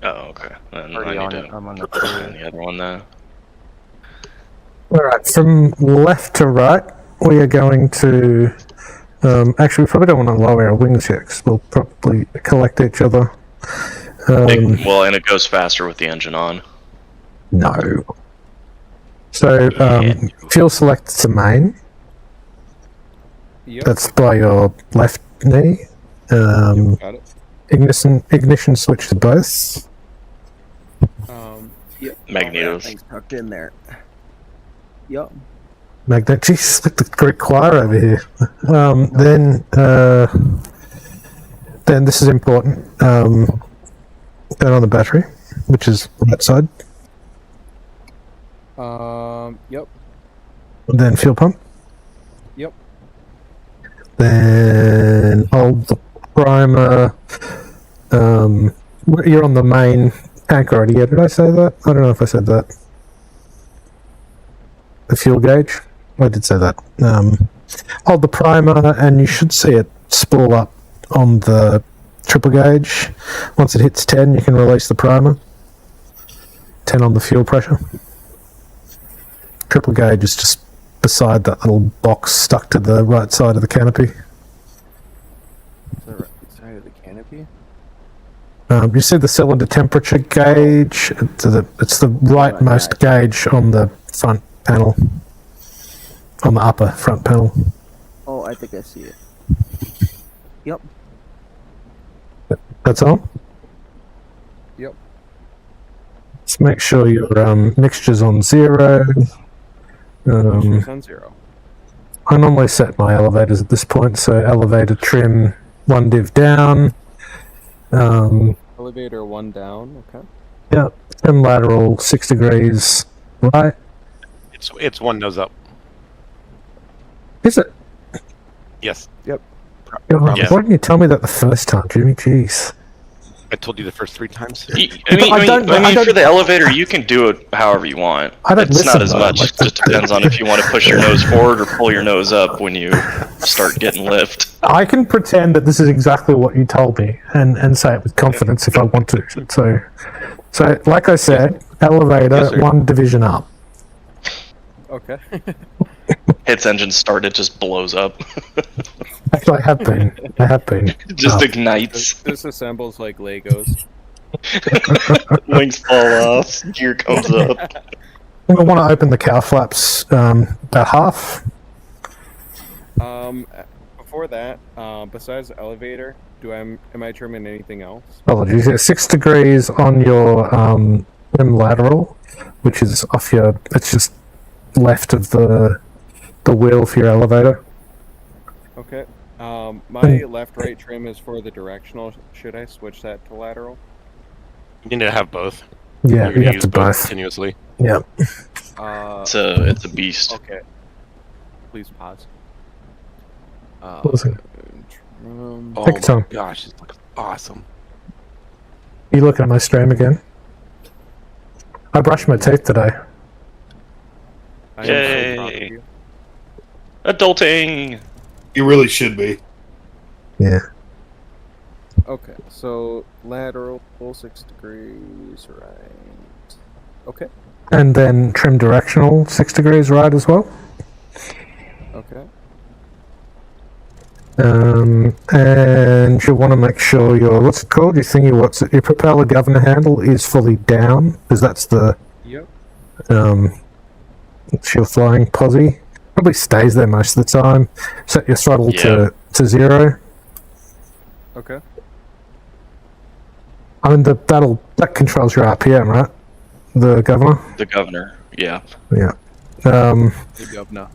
Oh, okay. Then
Already
I
on
need
it.
to
I'm on
put the other one now.
All right, from left to right, we are going to. Actually, we probably don't want to lower our wing checks. We'll probably collect each other.
Well, and it goes faster with the engine on.
No. So, fuel select to main.
Yep.
That's by your left knee.
Got it.
Ignition switch to both.
Yep.
Magnetos.
Things tucked in there. Yep.
Magnet. Jeez, like the great choir over here. Then this is important. Turn on the battery, which is right side.
Yep.
Then fuel pump.
Yep.
Then hold the primer. You're on the main tank already. Yeah, did I say that? I don't know if I said that. The fuel gauge. I did say that. Hold the primer, and you should see it spool up on the triple gauge. Once it hits 10, you can release the primer. 10 on the fuel pressure. Triple gauge is just beside that little box stuck to the right side of the canopy.
The right side of the canopy?
You see the cylinder temperature gauge? It's the rightmost gauge on the front panel. On the upper front panel.
Oh, I think I see it. Yep.
That's all?
Yep.
Let's make sure your mixture's on 0.
Mixture's on 0.
I normally set my elevators at this point, so elevator trim 1 div down.
Elevator 1 down, okay.
Yep. Trim lateral 6 degrees right.
It's 1 nose up.
Is it?
Yes.
Yep.
Why didn't you tell me that the first time, Jimmy? Jeez.
I told you the first 3 times.
I mean, for the elevator, you can do it however you want. It's not as much. It just depends on if you want to push your nose forward or pull your nose up when you start getting lift.
I can pretend that this is exactly what you told me and say it with confidence if I want to. So like I said, elevator 1 division up.
Okay.
Hits engine start, it just blows up.
Actually, I have been.
It just ignites.
This assembles like Legos.
Wings fall off, gear comes up.
We want to open the cow flaps about half.
Before that, besides the elevator, am I trimming anything else?
Apologies. Yeah, 6 degrees on your rim lateral, which is off your. It's just left of the wheel for your elevator.
Okay. My left-right trim is for the directional. Should I switch that to lateral?
You need to have both.
Yeah,
you
have
use
to both
continuously.
Yeah.
It's a beast.
Okay. Please pause.
Listen.
Oh
Take your
my
time.
gosh, it looks awesome.
You looking at my stream again? I brushed my teeth today.
Yay! Adulting!
You really should be.
Yeah.
Okay, so lateral 6 degrees right. Okay.
And then trim directional 6 degrees right as well.
Okay.
And you want to make sure your what's it called? Your propeller governor handle is fully down, because that's the it's your flying posi. Probably stays there most of the time. Set your throttle to 0.
Okay.
I mean that controls your RPM, right? The governor.
The governor, yeah.
Yeah.
The governor.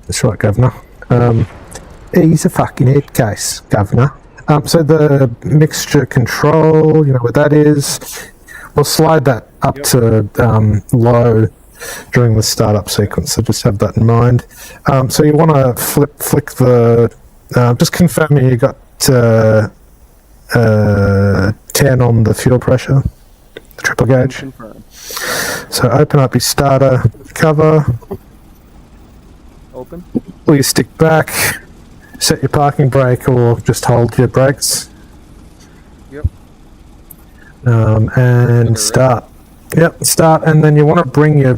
That's right, governor. He's a fucking head case, governor. So the mixture control, you know what that is. We'll slide that up to low during the startup sequence, so just have that in mind. So you want to flick the... just confirming you got 10 on the fuel pressure, the triple gauge.
Confirm.
So open up your starter cover.
Open.
Pull your stick back. Set your parking brake or just hold your brakes.
Yep.
And start. Yep, start, and then you want to bring your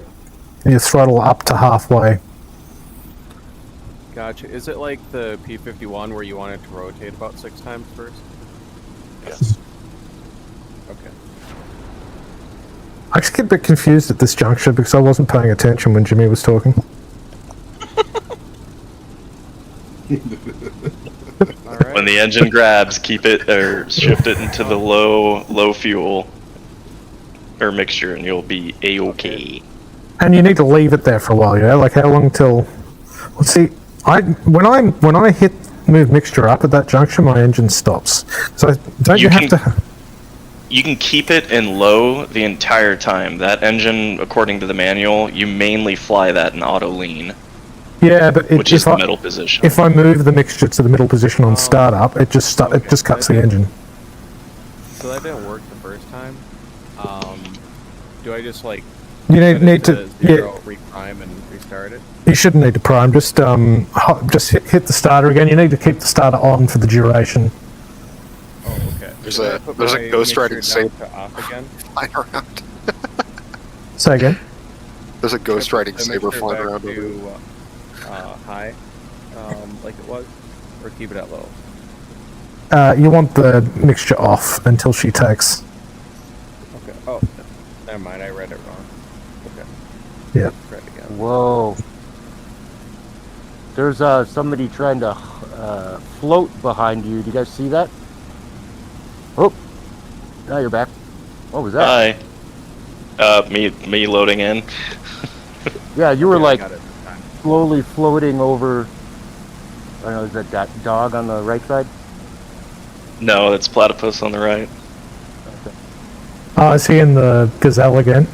throttle up to halfway.
Gotcha. Is it like the P51 where you want it to rotate about 6 times first?
Yes.
Okay.
I just get a bit confused at this juncture because I wasn't paying attention when Jimmy was talking.
When the engine grabs, keep it or shift it into the low fuel or mixture, and you'll be a-okay.
And you need to leave it there for a while, yeah. Like how long till? Let's see. When I hit move mixture up at that junction, my engine stops. So don't you have to?
You can keep it in low the entire time. That engine, according to the manual, you mainly fly that in auto lean.
Yeah, but
which is the middle position.
If I move the mixture to the middle position on startup, it just cuts the engine.
So that didn't work the first time. Do I just like
you need to
reprime and restart it?
You shouldn't need to prime. Just hit the starter again. You need to keep the starter on for the duration.
Oh, okay.
There's a Ghost Riding Saber
again.
flying around.
Say again.
There's a Ghost Riding Saber flying around.
To, high, like it was, or keep it at low.
You want the mixture off until she takes.
Okay. Oh, never mind. I read it wrong. Okay.
Yeah.
Try it again.
Whoa. There's somebody trying to float behind you. Do you guys see that? Oh, now you're back. What was that?
Hi. Me loading in.
Yeah, you were like slowly floating over. I don't know, is that dog on the right side?
No, that's platypus on the right.
Okay.
Oh, is he in the gazelle again?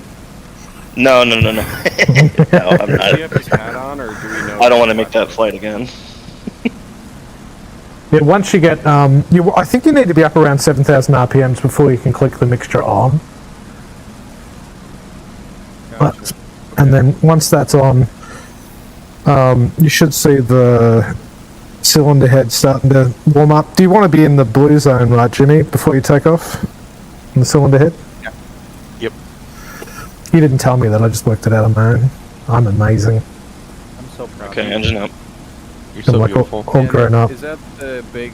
No. No, I'm not.
Do you have his hat on, or do we know?
I don't want to make that flight again.
Yeah, once you get, I think you need to be up around 7,000 RPMs before you can click the mixture on.
Gotcha.
And then once that's on, you should see the cylinder head starting to warm up. Do you want to be in the blue zone, right, Jimmy, before you take off? In the cylinder head?
Yeah. Yep.
You didn't tell me that, I just worked it out on my own. I'm amazing.
I'm so proud.
Okay, engine up.
You're so beautiful.
All grown up.
Is that the big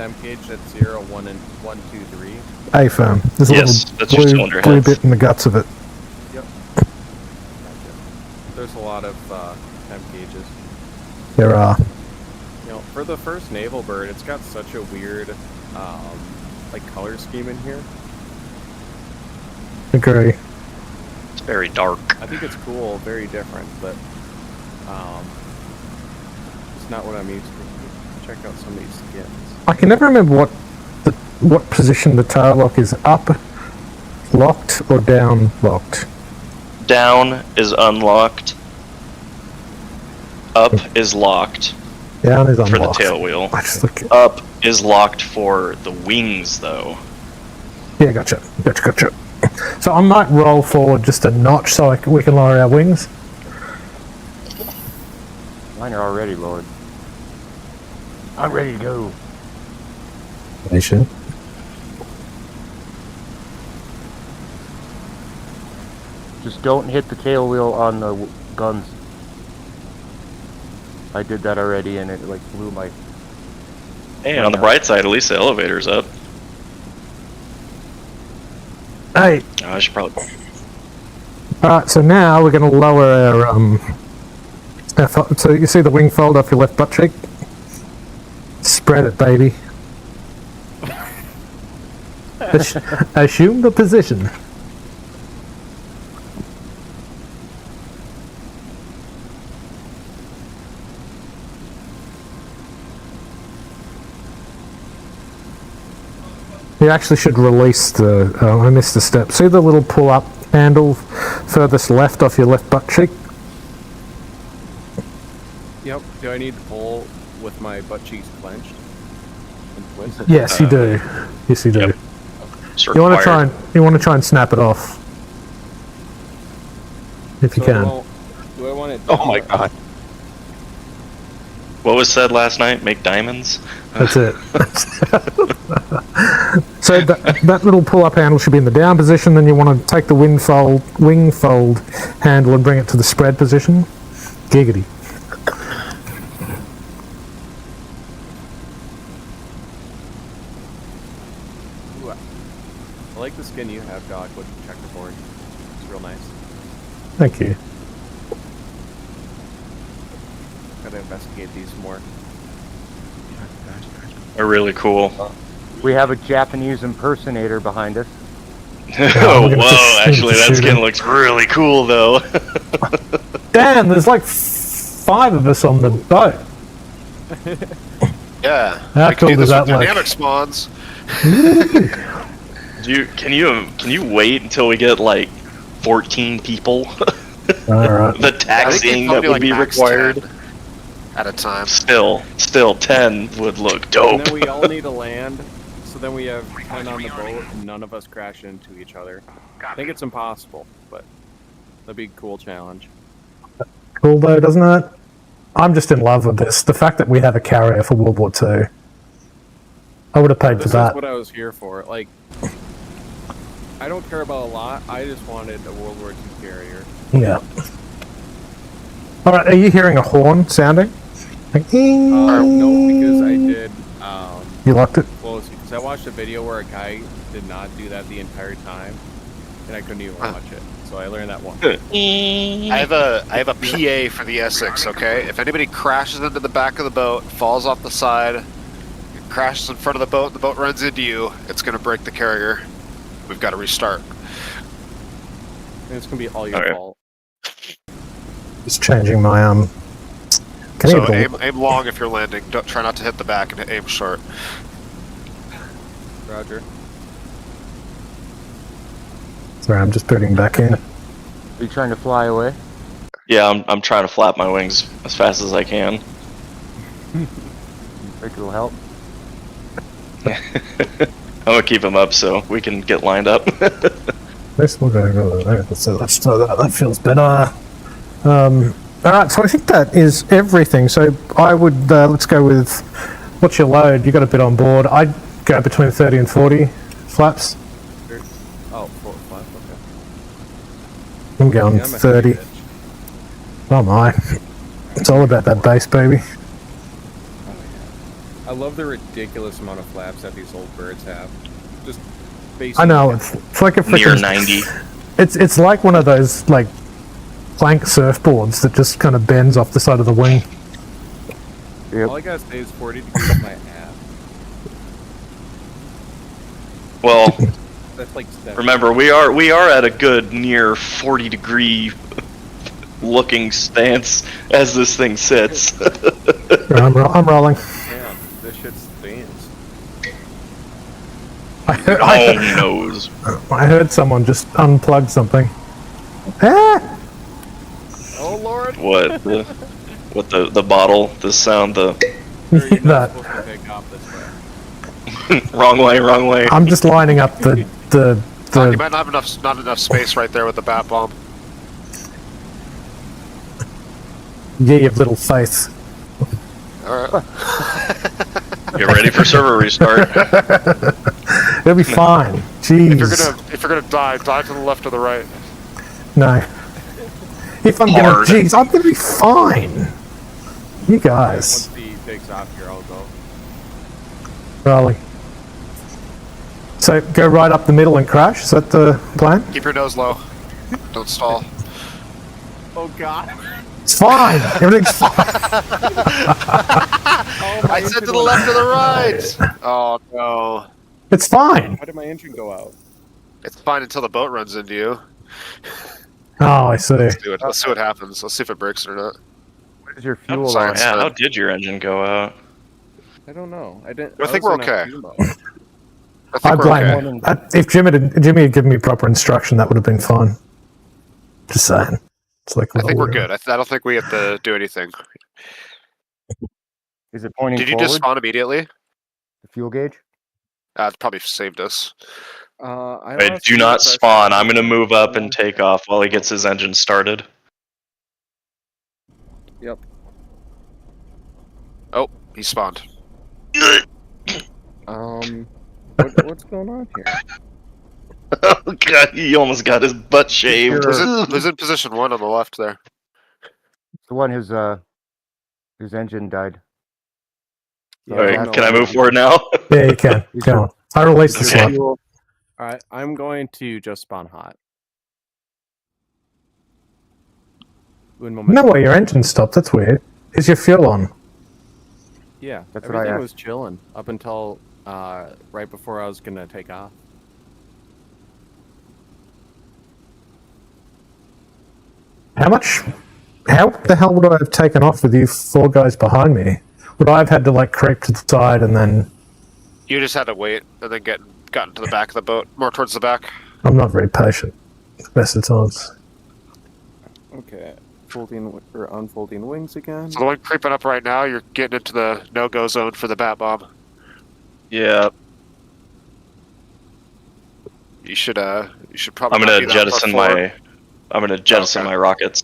temp gauge at 0, 1, and 1, 2, 3?
A firm. There's a
Yes,
little
that's your cylinder
blue
heads.
bit in the guts of it.
Yep. There's a lot of temp gauges.
There are.
You know, for the first naval bird, it's got such a weird, like color scheme in here.
Agree.
It's very dark.
I think it's cool, very different, but it's not what I'm used to. Check out some of these skins.
I can never remember what position the tail lock is. Up locked or down locked?
Down is unlocked. Up is locked.
Down is
for the
unlocked.
tail wheel.
I just look at...
Up is locked for the wings, though.
Yeah, gotcha. So I might roll forward just a notch so we can lower our wings.
Mine are already lowered. I'm ready to go.
They should.
Just don't hit the tail wheel on the guns. I did that already and it like blew my...
Hey, on the bright side, at least the elevator's up.
Hey.
Oh, I should probably...
Alright, so now we're going to lower our so you see the wing fold off your left butt cheek? Spread it, baby. Assume the position. You actually should release the... I missed a step. See the little pull-up handle furthest left off your left butt cheek?
Yep. Do I need to pull with my butt cheeks clenched and twist?
Yes, you do. Yes, you do.
Yep.
You want to try and snap it off, if you can.
Do I want it?
Oh my god.
What was said last night? Make diamonds?
That's it. So that little pull-up handle should be in the down position. Then you want to take the wing fold handle and bring it to the spread position. Giggity.
Ooh, I like the skin you have, Doc, with the checkerboard. It's real nice.
Thank you.
Gotta investigate these more.
They're really cool.
We have a Japanese impersonator behind us.
Oh, whoa, actually that skin looks really cool, though.
Damn, there's like 5 of us on the boat.
Yeah.
How
we can
cool
do
does
this
that
with
look?
dynamic spawns.
Can you wait until we get like 14 people?
Alright.
The taxiing that would be required.
At a time.
Still 10 would look dope.
And then we all need to land, so then we have 10 on the boat, and none of us crash into each other. I think it's impossible, but that'd be a cool challenge.
Cool though, doesn't it? I'm just in love with this. The fact that we have a carrier for World War II. I would have paid for
This
that.
is what I was here for. Like, I don't care about a lot. I just wanted a World War II carrier.
Yeah. Alright, are you hearing a horn sounding? Like,
No, because I did.
You locked it?
Close, because I watched a video where a guy did not do that the entire time, and I couldn't even watch it. So I learned that one.
I have a PA for the Essex, okay? If anybody crashes into the back of the boat, falls off the side, crashes in front of the boat runs into you, it's going to break the carrier. We've got to restart.
And it's going to be all your fault.
Just changing my
So aim long if you're landing. Don't try not to hit the back and aim short.
Roger.
Sorry, I'm just putting back in.
Are you trying to fly away?
Yeah, I'm trying to flap my wings as fast as I can.
Think it'll help?
I'm gonna keep them up so we can get lined up.
Let's look over there. So let's try that. That feels better. Alright, so I think that is everything. So I would, let's go with, what's your load? You got a bit on board. I'd go between 30 and 40 flaps.
Oh, 4 flaps,
I'm going 30. Oh my. It's all about that base, baby.
I love the ridiculous amount of flaps that these old Verts have. Just
I know, it's like a freaking...
Near 90.
It's like one of those, like, plank surfboards that just kind of bends off the side of the wing.
Yep. All I gotta say is 40 degrees my ass.
Well,
that's like 7.
Remember, we are at a good near 40 degree looking stance as this thing sits.
I'm rolling.
Yeah, this shit stands.
Oh, knows.
I heard someone just unplug something. Ah!
Oh lord!
What? The bottle? The sound? The
that.
wrong way.
I'm just lining up the
You might not have not enough space right there with the bat bomb.
Yeah, you have little faith.
Alright.
Get ready for server restart.
It'll be fine. Jeez.
If you're gonna die to the left or the right.
No. If I'm gonna be fine. You guys.
Once he takes off here, I'll go.
Rolling. So go right up the middle and crash. Is that the plan?
Keep your nose low. Don't stall.
Oh god.
It's fine. Everything's fine.
I said to the left or the right. Oh no.
It's fine.
Why did my engine go out?
It's fine until the boat runs into you.
Oh, I see.
Let's see what happens. Let's see if it breaks or not.
What is your fuel?
Science,
Yeah, how did your engine go out?
I don't know. I
think we're okay.
I blame him. If Jimmy had given me proper instruction, that would have been fine. Just saying. It's like
I think we're good. I don't think we have to do anything.
Is it pointing
Did you
forward?
just spawn immediately?
The fuel gauge?
It probably saved us.
Do not spawn. I'm gonna move up and take off while he gets his engine started.
Yep.
Oh, he spawned.
What's going on here?
Oh god, he almost got his butt shaved.
Who's in position 1 on the left there?
The one whose engine died.
So Alright, can I move forward now?
Yeah, you can. Go on. I released the slot.
Alright, I'm going to just spawn hot.
No way, your engine stopped. That's weird. Is your fuel on?
Yeah,
that's what I
everything
asked.
was chilling up until right before I was gonna take off.
How the hell would I have taken off with you 4 guys behind me? Would I have had to like creep to the side and then...
You just had to wait and then gotten to the back of the boat, more towards the back.
I'm not very patient. Best of times.
Okay, folding or unfolding wings again.
So the one creeping up right now, you're getting into the no-go zone for the bat bomb.
Yeah.
You should probably.
I'm gonna jettison my rockets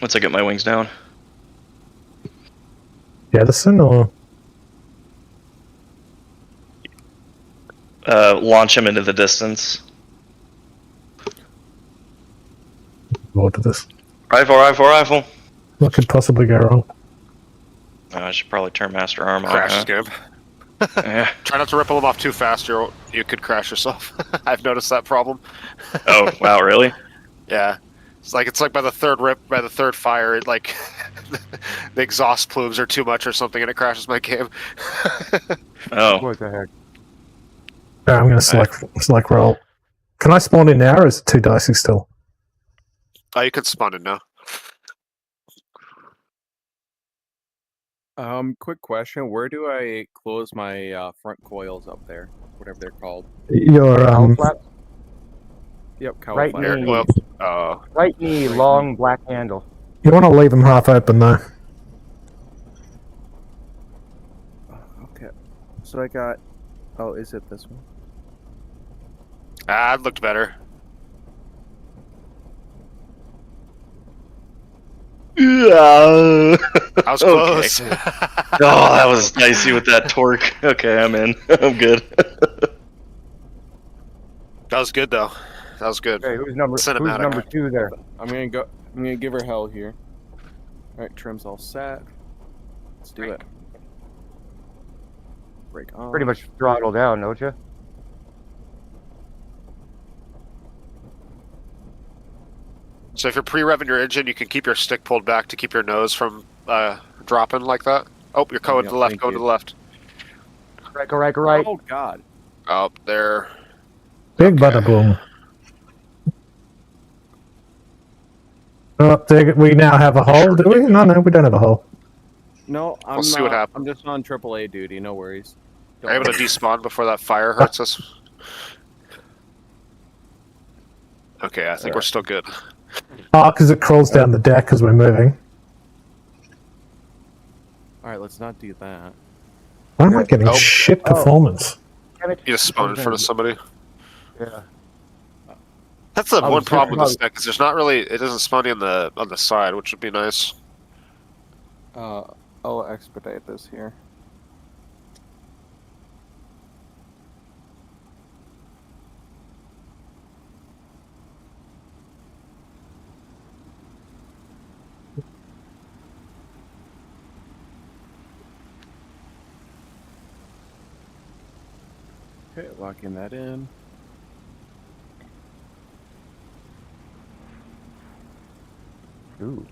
once I get my wings down.
Jettison or
launch him into the distance.
What to this?
Rifle.
What could possibly go wrong?
I should probably turn master arm on.
Crash game.
Yeah.
Try not to ripple them off too fast, or you could crash yourself. I've noticed that problem.
Oh wow, really?
Yeah. It's like by the third fire, it like the exhaust plumes are too much or something, and it crashes my game.
Oh.
What the heck?
I'm going to select roll. Can I spawn in now, or is it too dicey still?
Oh, you can spawn in now.
Quick question: where do I close my front coils up there? Whatever they're called.
Your
Yep, cowl
right
flap.
knee. Right knee, long black handle.
You want to leave them half open though.
Okay, so I got. Oh, is it this one?
Ah, it looked better.
I
was close.
Oh, that was dicey with that torque. Okay, I'm in. I'm good.
That was good though. That was good.
Okay, who's number 2 there?
I'm gonna give her hell here. All right, trim's all set. Let's do it. Brake on.
Pretty much throttle down, don't you?
So if you're pre-revving your engine, you can keep your stick pulled back to keep your nose from dropping like that. Oh, you're going to the left, going to the left.
Right, go right, go right.
Oh, God.
Oh, there.
Big bada boom. Oh, we now have a hole, do we? No, we don't have a hole.
No, I'm
We'll see what happens.
I'm just on AAA duty, no worries.
Are you able to despawn before that fire hurts us? Okay, I think we're still good.
Oh, because it crawls down the deck as we're moving.
Alright, let's not do that.
Why am I getting shit performance?
You just spawn in front of somebody.
Yeah.
That's the one problem with this deck, is there's not really, it doesn't spawn you on the side, which would be nice.
I'll expedite this here. Okay, locking that in.
Ooh.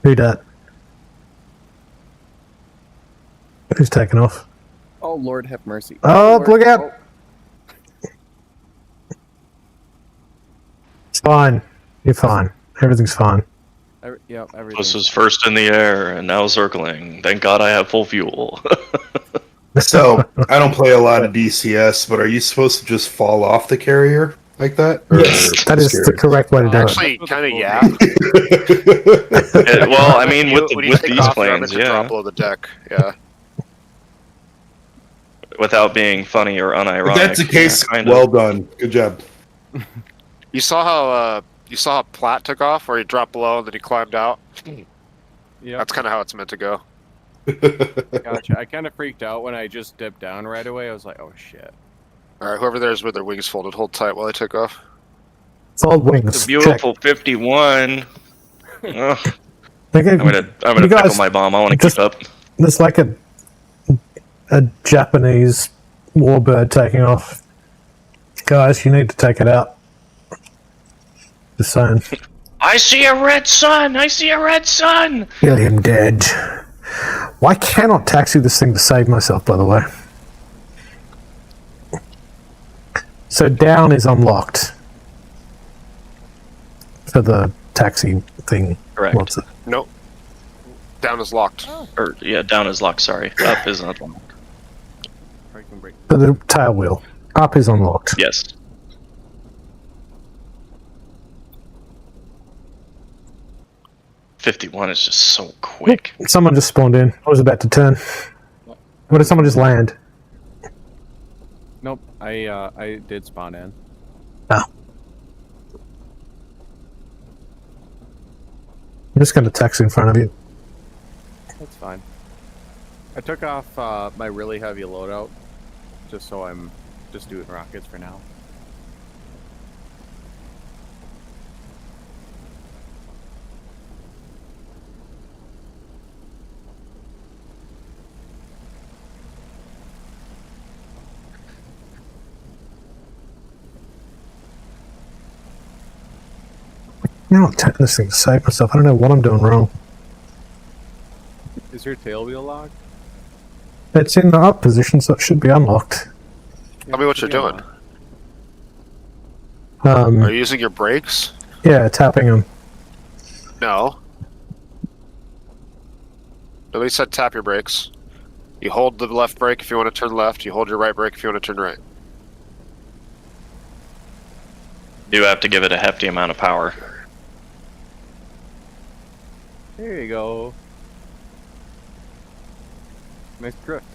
Who dat? Who's taking off?
Oh, Lord have mercy.
Oh,
Lord.
look out! It's fine. You're fine. Everything's fine.
Yeah, everything.
This is first in the air and now circling. Thank God I have full fuel.
So, I don't play a lot of DCS, but are you supposed to just fall off the carrier like that?
Yes, that is the correct way to do it.
Actually, kind of, yeah.
Well, I mean, with
when you take
these
off,
planes,
to drop below the deck, yeah.
Without being funny or unironic.
If that's the case, well done. Good job.
You saw how Platt took off, where he dropped below and then he climbed out?
Yeah.
That's kind of how it's meant to go.
Gotcha. I kind of freaked out when I just dipped down right away. I was like, oh shit.
Alright, whoever there is with their wings folded, hold tight while I take off.
Fold wings.
It's a beautiful 51. Ugh. I'm gonna
you guys
pickle my bomb. I want to
just-
keep up.
There's like a Japanese warbird taking off. Guys, you need to take it out. Just saying.
I see a red sun! I see a red sun!
Kill him dead. Why cannot taxi this thing to save myself, by the way? So down is unlocked. For the taxi thing.
Correct.
What's it?
Nope. Down is locked.
Or, yeah, down is locked, sorry. Up is unlocked.
For the tail wheel. Up is unlocked.
Yes. $51 is just so quick.
Someone just spawned in. I was about to turn. What did someone just land?
Nope, I did spawn in.
Oh. I'm just going to taxi in front of you.
That's fine. I took off my really heavy loadout, just so I'm just doing rockets for now.
I'm not taking this thing to save myself. I don't know what I'm doing wrong.
Is your tail wheel locked?
It's in the up position, so it should be unlocked.
Tell me what you're doing. Are you using your brakes?
Yeah, tapping them.
No. Nobody said tap your brakes. You hold the left brake if you want to turn left. You hold your right brake if you want to turn right.
You have to give it a hefty amount of power.
There you go. Nice drift.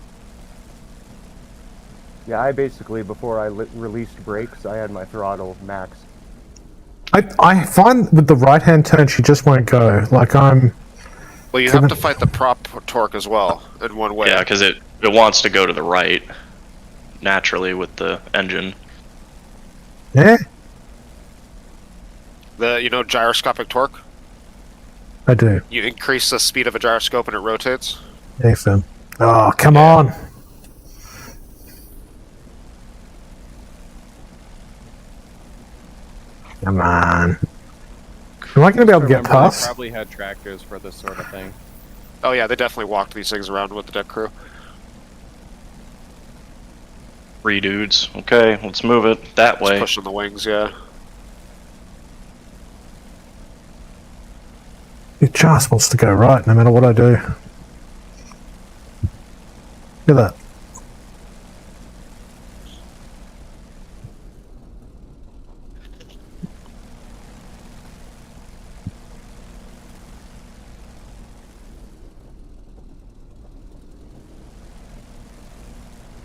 Yeah, I basically, before I released brakes, I had my throttle max.
I find with the right-hand turn, she just won't go. Like, I'm...
Well, you have to fight the prop torque as well, in one way.
Yeah, because it wants to go to the right. naturally with the engine.
Yeah,
You know gyroscopic torque?
I do.
You increase the speed of a gyroscope and it rotates.
Excellent. Oh, come on. Come on. Am I going to be able to get
Remember, they
past?
probably had tractors for this sort of thing.
Oh yeah, they definitely walked these things around with the deck crew.
3 dudes. Okay, let's move it that way.
Just pushing the wings, yeah.
It just wants to go right no matter what I do. Look at that.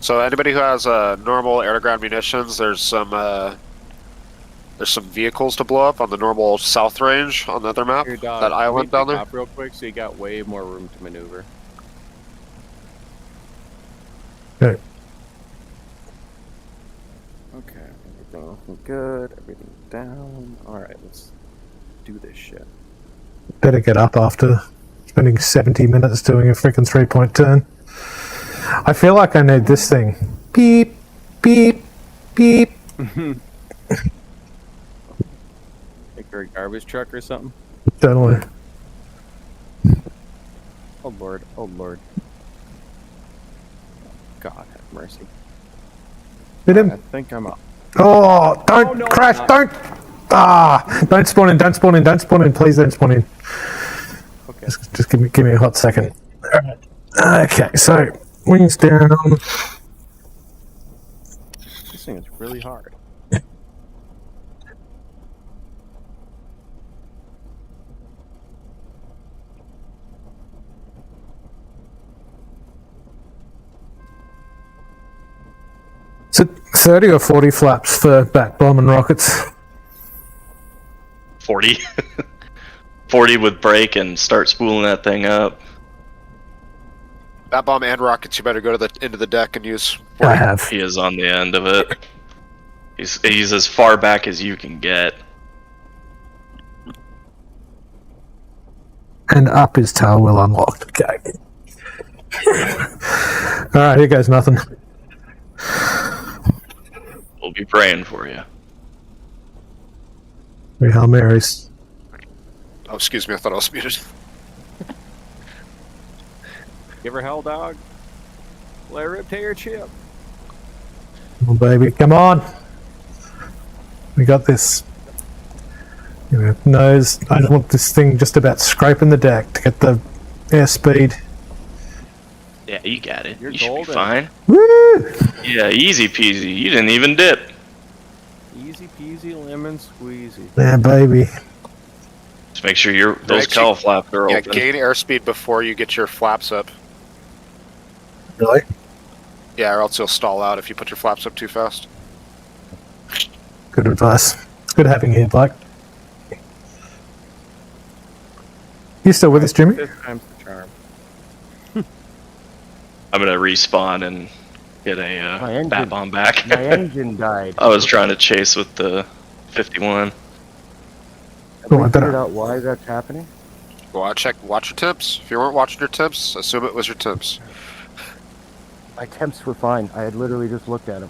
So anybody who has normal air-to-ground munitions, there's some vehicles to blow up on the normal south range on the other map.
Here, dog,
That island down there.
Up real quick, so you got way more room to maneuver.
Okay.
Okay, everything looking good. Everything down. All right, let's do this shit.
Better get up after spending 70 minutes doing a freaking 3-point turn. I feel like I need this thing. Beep, beep, beep.
Like you're a garbage truck or something?
Totally.
Oh lord, oh lord. God have mercy.
Hit him.
I think I'm up.
Oh, don't
Oh, no,
crash,
I'm not.
don't. Ah, don't spawn in, don't spawn in, don't spawn in, please don't spawn in.
Okay.
Just give me a hot second. Okay, so wings down.
This thing is really hard.
Is it 30 or 40 flaps for back bomb and rockets?
40. 40 with brake and start spooling that thing up.
That bomb and rockets, you better go to the into the deck and use.
I have.
He is on the end of it. He's as far back as you can get.
And up is tail wheel unlocked. Okay. Alright, here goes nothing.
We'll be praying for you.
We Hail Marys.
Oh, excuse me, I thought I was muted.
Give her hell, dog. Let her rip your chip.
Oh, baby, come on. We got this. Nose. I just want this thing just about scraping the deck to get the airspeed.
Yeah, you got it.
You're
You should be
golden.
fine.
Woo!
Yeah, easy peasy. You didn't even dip.
Easy peasy lemon squeezy.
Yeah, baby.
Just make sure those
Actually,
cowl flaps are
Yeah,
open.
gain airspeed before you get your flaps up.
Really?
Yeah, or else you'll stall out if you put your flaps up too fast.
Good advice. It's good having you here, Blake. You still with us, Jimmy?
This time's the charm.
I'm gonna respawn and get
My
a
engine-
bat bomb back.
My engine died.
I was trying to chase with the 51.
Have
Oh,
we
I better-
figured out why that's happening?
Watch your temps. If you weren't watching your temps, assume it was your temps.
My temps were fine. I had literally just looked at them.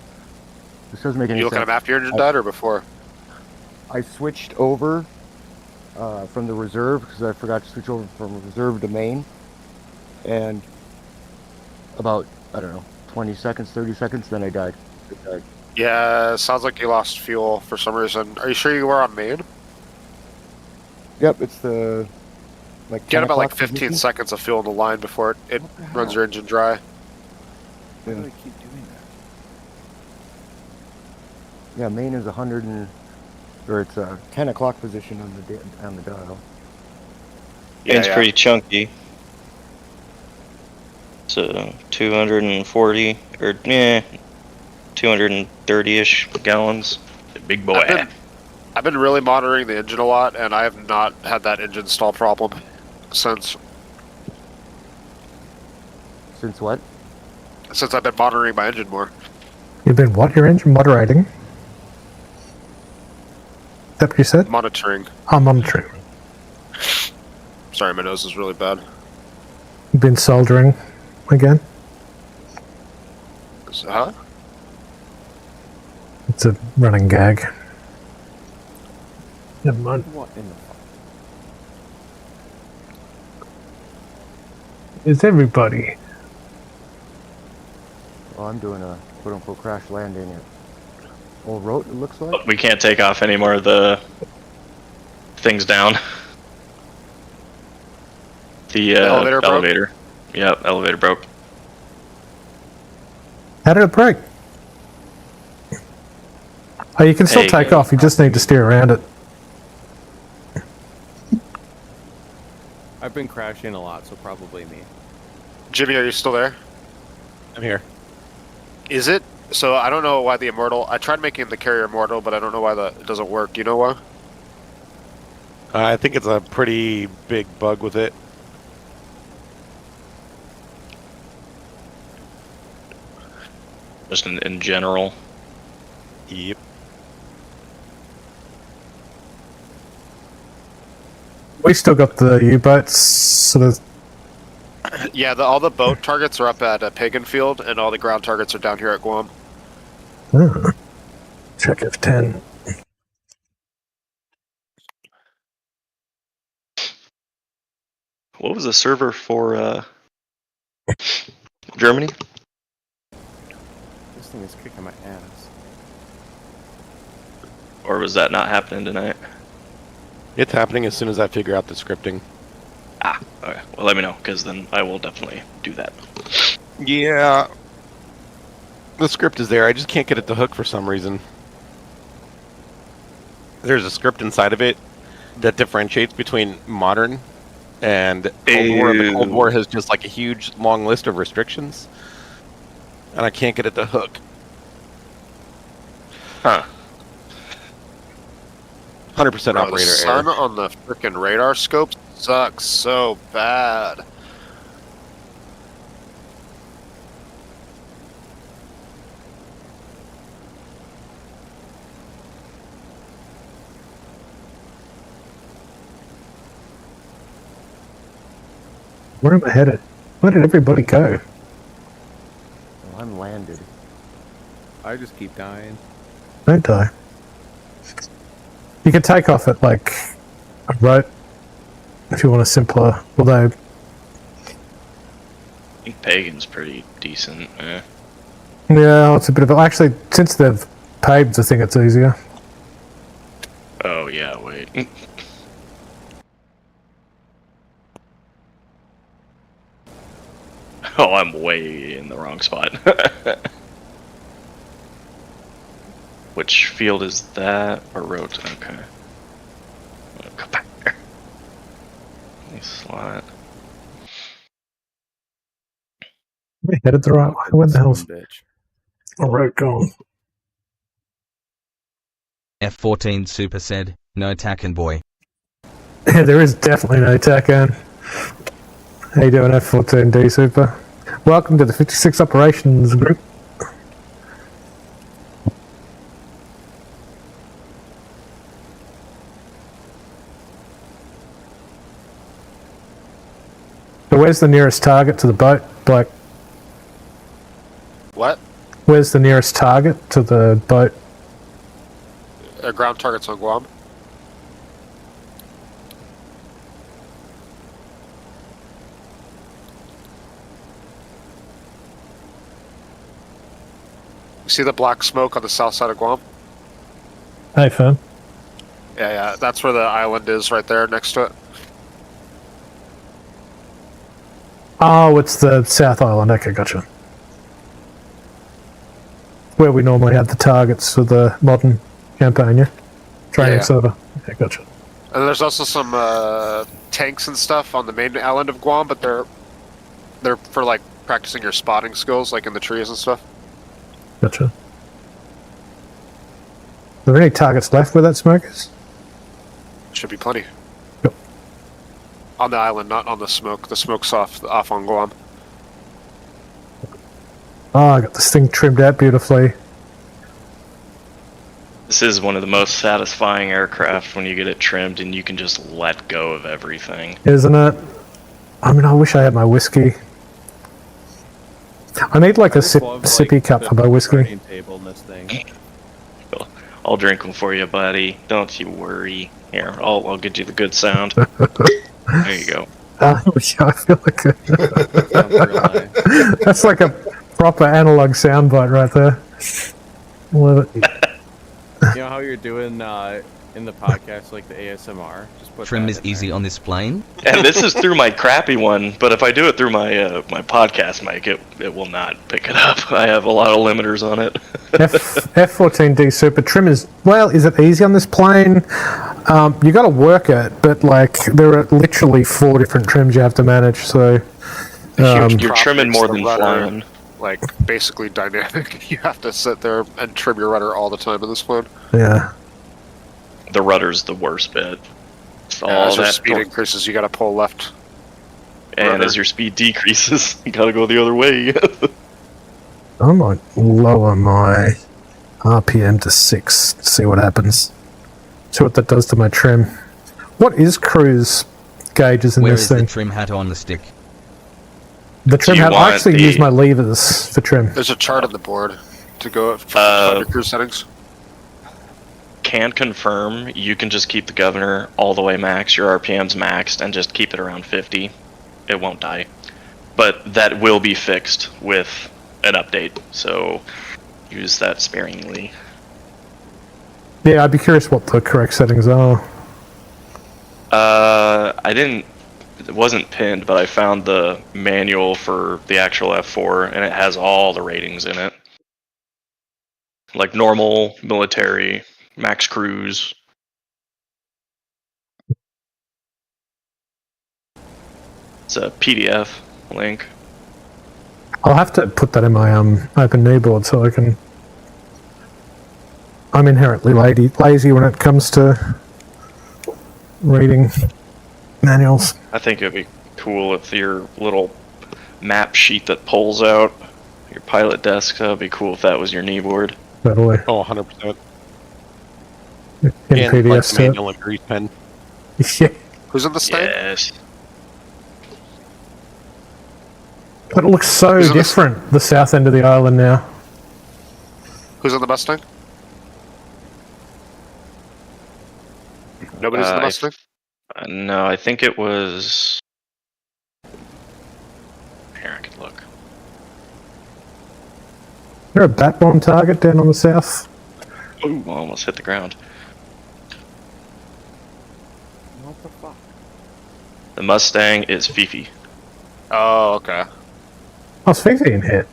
This doesn't make any
You looking at
sense.
them after your engine died or before?
I switched over from the reserve because I forgot to switch over from reserve to main. And about, I don't know, 20 seconds, 30 seconds, then I died.
Yeah, sounds like you lost fuel for some reason. Are you sure you were on main?
Yep, it's the... like
Get
10
about like
o'clock
15
position.
seconds of fuel in the line before it
What the
runs
hell?
your engine dry.
Why do I keep doing that?
Yeah, main is 100 and... or it's a 10 o'clock position on the dial.
It's pretty chunky. So 240 or 230-ish gallons. Big boy.
I've been really monitoring the engine a lot, and I have not had that engine stall problem since.
Since what?
Since I've been monitoring my engine more.
You've been what? Your engine moderating? Is that what you said?
Monitoring.
Oh, monitoring.
Sorry, my nose is really bad.
You've been soldering again?
Huh?
It's a running gag. Never mind.
What in the
Is everybody?
Well, I'm doing a quote-unquote crash landing at Old Road, it looks like.
We can't take off any more of the things down. The elevator. Yep, elevator broke.
How did it break? Oh, you can still take off. You just need to steer around it.
I've been crashing a lot, so probably me.
Jimmy, are you still there?
I'm here.
Is it? So I don't know why the immortal. I tried making the carrier immortal, but I don't know why it doesn't work. Do you know why?
I think it's a pretty big bug with it.
Just in general.
Yep.
We still got the U-boats, so there's...
Yeah, all the boat targets are up at Pagan Field, and all the ground targets are down here at Guam.
Check F10.
What was the server for Germany?
This thing is kicking my ass.
Or was that not happening tonight?
It's happening as soon as I figure out the scripting.
Ah, okay. Well, let me know, because then I will definitely do that.
Yeah. The script is there, I just can't get it to hook for some reason. There's a script inside of it that differentiates between modern and Cold War, and the Cold War has just like a huge long list of restrictions. And I can't get it to hook.
Huh.
100%
Bro,
operator
the sun
error.
on the freaking radar scope sucks so bad.
Where am I headed? Where did everybody go?
Well, I'm landed.
I just keep dying.
Don't die. You can take off at like a rope if you want a simpler, although
I think Pagan's pretty decent.
yeah, it's a bit of actually since they've paved, I think it's easier.
Oh yeah, wait. Oh, I'm way in the wrong spot. Which field is that? Or road? Okay. Go back there. Nice slot.
We headed the right way. Where the hell's
bitch?
a road gone?
F14 Super said, no Tacken boy.
Yeah, there is definitely no Tacken. How you doing, F14D Super? Welcome to the 56 Operations Group. So where's the nearest target to the boat, Blake?
What?
Where's the nearest target to the boat?
Ground targets on Guam. You see the black smoke on the south side of Guam?
Hey, fam.
Yeah, that's where the island is right there next to it.
Oh, it's the South Island. Okay, gotcha. Where we normally have the targets for the modern campaign, yeah? Training server. Okay, gotcha.
And there's also some tanks and stuff on the main island of Guam, but they're for like practicing your spotting skills, like in the trees and stuff.
Gotcha. Are there any targets left where that smoke is?
Should be plenty.
Yep.
On the island, not on the smoke. The smoke's off on Guam.
Oh, I got this thing trimmed out beautifully.
This is one of the most satisfying aircraft when you get it trimmed and you can just let go of everything.
Isn't it? I mean, I wish I had my whiskey. I need like a sippy cup for my whiskey.
Table in this thing.
I'll drink them for you, buddy. Don't you worry. Here, I'll get you the good sound. There you go.
I feel like that's like a proper analog soundbite right there. Love it.
You know how you're doing in the podcast, like the ASMR? Just put
Trim is easy on this plane.
And this is through my crappy one, but if I do it through my my podcast mic, it will not pick it up. I have a lot of limiters on it.
F14D Super trim is, well, is it easy on this plane? You got to work it, but like there are literally 4 different trims you have to manage. So
you're trimming more than flying.
Like basically dynamic. You have to sit there and trim your rudder all the time in this one.
Yeah.
The rudder's the worst bit.
As your speed increases, you got to pull left.
And
rudder.
as your speed decreases, you gotta go the other way.
I might lower my RPM to 6 to see what happens. See what that does to my trim. What is cruise gauges in
Where
this
is
thing?
the trim hat on the stick?
The trim hat. I actually use my levers for trim.
There's a chart on the board to go for cruise settings.
Can confirm you can just keep the governor all the way max, your RPM's maxed, and just keep it around 50. It won't die. But that will be fixed with an update, so use that sparingly.
Yeah, I'd be curious what the correct settings are.
It wasn't pinned, but I found the manual for the actual F4, and it has all the ratings in it. Like normal, military, max cruise. It's a PDF link.
I'll have to put that in my open kneeboard so I can. I'm inherently lazy when it comes to reading manuals.
I think it'd be cool if your little map sheet that pulls out your pilot desk, that would be cool if that was your kneeboard.
Totally.
Oh, 100%.
In
And
PDF
like
stuff.
manual and grease pen.
Yeah.
Who's in the stand?
Yes.
But it looks so different, the south end of the island now.
Who's on the Mustang? Nobody's in the Mustang?
No, I think it was... Here, I could look.
Is there a bat bomb target down on the south?
Ooh, I almost hit the ground.
What the fuck?
The Mustang is Fifi.
Oh, okay.
I was thinking hit.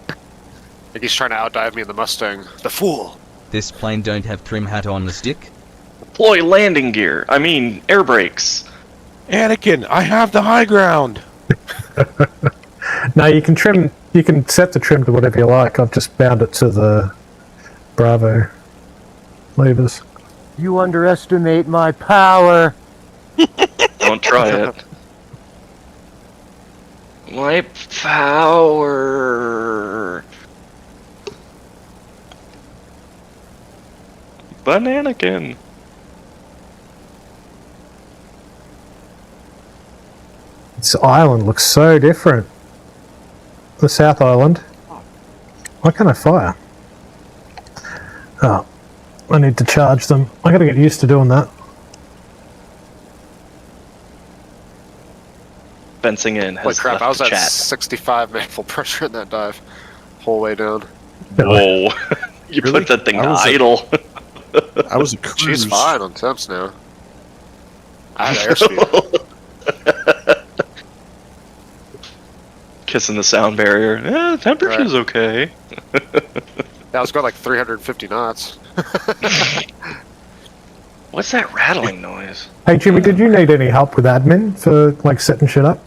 I think he's trying to outdive me in the Mustang. The fool!
This plane don't have trim hat on the stick.
Deploy landing gear. I mean, air brakes.
Anakin, I have the high ground.
No, you can trim. You can set the trim to whatever you like. I've just bound it to the Bravo levers.
You underestimate my power.
Don't try it. My power. Bananakin.
This island looks so different. The South Island. Why can't I fire? Oh, I need to charge them. I gotta get used to doing that.
Fencing in
Holy
has
crap, I was
left
at
chat.
65 manifold pressure in that dive. Whole way down.
Whoa. You put that thing to idle.
I was a cruise.
She's fine on temps now. I had airspeed.
Kissing the sound barrier. Eh, temperature's okay.
I was going like 350 knots.
What's that rattling noise?
Hey Jimmy, did you need any help with admin for like setting shit up?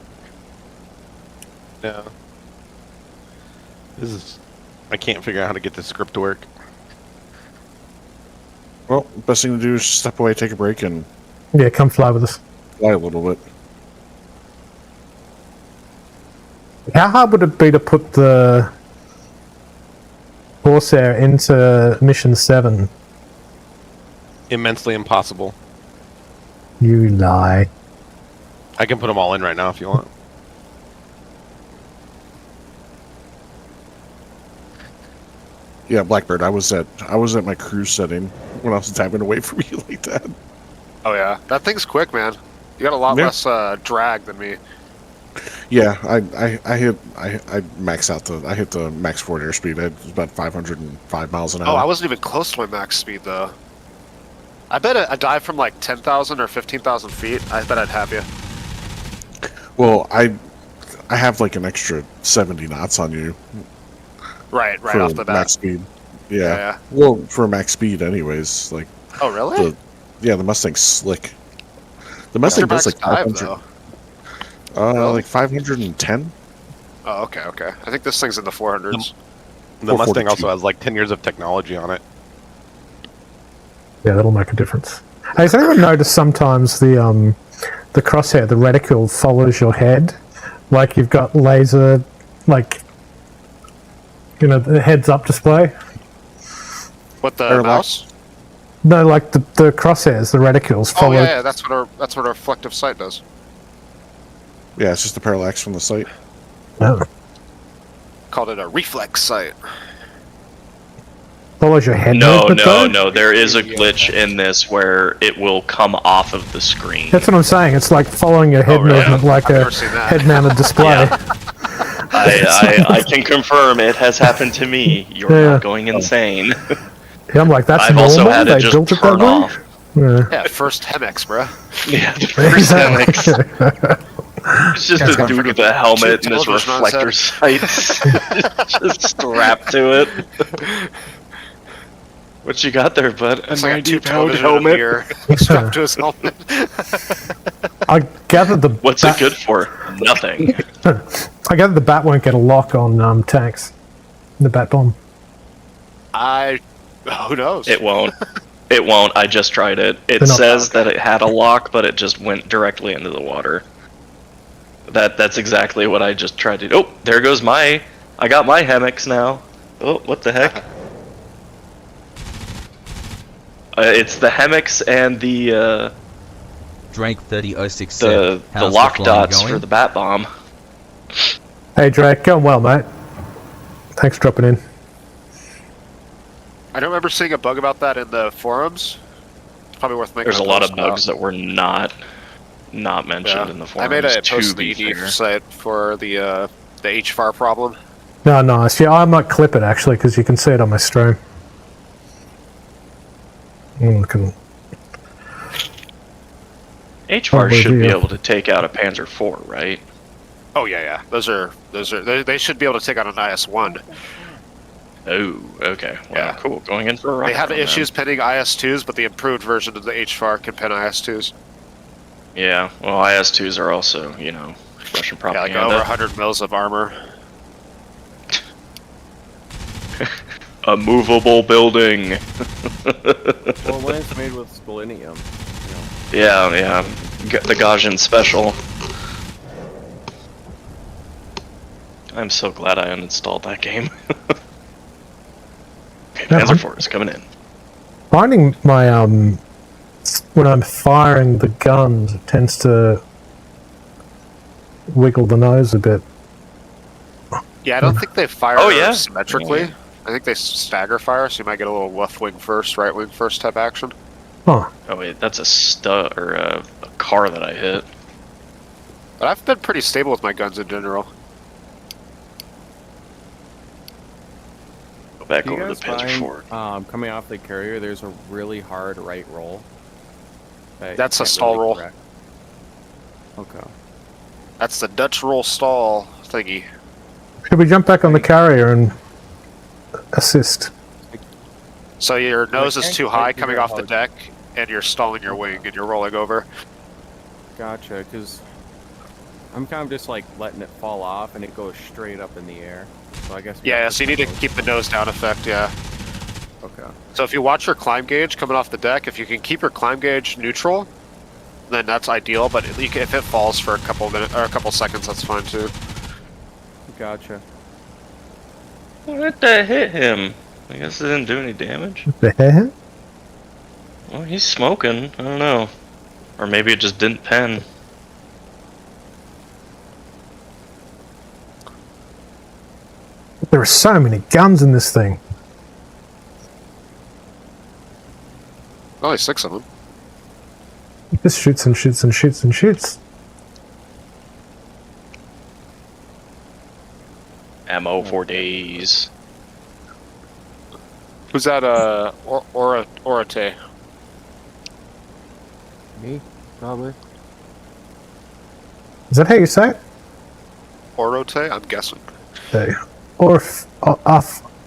No. This is... I can't figure out how to get this script to work.
Well, best thing to do is step away, take a break, and
Yeah, come fly with us.
fly a little bit.
How hard would it be to put the Corsair into Mission 7?
Immensely impossible.
You lie.
I can put them all in right now if you want.
Yeah, Blackbird. I was at my cruise setting when I was tapping away from you like that.
Oh yeah, that thing's quick, man. You got a lot
Yeah.
less drag than me.
Yeah, I hit the max forward airspeed. It was about 505 miles an hour.
Oh, I wasn't even close to my max speed though. I bet a dive from like 10,000 or 15,000 feet. I bet I'd have you.
Well, I have like an extra 70 knots on you.
Right
for
off the bat.
max speed. Yeah.
Yeah.
Well, for max speed, anyways. Like.
Oh really?
The Mustang's slick. The Mustang does like
dive
500.
though.
Like 510.
Oh okay. I think this thing's in the 400s.
The Mustang also has like 10 years of technology on it.
Yeah, that'll make a difference. Hey, has anyone noticed sometimes the crosshair, the reticle follows your head? Like you've got laser, like, you know, the heads-up display?
What, the mouse?
No, like the crosshairs, the reticles follow...
Oh yeah, that's what a reflective sight does.
Yeah, it's just a parallax from the sight.
Oh.
Called it a reflex sight.
Follows your head
No,
movement, though?
no, there is a glitch in this where it will come off of the screen.
That's what I'm saying. It's like following your head movement like a head-mounted display.
I can confirm it has happened to me. You're not going insane.
Yeah, I'm like, that's
I've
normal?
also had it
They
just
built it
turn
that way?
off.
Yeah.
Yeah, first Hemex, bro.
Yeah, the first Hemex. It's just a dude with a helmet and his reflector sights just strapped to it. What you got there, bud? A
It's like a
90-pound
2-pound
helmet?
strapped to his helmet.
I gathered the...
What's it good for? Nothing.
I gathered the bat won't get a lock on tanks. The bat bomb.
Who knows?
It won't. It won't. I just tried it. It says that it had a lock, but it just went directly into the water. That's exactly what I just tried to do. Oh, there goes I got my Hemex now. Oh, what the heck? It's the Hemex and the
Drake 3006
the
How's
lock
the flying
dots
going?
for the bat bomb.
Hey, Drake, going well, mate. Thanks for dropping in.
I don't remember seeing a bug about that in the forums. It's probably worth making.
There's a lot of bugs that were not mentioned in the forums.
I made a post
to be
in the
fair.
site for the HFAR problem.
No, nice. Yeah, I might clip it, actually, because you can see it on my stream.
HFAR should be able to take out a Panzer IV, right?
Oh yeah. Those are they should be able to take out an IS-1.
Oh, okay. Well,
Yeah.
cool. Going in for a rocket.
They have
run,
issues pending IS-2s, but the improved version of the HFAR can pen IS-2s.
then. Yeah. Well, IS-2s are also, Russian
Yeah, like
propaganda.
over 100 mils of armor.
A movable building.
Well, when it's made with selenium.
Yeah. The Gaussian special. I'm so glad I uninstalled that game. Okay,
Yeah,
Panzer IV is coming in.
Finding my, when I'm firing the guns, it tends to wiggle the nose a bit.
Yeah, I don't think they fire
yeah?
symmetrically.
Yeah.
I think they stagger fire, so you might get a little left wing first, right wing first type action.
Huh.
Oh wait, that's a car that I hit.
But I've been pretty stable with my guns in general.
Go back
Do you
over
guys
to Panzer IV.
find, coming off the carrier, there's a really hard right roll. that you
That's a
can't
stall
really
roll.
correct? Okay.
That's the Dutch roll stall thingy.
Should we jump back on the carrier and assist?
So your nose is
can't
too
quite
high
figure
coming
out
off the
how-
deck, and you're stalling your wing, and you're rolling over.
Gotcha, because I'm kind of just like letting it fall off, and it goes straight up in the air. So I guess. we
Yeah,
have
so you need to keep the nose down effect, yeah.
Okay.
So if you watch your climb gauge coming off the deck, if you can keep your climb gauge neutral, then that's ideal. But if it falls for a couple minutes or a couple seconds, that's fine too.
Gotcha.
What the hit him? I guess it didn't do any damage.
The hell?
Well, he's smoking. I don't know. Or maybe it just didn't pen.
There are so many guns in this thing.
Only 6 of them.
It just shoots and shoots and shoots and shoots.
Ammo for days.
Who's that? Orate.
Me, probably.
Is that how you say it?
Orote? I'm guessing.
Okay. Off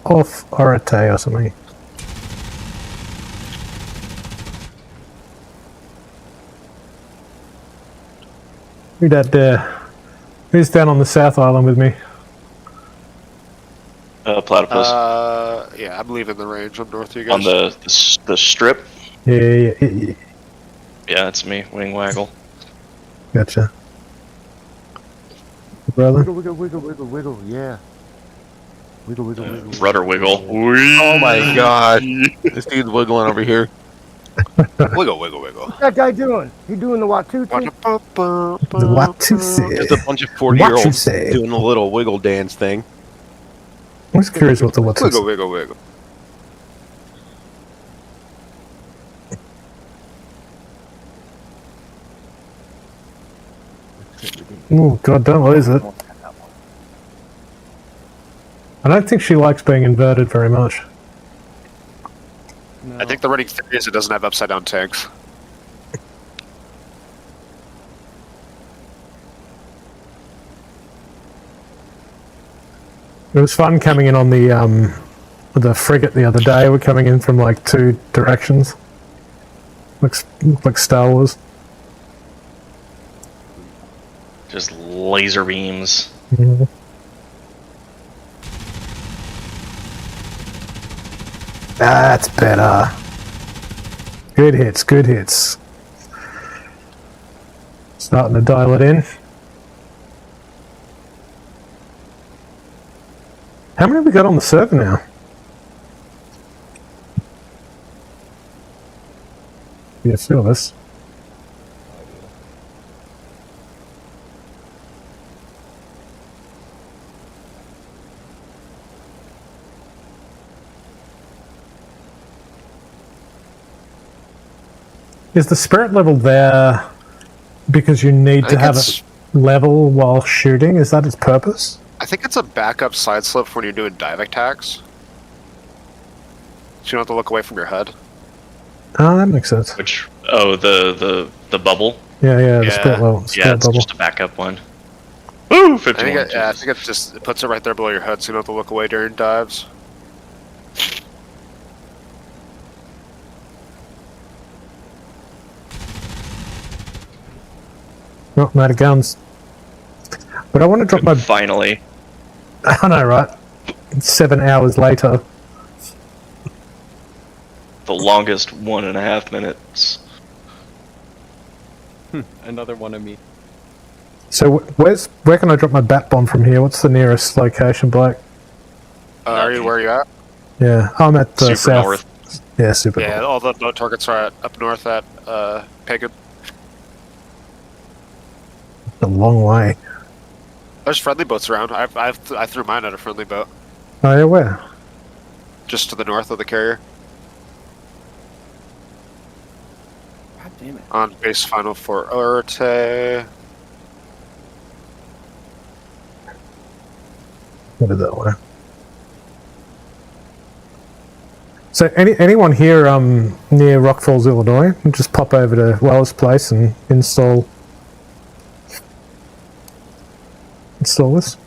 Orate or something. Who's down on the South Island with me?
Platypus.
Yeah, I'm leaving the range. I'm north of you guys.
On the strip?
Yeah.
Yeah, it's me, Wing Waggle.
Gotcha. Brother?
Wiggle, yeah. Wiggle.
Rudder wiggle.
Oh my god. This dude's wiggling over here.
Wiggle.
What's that guy doing? He doing the Watusi?
The Watusi.
Just a bunch of 40-year-olds doing a little wiggle dance thing.
I was curious what the Watusi.
Wiggle.
Oh god, don't lose it. I don't think she likes being inverted very much.
I think the running theory is it doesn't have upside down tanks.
It was fun coming in on the frigate the other day. We're coming in from like 2 directions. Looks like Star Wars.
Just laser beams.
Mm-hmm. That's better. Good hits. Starting to dial it in. How many have we got on the server now? Yeah, 2 of us. Is the spirit level there because you need to have it level while shooting? Is that its purpose?
I think it's a backup side slip when you're doing dive attacks. So you don't have to look away from your HUD.
Oh, that makes sense.
Which the bubble?
Yeah, the spirit level.
Yeah, it's
bubble.
just a backup one. Ooh, 51.
I think it puts it right there below your HUD, so you don't have to look away during dives.
Oh, I'm out of guns. But I want to drop my...
Finally.
I know, right? 7 hours later.
The longest 1.5 minutes.
Another one of me.
So where can I drop my bat bomb from here? What's the nearest location, Blake?
Are you where you at?
Yeah, I'm at the
Super
south.
north.
Yeah, super
Yeah,
north.
all the boat targets are up north at Pagan.
A long way.
There's friendly boats around. I threw mine at a friendly boat.
Oh yeah, where?
Just to the north of the carrier.
God damn it.
On base final for Orte.
What is that way? So anyone here near Rock Falls, Illinois, just pop over to Weller's place and install this.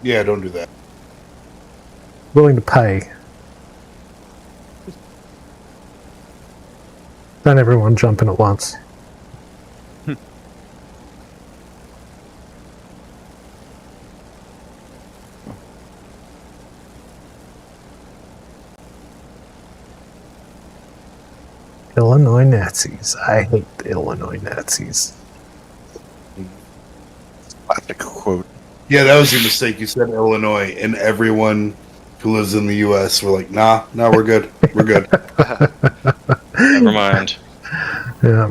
Yeah, don't do that.
Willing to pay. Don't everyone jump in at once. Illinois Nazis. I hate the Illinois Nazis.
Classic quote.
Yeah, that was your mistake. You said Illinois, and everyone who lives in the U.S. were like, nah, we're good. We're good.
Never mind.
Yeah.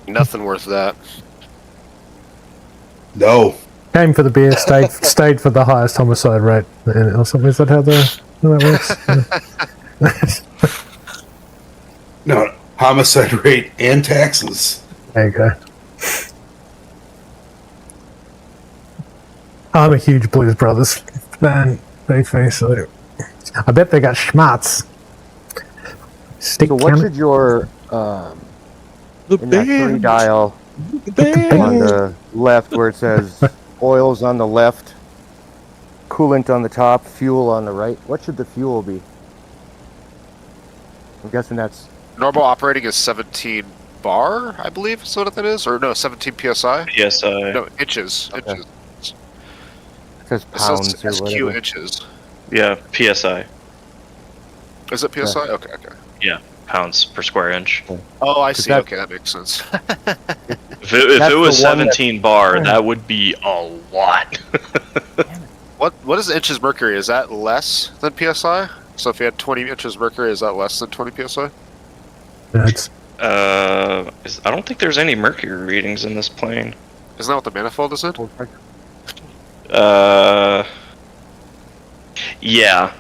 Nothing worth that.
No.
Came for the beer, stayed for the highest homicide rate, or something. Is that how that works?
No, homicide rate and taxes.
There you go. I'm a huge Blues Brothers fan, so I bet they got schmatz.
So what should your in that 3 dial on the left where it says oils on the left, coolant on the top, fuel on the right, what should the fuel be? I'm guessing that's...
Normal operating is 17 bar, I believe is what that is? Or no, 17 PSI?
PSI.
No, inches.
Okay.
Inches.
It says pounds or
SQ
whatever.
inches.
Yeah, PSI.
Is it PSI? Okay.
Yeah, pounds per square inch.
Oh, I see. Okay, that makes sense.
If it was 17 bar, that would be a lot.
What is inches mercury? Is that less than PSI? So if you had 20 inches mercury, is that less than 20 PSI?
I don't think there's any mercury readings in this plane.
Isn't that what the manifold is in?
Yeah.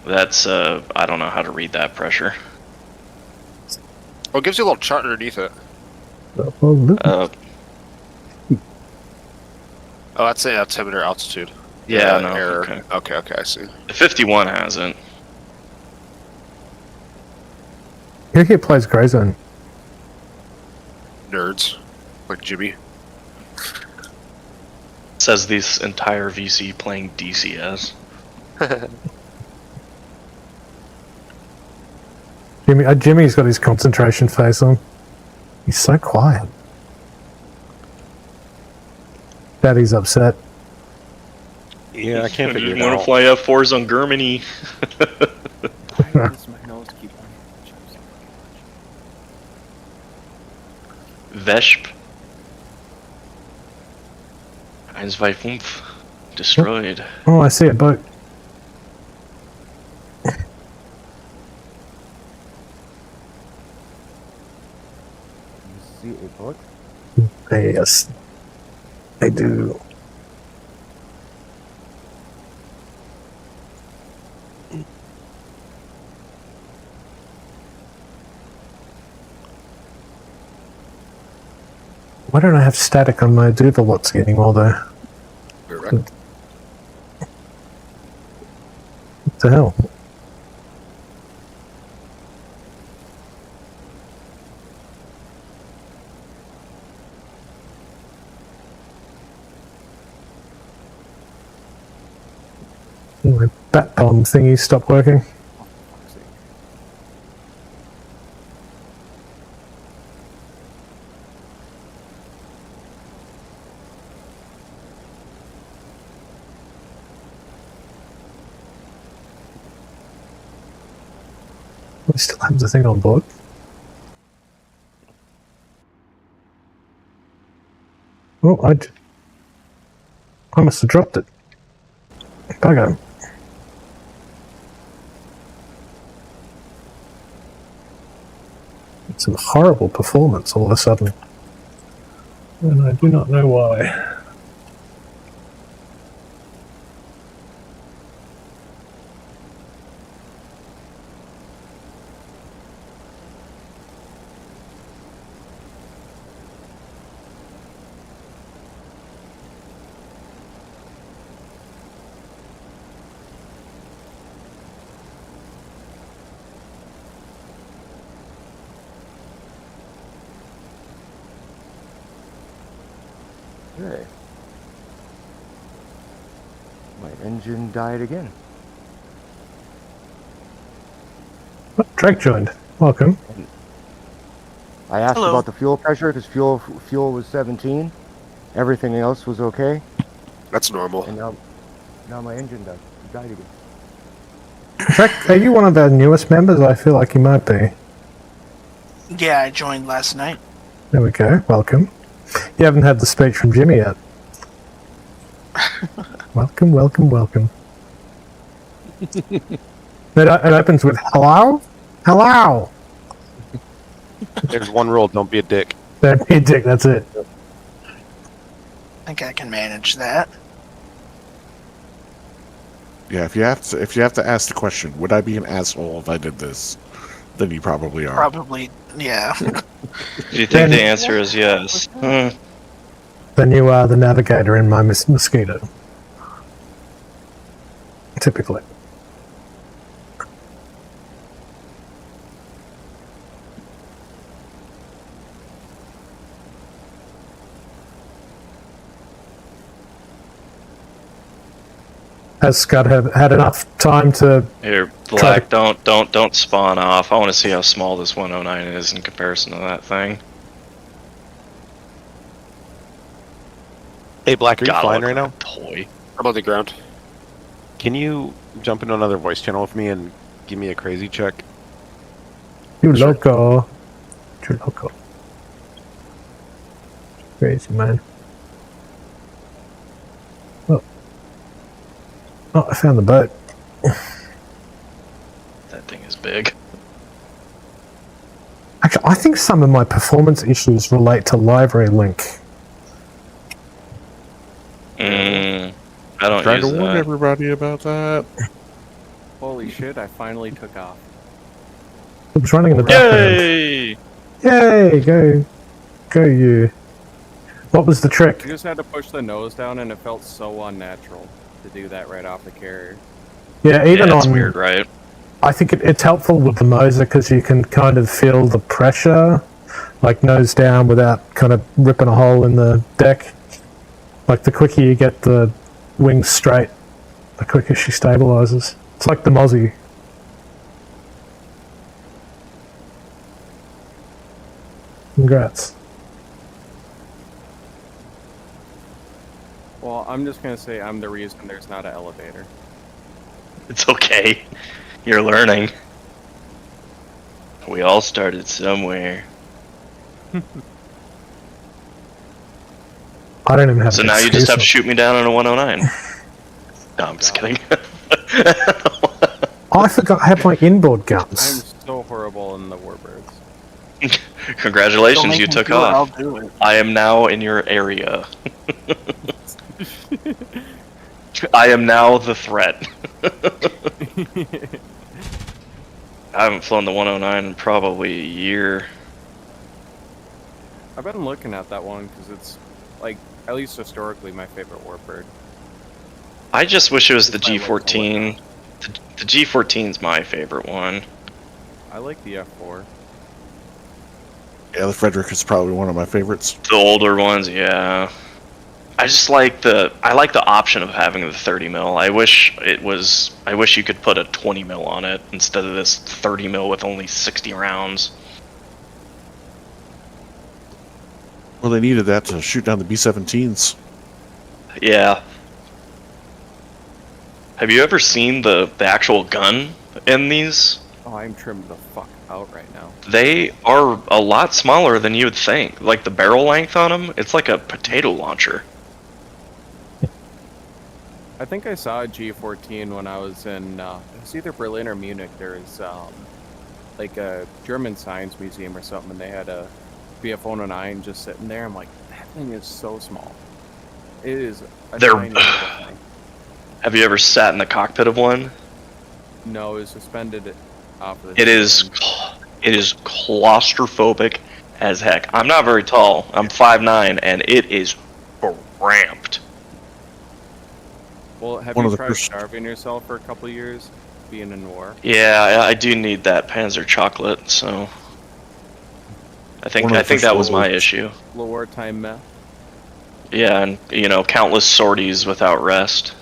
That's, I don't know how to read that pressure.
Oh, it gives you a little chart underneath it.
Oh,
that's the altimeter altitude.
Yeah, no,
error. Okay, I see.
The 51 hasn't.
Who here plays Grey Zone?
Nerds. Like Jimmy.
Says this entire VC playing DCS.
Jimmy's got his concentration face on. He's so quiet. Daddy's upset.
Yeah, I can't figure it
want
out.
to fly F4s on Germany.
Why does my nose keep on
Vesp. 1, 2, 5. Destroyed.
Oh, I see a boat.
see a boat?
Yes, I do. Why don't I have static on my Duvelot's anymore, though? What the hell? My bat bomb thingy stopped working. I still have the thing on board. Oh, I must have dropped it. Bugger. It's a horrible performance all of a sudden. And I do not know why.
Okay. My engine died again.
Oh, Drake joined. Welcome.
I asked
Hello.
about the fuel pressure because fuel was 17. Everything else was okay.
That's normal.
And now my engine died again.
Drake, are you one of the newest members? I feel like you might be.
Yeah, I joined last night.
There we go. Welcome. You haven't had the speech from Jimmy yet. Welcome, welcome, welcome. It opens with hello? Hello!
There's one rule: don't be a dick.
Don't be a dick, that's it.
I think I can manage that.
Yeah, if you have to ask the question, would I be an asshole if I did this? Then you probably are.
Probably, yeah.
Do you think the answer is yes?
Then you are the navigator in my mosquito. Typically. Has Scott had enough time to...
Here, Black, don't spawn off. I want to see how small this 109 is in comparison to that thing.
Hey, Black, are you
Gotta
flying
look
right
like
now?
a toy.
I'm on the ground.
Can you jump into another voice channel with me and give me a crazy check?
You loco. You loco. Crazy, man. Oh, I found the boat.
That thing is big.
Actually, I think some of my performance issues relate to library link.
I don't
Trying
use
to warn
that.
everybody about that.
Holy shit, I finally took off.
It was running in the background.
Yay!
Yay! Go you. What was the trick?
I just had to push the nose down and it felt so unnatural to do that right off the carrier.
Yeah, even
It's
on...
weird, right?
I think it's helpful with the Moser because you can kind of feel the pressure, like nose down without kind of ripping a hole in the deck. Like the quicker you get the wings straight, the quicker she stabilizes. It's like the Mozzie. Congrats.
Well, I'm just gonna say I'm the reason there's not an elevator.
It's okay. You're learning. We all started somewhere.
I don't even have
So
an
now you just have to
excuse.
shoot me down on a 109. No, I'm just kidding.
I forgot I have my inboard
I'm
guns.
so horrible in the warbirds.
Don't
Congratulations,
make
you
me
took
do it, I'll
off.
do it.
I am now in your area. I am now the threat. I haven't flown the 109 in probably a year.
I've been looking at that one because it's, like, at least historically, my favorite warbird.
I just wish it was the
It's my local
G14. The G14's my favorite one.
I like the F4.
Yeah, the Frederick is probably one of my favorites.
The older ones, yeah. I just like the option of having the 30 mil. I wish you could put a 20 mil on it instead of this 30 mil with only 60 rounds.
Well, they needed that to shoot down the B-17s.
Yeah. Have you ever seen the actual gun in these?
Oh, I'm trimmed the fuck out right now.
They are a lot smaller than you would think. Like the barrel length on them, it's like a potato launcher.
I think I saw a G14 when I was in, it was either Berlin or Munich. There was, like a German science museum or something, and they had a BF-109 just sitting there. I'm like, that thing is so small. It is a tiny little thing.
Have you ever sat in the cockpit of one?
No, it was suspended off of the
It is claustrophobic as heck. I'm not very tall. I'm 5'9", and it is cramped.
Well, have
One
you
of the
tried
first-
starving yourself for a couple years, being in war?
Yeah, I do need that Panzer chocolate, so I think that was my issue.
Little wartime meth.
Yeah, and countless sorties without rest.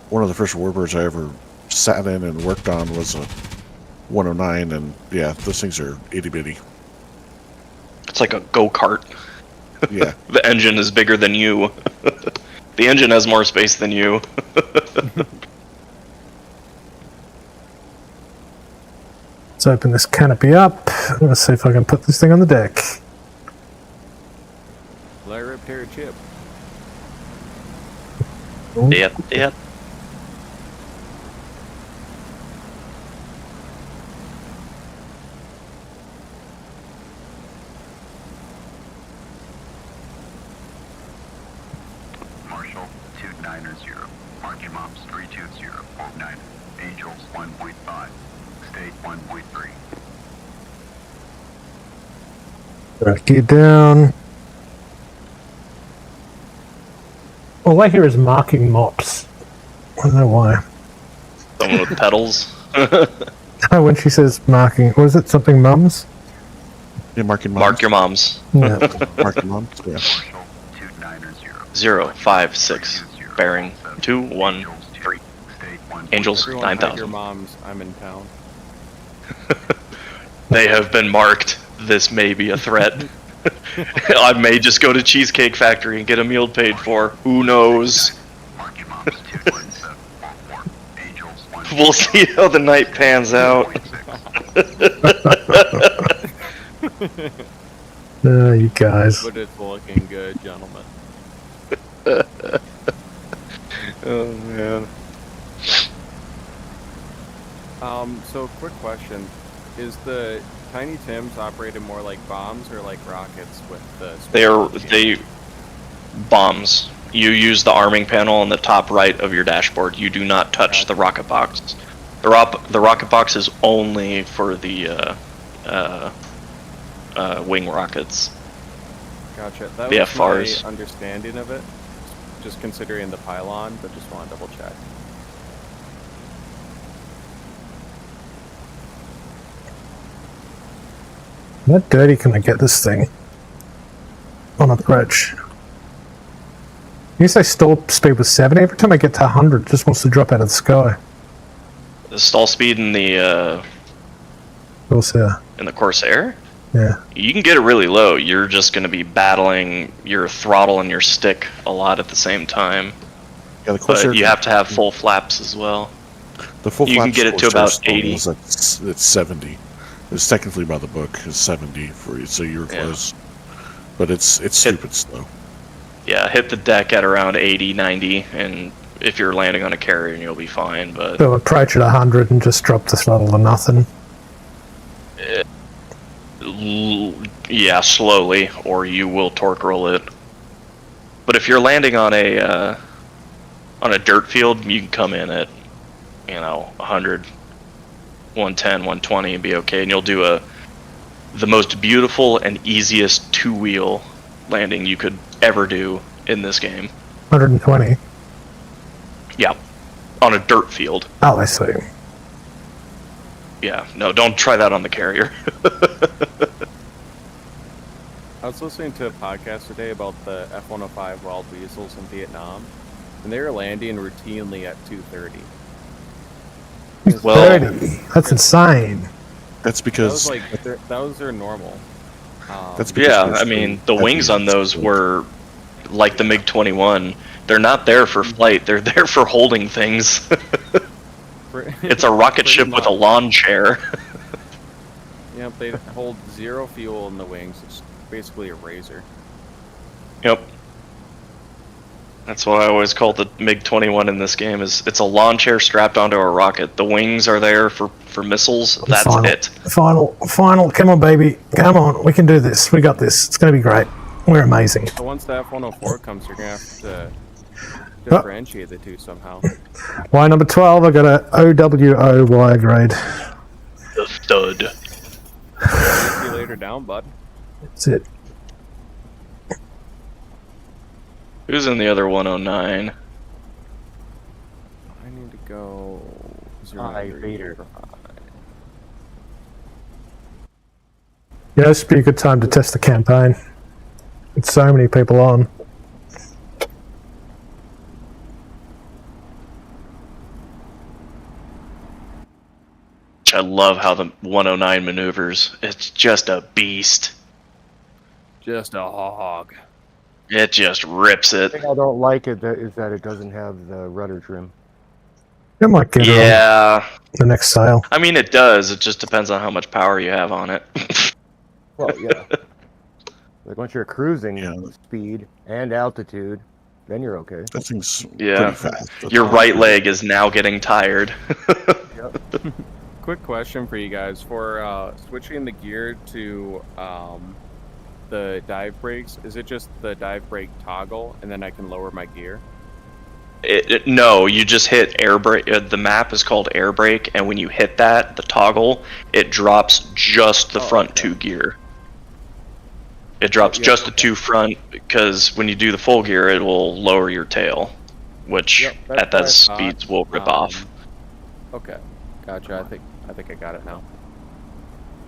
One of the first warbirds I ever sat in and worked on was a 109, and yeah, those things are itty-bitty.
It's like a go-kart.
Yeah.
The engine is bigger than you. The engine has more space than you.
Let's open this canopy up. Let's see if I can put this thing on the deck.
Let her repair a chip.
Yep.
Marshall 290. Mark your moms 320. Hold 9. Angels 1.5. State 1.3.
Right, get down. All I hear is marking mops. I don't know why.
Someone with pedals.
When she says marking, was it something mums?
Yeah,
Mark your moms.
Yeah.
Mark your moms. Yeah.
056 bearing 213. Angels
Everyone hide
9000.
your moms. I'm in town.
They have been marked. This may be a threat. I may just go to Cheesecake Factory and get a meal paid for. Who knows? We'll see how the night pans out.
You guys.
But it's looking good, gentlemen.
Oh man.
So quick question. Is the Tiny Tims operated more like bombs or like rockets with the...
They bombs. You use the arming panel on the top right of your dashboard. You do not touch the rocket box. The rocket box is only for the wing rockets.
Gotcha. That
The
was
FRs.
my understanding of it. Just considering the pylon, but just want to double check.
How dirty can I get this thing? On approach. You say stall speed was 70? Every time I get to 100, it just wants to drop out of the sky.
The stall speed in the
CORSAIR.
CORSAIR?
Yeah.
You can get it really low. You're just going to be battling your throttle and your stick a lot at the same time.
Yeah, the
But
CORSAIR
you have to have full flaps as well.
The full
You can
flaps
get it to
CORSAIR
about
stall
80.
is it's 70. It's technically by the book is 70 for you, so you're close. But it's stupid slow.
Yeah, hit the deck at around 80, 90, and if you're landing on a carrier, you'll be fine. But
So approach at 100 and just drop the throttle to nothing.
Yeah, slowly, or you will torque roll it. But if you're landing on a dirt field, you can come in at 100, 110, 120 and be okay, and you'll do the most beautiful and easiest two-wheel landing you could ever do in this game.
120.
Yeah, on a dirt field.
Oh, I see.
Yeah, no, don't try that on the carrier.
I was listening to a podcast today about the F-105 wild weasels in Vietnam, and they were landing routinely at 230.
Well,
30. That's insane.
That's because
that was their normal.
That's because
yeah, I mean, the wings on those were like the MiG-21. They're not there for flight. They're there for holding things. It's a rocket ship with a lawn chair.
Yep, they hold zero fuel in the wings. It's basically a razor.
Yep. That's what I always call the MiG-21 in this game. It's a lawn chair strapped onto a rocket. The wings are there for missiles. That's it.
Final. Come on, baby. Come on. We can do this. We got this. It's going to be great. We're amazing.
So once the F-104 comes, you're going to have to differentiate the two somehow.
Y number 12, I got a OWO wire grade.
The stud.
See you later down, bud.
That's it.
Who's in the other 109?
I need to go...
Vader.
Yeah, this would be a good time to test the campaign. With so many people on.
I love how the 109 maneuvers. It's just a beast.
Just a hog.
It just rips it.
The thing I don't like is that it doesn't have the rudder trim.
It might get
Yeah.
the next sale.
I mean, it does. It just depends on how much power you have on it.
Well, yeah. Like once you're cruising speed and altitude, Then you're okay.
That thing's
Yeah.
pretty fast.
Your right leg is now getting tired.
Yep.
Quick question for you guys. For switching the gear to the dive brakes, is it just the dive brake toggle and then I can lower my gear?
No, you just hit air brake. The map is called air brake, and when you hit that, the toggle, it drops just the front two gear. It drops just the two front, because when you do the full gear, it will lower your tail, which at that speeds will rip off.
Okay, gotcha. I think I got it now.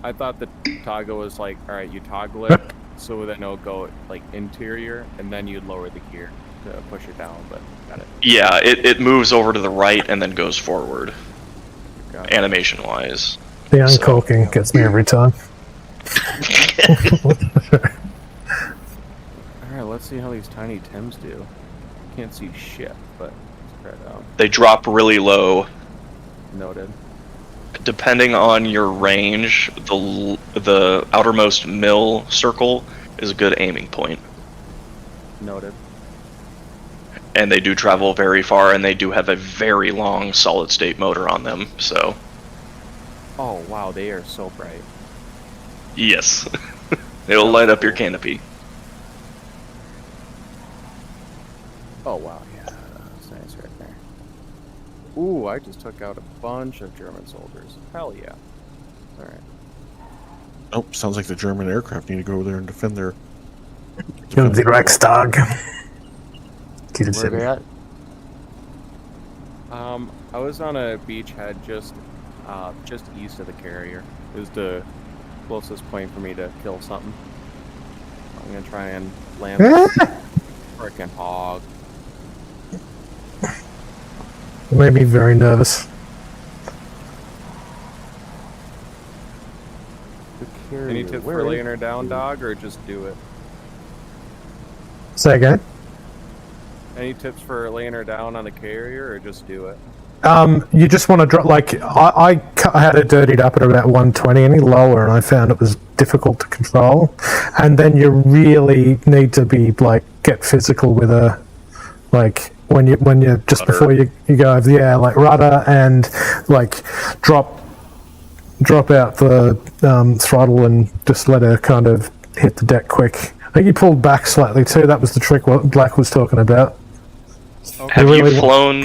I thought the toggle was like, all right, you toggle it, so then it'll go like interior, and then you'd lower the gear to push it down. But got it.
Yeah, it moves over to the right and then goes forward, animation-wise.
The uncorking gets me every time.
Alright, let's see how these tiny Tims do. Can't see shit, but spread out.
They drop really low.
Noted.
Depending on your range, the outermost mill circle is a good aiming point.
Noted.
And they do travel very far, and they do have a very long solid-state motor on them, so...
Oh, wow, they are so bright.
Yes. It'll light up your canopy.
Oh, wow, yeah. That's nice right there. Ooh, I just took out a bunch of German soldiers. Hell yeah. Alright.
Oh, sounds like the German aircraft need to go over there and defend their...
Kill the Reichstag.
Where are they at?
I was on a beachhead just east of the carrier. It was the closest point for me to kill something. I'm gonna try and land the frickin' hog.
It made me very nervous.
Any tips for laying her down, dog, or just do it?
Say again?
Any tips for laying her down on the carrier, or just do it?
You just want to drop, like, I had it dirtied up at about 120, any lower, and I found it was difficult to control. And then you really need to be, like, get physical with her, like, when you just before you go over, yeah, like, rudder and, like, drop out the throttle and just let her kind of hit the deck quick. I think you pulled back slightly, too. That was the trick what Black was talking about.
Okay. Have you flown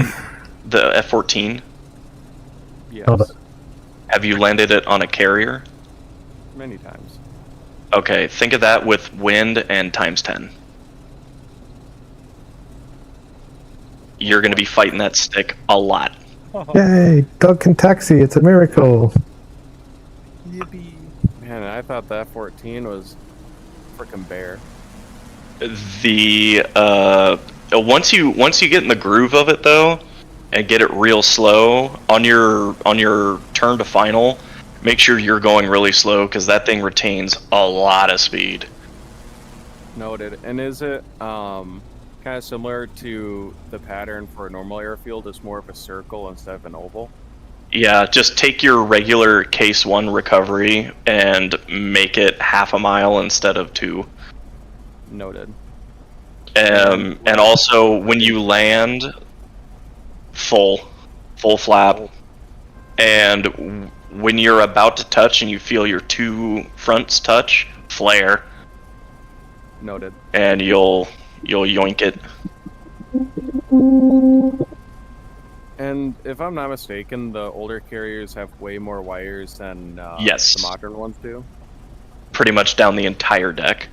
the F-14?
Yes.
Have you landed it on a carrier?
Many times.
Okay, think of that with wind and times 10. You're going to be fighting that stick a lot.
Yay, dog can taxi, it's a miracle.
Yippee. Man, I thought the F-14 was frickin' bear.
The once you get in the groove of it though, and get it real slow on your turn to final, make sure you're going really slow because that thing retains a lot of speed.
Noted. And is it kind of similar to the pattern for a normal airfield? It's more of a circle instead of an oval.
Yeah, just take your regular case 1 recovery and make it half a mile instead of 2.
Noted.
And also when you land, full flap, and when you're about to touch and you feel your 2 fronts touch, flare.
Noted.
And you'll yoink it.
And if I'm not mistaken, the older carriers have way more wires than
yes.
the modern ones do?
Pretty much down the entire deck.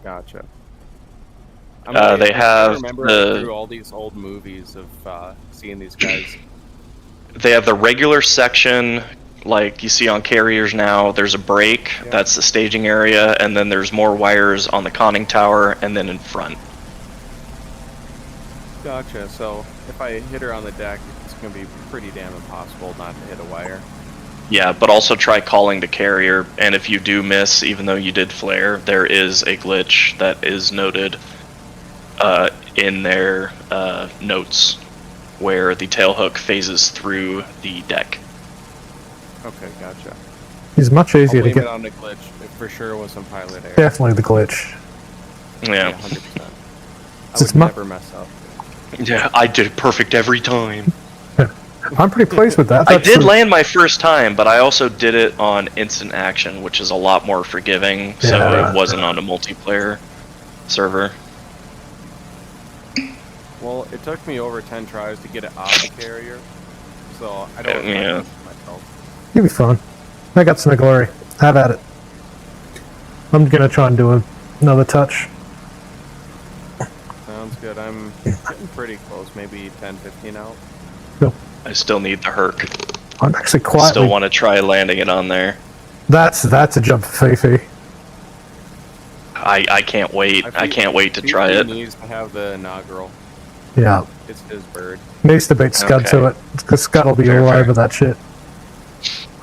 Gotcha.
They have
remember through all these old movies of seeing these guys.
They have the regular section, like you see on carriers now. There's a break, that's the staging area, and then there's more wires on the conning tower, and then in front.
Gotcha. So if I hit her on the deck, it's going to be pretty damn impossible not to hit a wire.
Yeah, but also try calling the carrier, and if you do miss, even though you did flare, there is a glitch that is noted in their notes where the tailhook phases through the deck.
Okay, gotcha.
It's much easier to
I'll blame
get.
it on the glitch. It for sure was some pilot error.
Definitely the glitch.
Yeah.
100%. I would never mess up.
Yeah, I did it perfect every time.
I'm pretty pleased with that.
I did land my first time, but I also did it on instant action, which is a lot more forgiving, so
Yeah.
it wasn't on a multiplayer server.
Well, it took me over 10 tries to get it off the carrier, so I don't
Yeah.
myself.
You'll be fine. I got some glory. Have at it. I'm gonna try and do another touch.
Sounds good. I'm getting pretty close, maybe 10, 15 out.
I still need the Herc.
I'm actually quietly.
Still want to try landing it on there.
That's a jump for Fifi.
I can't wait. I can't wait to try it.
He needs to have the inaugural.
Yeah.
It's his bird.
Needs to beat Scud
Okay.
to it, because Scud will be
Fair,
all
fair.
over that shit.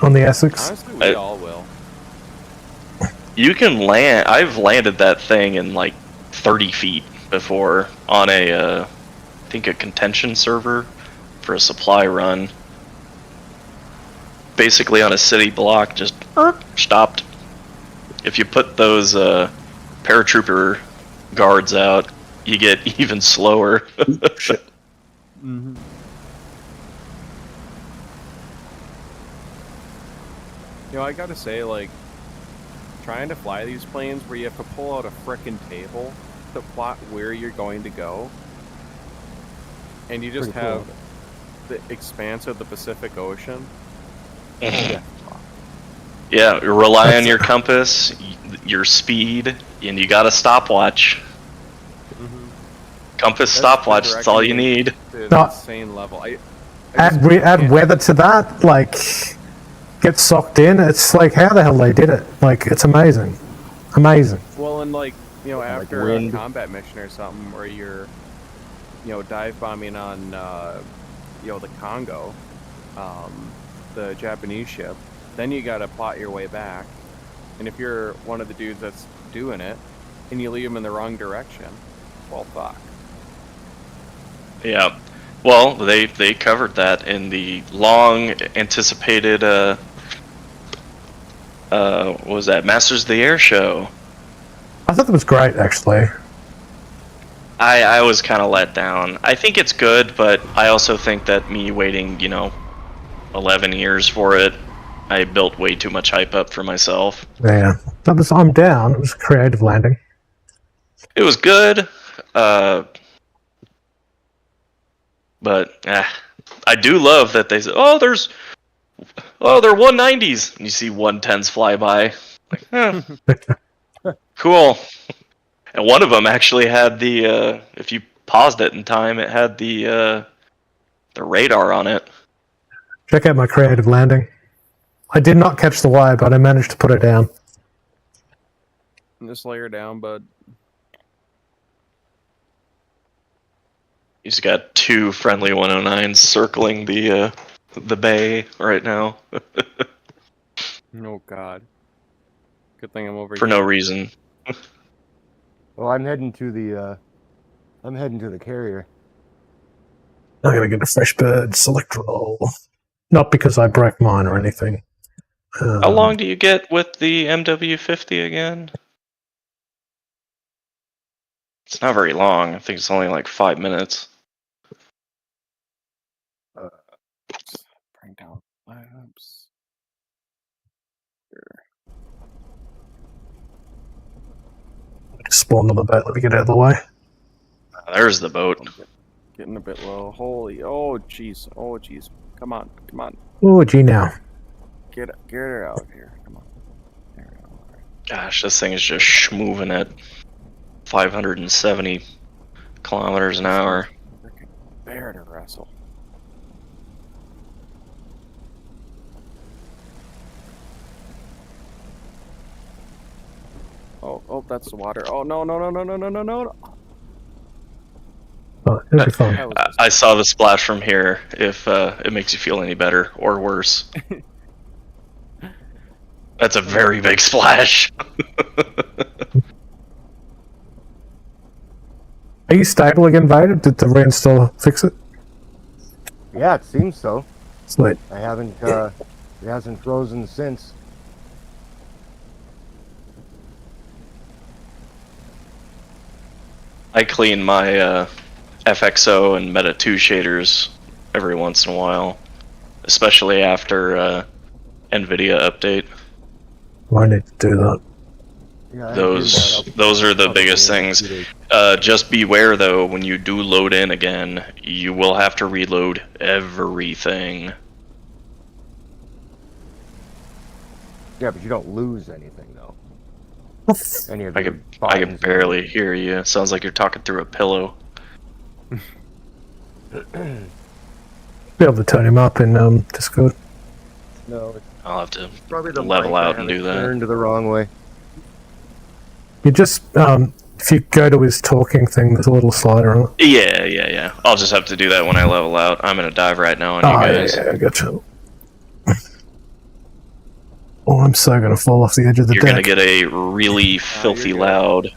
On the Essex.
Honestly, we all will.
You can land. I've landed that thing in like 30 feet before on a, I think a contention server for a supply run. Basically on a city block, just stopped. If you put those paratrooper guards out, you get even slower.
Mm-hmm. You know, I gotta say, like, trying to fly these planes where you have to pull out a frickin' table to plot where you're going to go, and you just
Pretty cool.
have the expanse of the Pacific Ocean.
Yeah, you rely on your compass, your speed, and you got a stopwatch. Compass, stopwatch, that's all you need.
To
No.
an insane level.
Add weather to that, like, get socked in. It's like, how the hell they did it. Like, it's amazing. Amazing.
Well, and like, you know,
Like
after a
wind.
combat mission or something where you're, you know, dive bombing on, you know, the Congo, the Japanese ship, then you gotta plot your way back. And if you're one of the dudes that's doing it, and you leave them in the wrong direction, well, fuck.
Yeah. Well, they covered that in the long anticipated what was that, Masters of the Air show.
I thought that was great, actually.
I was kind of let down. I think it's good, but I also think that me waiting, you know, 11 years for it, I built way too much hype up for myself.
Yeah. I'm down. It was a creative landing.
It was good, but I do love that they said, they're 190s, and you see 110s fly by. Like, cool. And one of them actually had the, if you paused it in time, it had the radar on it.
Check out my creative landing. I did not catch the wire, but I managed to put it down.
Just lay her down, bud.
He's got two friendly 109s circling the bay right now.
Oh god. Good thing I'm over
For
here.
no reason.
Well, I'm heading to the carrier.
I'm gonna get a fresh bird select roll. Not because I broke mine or anything.
How long do you get with the MW50 again? It's not very long. I think it's only like 5 minutes.
Bring down labs.
Spawned on the boat. Let me get out of the way.
There's the boat.
Getting a bit low. Holy, oh jeez, oh jeez. Come on, come on.
Oh, gee, now.
Get her out here. Come on.
Gosh, this thing is just moving at 570 kilometers an hour.
Bear to wrestle. Oh, that's the water. Oh, no.
Oh, it'll be fine.
I saw the splash from here, if it makes you feel any better or worse. That's a very big splash.
Are you stable again, Vader? Did the reinstall fix it?
Yeah, it seems so.
Sweet.
I haven't. It hasn't frozen since.
I
I clean my FXO and Meta 2 shaders every once in a while, especially after NVIDIA update.
I need to do that.
Yeah,
Those are the biggest things. Just beware though, when you do load in again, you will have to reload everything.
Yeah, but you don't lose anything though. Any of
I can barely hear you. It sounds like you're talking through a pillow.
Be able to turn him up in Discord.
No,
I'll have to
probably the
level
mic. I
out
have
and
it
do that.
Turned the wrong way.
You just if you go to his talking thing, there's a little slider on it.
Yeah. I'll just have to do that when I level out. I'm gonna dive right now on you guys.
Yeah, I gotcha. Oh, I'm so gonna fall off the edge of the
You're
deck.
gonna get a really filthy loud.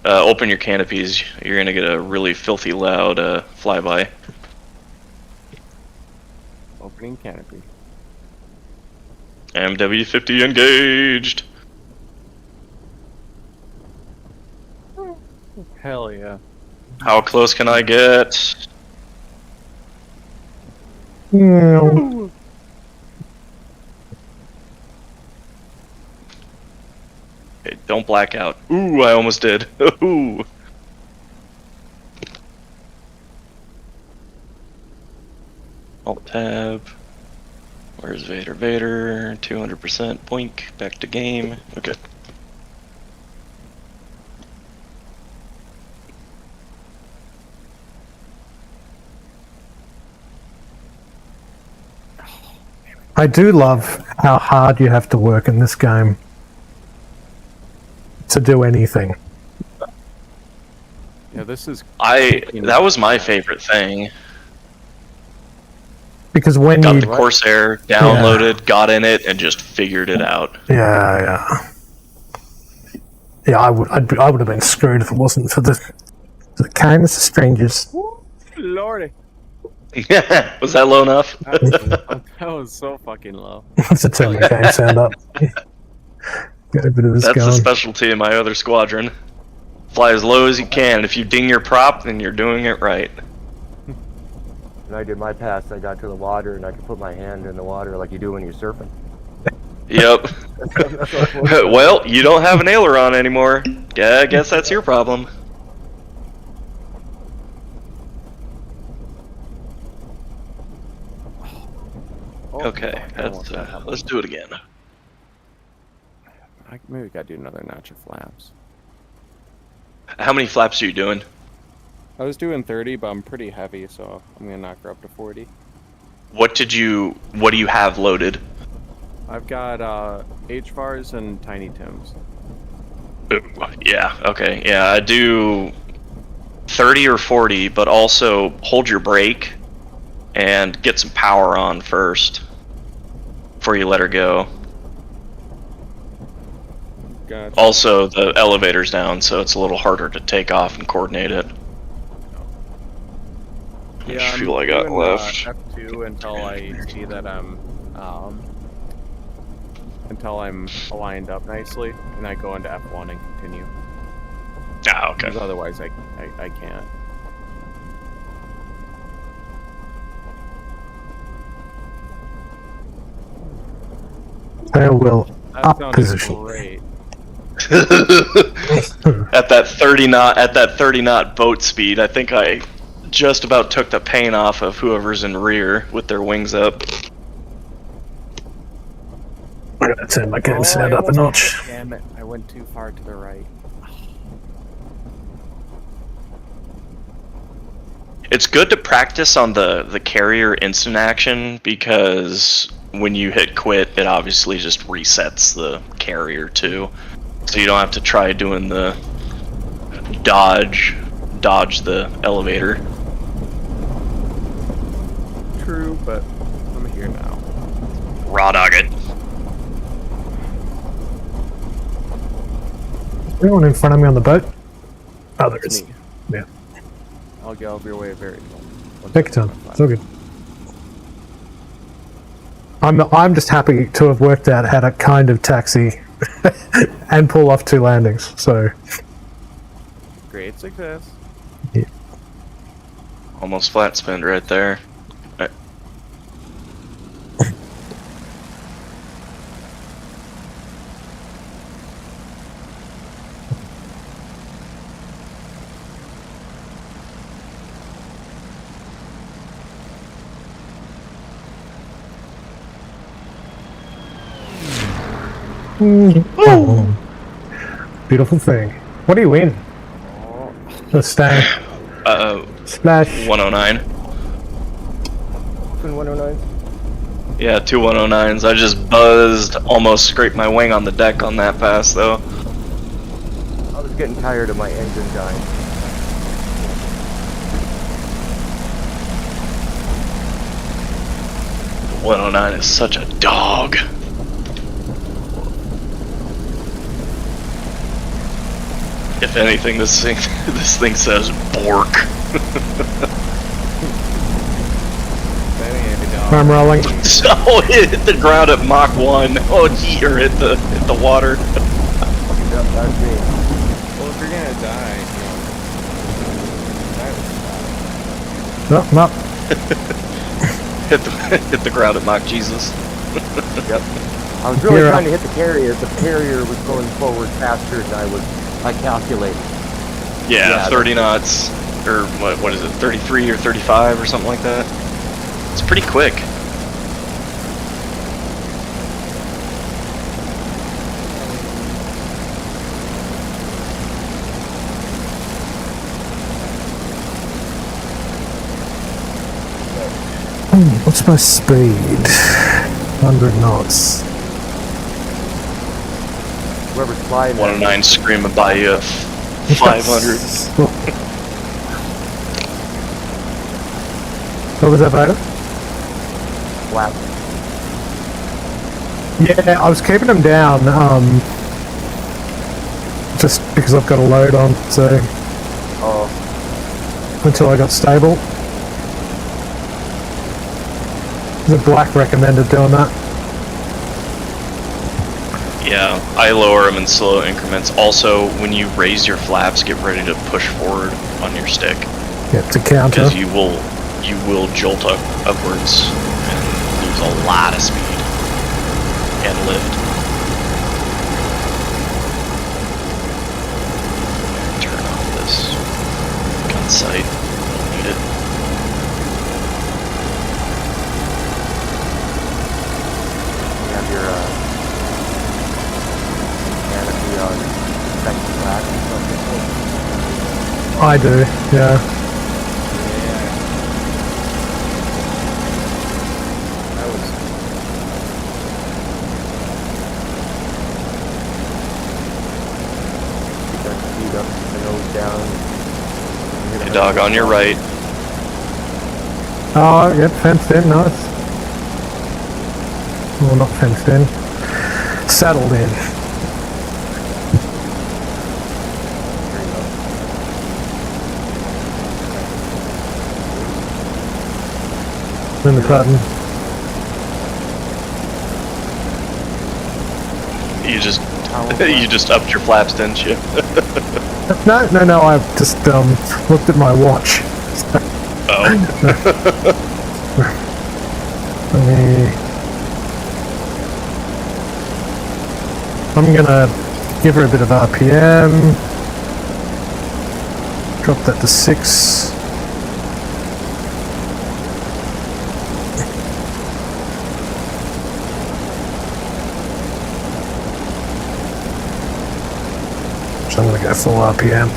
Open your canopies. You're gonna get a really filthy loud flyby.
Opening canopy.
MW50 engaged.
Hell yeah.
How close can I get?
Yeah.
Okay, don't black out. Ooh, I almost did. Ooh. Alt tab. Where's Vader? 200%. Boink. Back to game. Okay.
I do love how hard you have to work in this game to do anything.
Yeah, this is.
That was my favorite thing.
Because when
got
you
the Corsair downloaded, got in it, and just figured it out.
Yeah. I would have been screwed if it wasn't for the kindness of strangers.
Lordy.
Yeah, was that low enough?
That was so fucking low.
That's a turn the game sound up. Got a bit of this
That's
going.
a specialty in my other squadron. Fly as low as you can. If you ding your prop, then you're doing it right.
When I did my pass, I got to the water and I could put my hand in the water like you do when you're surfing.
Yep. Well, you don't have an aileron anymore. Yeah, I guess that's your problem. Okay, let's do it again.
Maybe we gotta do another notch of flaps.
How many flaps are you doing?
I was doing 30, but I'm pretty heavy, so I'm gonna knock her up to 40.
What do you have loaded?
I've got HVARs and Tiny Tims.
Yeah, okay. Yeah, I do 30 or 40, but also hold your brake and get some power on first before you let her go.
Gotcha.
Also, the elevator's down, so it's a little harder to take off and coordinate it.
Yeah,
I feel I got left.
F2 until I see that until I'm aligned up nicely, and I go into F1 and continue.
Ah, okay.
Because otherwise, I can't.
I will up
sounded
position.
Great.
At that 30 knot boat speed, I think I just about took the paint off of whoever's in rear with their wings up.
I'm gonna turn my game sound up a notch.
Damn it! I went too far to the right.
It's good to practice on the carrier instant action, because when you hit quit, it obviously just resets the carrier too. So you don't have to try doing the dodge the elevator.
True, but I'm here now.
Raw dog it.
Anyone in front of me on the boat? Oh, there is. Yeah.
I'll get over your way very.
Take your time. It's all good. I'm just happy to have worked out how to kind of taxi and pull off 2 landings. So
Great success.
Almost flat spinned right there.
Oh. Beautiful thing. What do you win? The stang. Splash.
109.
Twin 109.
Yeah, 2 109s. I just buzzed, almost scraped my wing on the deck on that pass though.
I was getting tired of my engine dying.
The 109 is such a dog. If anything, this thing says Bork.
I'm rolling.
So it hit the ground at Mach 1. Oh gee, or hit the water.
Yep, that's me.
Well, if you're gonna die,
No.
hit the ground at Mach Jesus.
Yep. I was really trying to hit the carrier. The carrier was going forward faster than I calculated.
Yeah, 30 knots, or what is it, 33 or 35 or something like that. It's pretty quick.
What's my speed? 100 knots.
Whoever's flying
109 screaming by you at 500.
What was that, Vader?
Flat.
Yeah, I was keeping them down, just because I've got a load on, so... Until I got stable. The Black recommended doing that.
Yeah, I lower them in slow increments. Also, when you raise your flaps, get ready to push forward on your stick.
Yeah, to counter.
Because you will jolt upwards and lose a lot of speed and lift. Turn off this gun sight. Don't need it.
You have your canopy on second flat or something.
I do, yeah.
Hey, dog, on your right.
Oh, yep, fenced in, nice. Well, not fenced in. Saddled in. In the button.
You just upped your flaps, didn't you?
No, I've just looked at my watch.
Oh.
I'm gonna give her a bit of RPM. Drop that to 6. So I'm gonna go full RPM.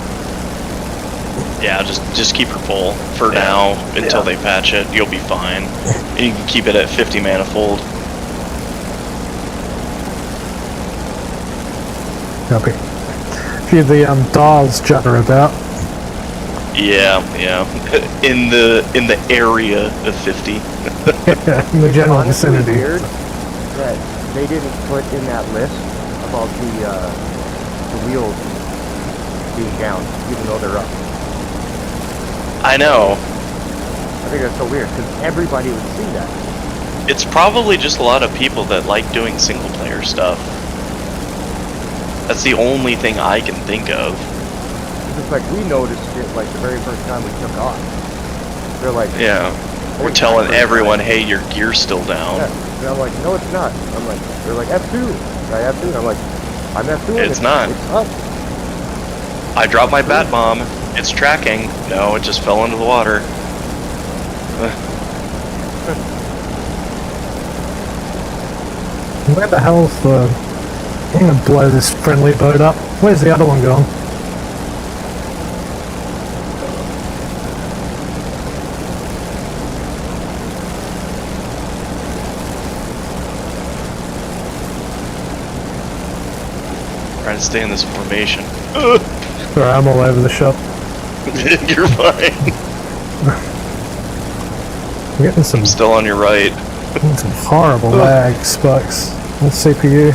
Yeah, just keep her full for now until they patch it. You'll be fine. You can keep it at 50 manifold.
Copy. A few of the dials jutter about.
Yeah. In the area of 50.
In the general vicinity.
Weird that they didn't put in that list about the wheels being down, even though they're up.
I know.
I think that's so weird because everybody would see that.
It's probably just a lot of people that like doing single player stuff. That's the only thing I can think of.
It's just like we noticed it like the very first time we took off. They're like,
Yeah. We're telling everyone, hey, your gear's still down.
yeah. And I'm like, no, it's not. I'm like, they're like F2. I F2. And I'm like, I'm F2.
It's not.
It's up.
I dropped my bat bomb. It's tracking. No, it just fell into the water.
Where the hell's the... I'm gonna blow this friendly boat up. Where's the other one going?
Trying to stay in this formation.
Sorry, I'm all over the shop.
You're fine.
I'm getting some...
I'm still on your right.
Some horrible lag spikes on CPU.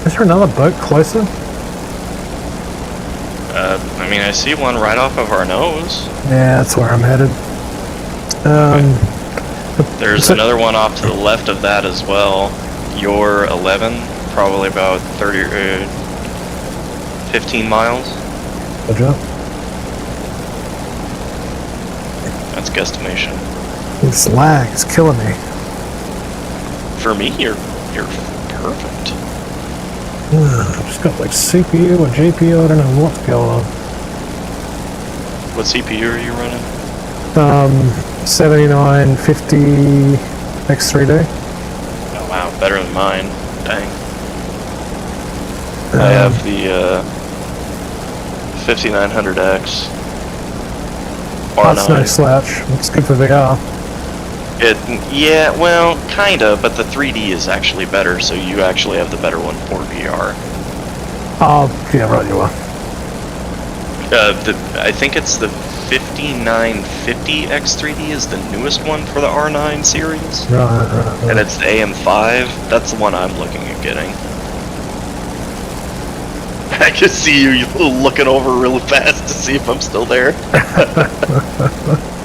Is there another boat closer?
I mean, I see one right off of our nose.
Yeah, that's where I'm headed.
There's another one off to the left of that as well. You're 11, probably about 30, 15 miles.
Good job.
That's guesstimation.
This lag is killing me.
For me, you're perfect.
I've just got like CPU or GPU, I don't know what's going on.
What CPU are you running?
7950 X3D.
Oh wow, better than mine. Dang. I have the 5900X.
That's no slouch. It's good for VR.
Yeah, well, kinda, but the 3D is actually better, so you actually have the better one for VR.
Oh, yeah, right you are.
I think it's the 5950 X3D is the newest one for the R9 series.
Right.
And it's the AM5. That's the one I'm looking at getting. I can see you looking over really fast to see if I'm still there.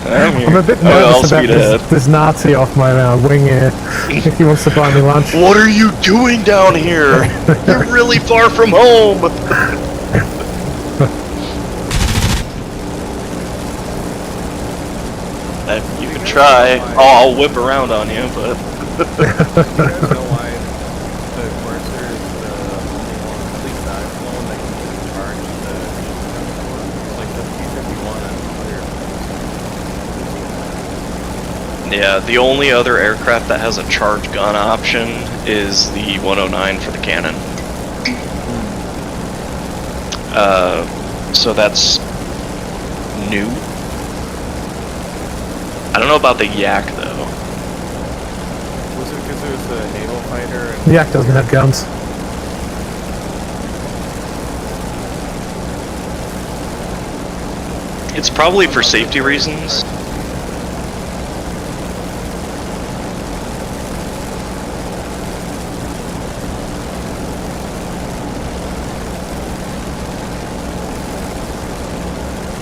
I'm
a bit nervous about this Nazi off my wing here. I think he wants to buy me lunch.
What are you doing down here? You're really far from home. You can try. Oh, I'll whip around on you, but...
You guys know why the CORSAIR is the only one, at least that's the one that can charge the it's like the P-51 and other.
Yeah, the only other aircraft that has a charge gun option is the 109 for the cannon. So that's new. I don't know about the Yak though.
Was it because it was a naval fighter? And
Yak doesn't have guns.
It's probably for safety reasons.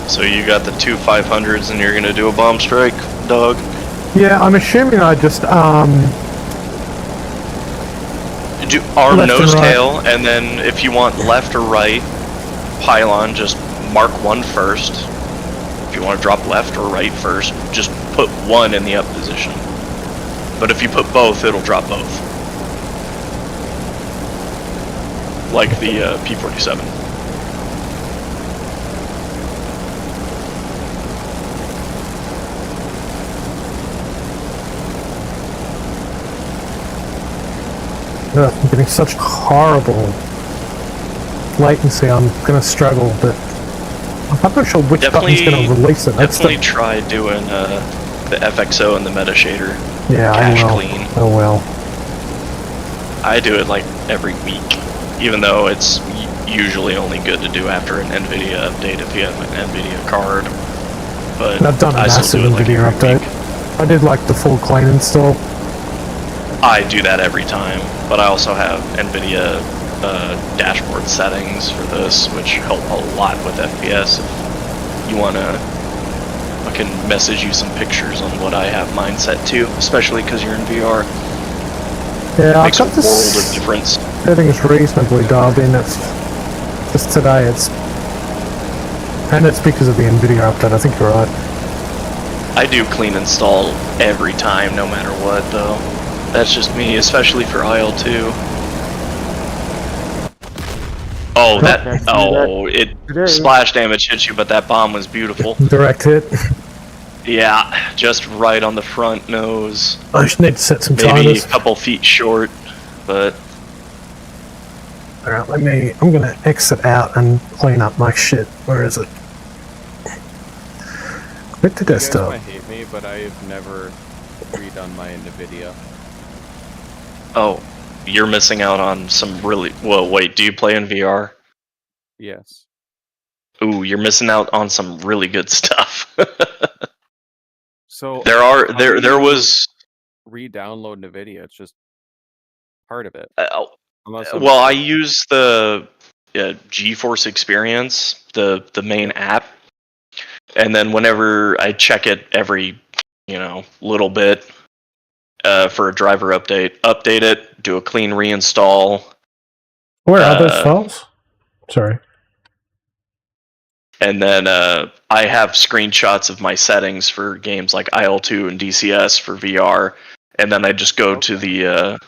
So you got the two 500s and you're gonna do a bomb strike, dog?
Yeah, I'm assuming I just
Do arm
left and
nose
right.
tail, and then if you want left or right pylon, just mark one first. If you want to drop left or right first, just put one in the up position. But if you put both, it'll drop both. Like the P-47.
I'm getting such horrible latency, I'm going to struggle, but I'm not sure which button's going to release it. That's
Definitely try doing the FXO and the meta shader.
Yeah,
cache
I will.
clean.
Oh well.
I do it like every week, even though it's usually only good to do after an NVIDIA update if you have an NVIDIA card. But
I've done a
I
massive
still do it like
NVIDIA
every
update.
week.
I did like the full clean install.
I do that every time, but I also have NVIDIA dashboard settings for this, which help a lot with FPS. If you want to, I can message you some pictures on what I have mine set to, especially because you're in VR.
Yeah,
Makes
I've
a
got this
world of difference.
settings reasonably dialed in. It's just today. And it's because of the NVIDIA update. I think you're right.
I do clean install every time, no matter what, though. That's just me, especially for IL-2. Oh, splash damage hit you, but that bomb was beautiful.
Direct hit.
Yeah, just right on the front nose.
I just need to set some
Maybe
timers.
a couple feet short, but...
Alright, I'm gonna exit out and clean up my shit. Where is it? Quit the desktop.
You guys might hate me, but I've never redone my NVIDIA.
Oh, you're missing out on some really... Well, wait, do you play in VR?
Yes.
Ooh, you're missing out on some really good stuff.
So
there was
re-download NVIDIA. It's just part of it.
Well, I use the GeForce Experience, the main app, and then whenever I check it every little bit for a driver update it, do a clean reinstall.
Where are those files? Sorry.
And then I have screenshots of my settings for games like IL-2 and DCS for VR, and then I just go to the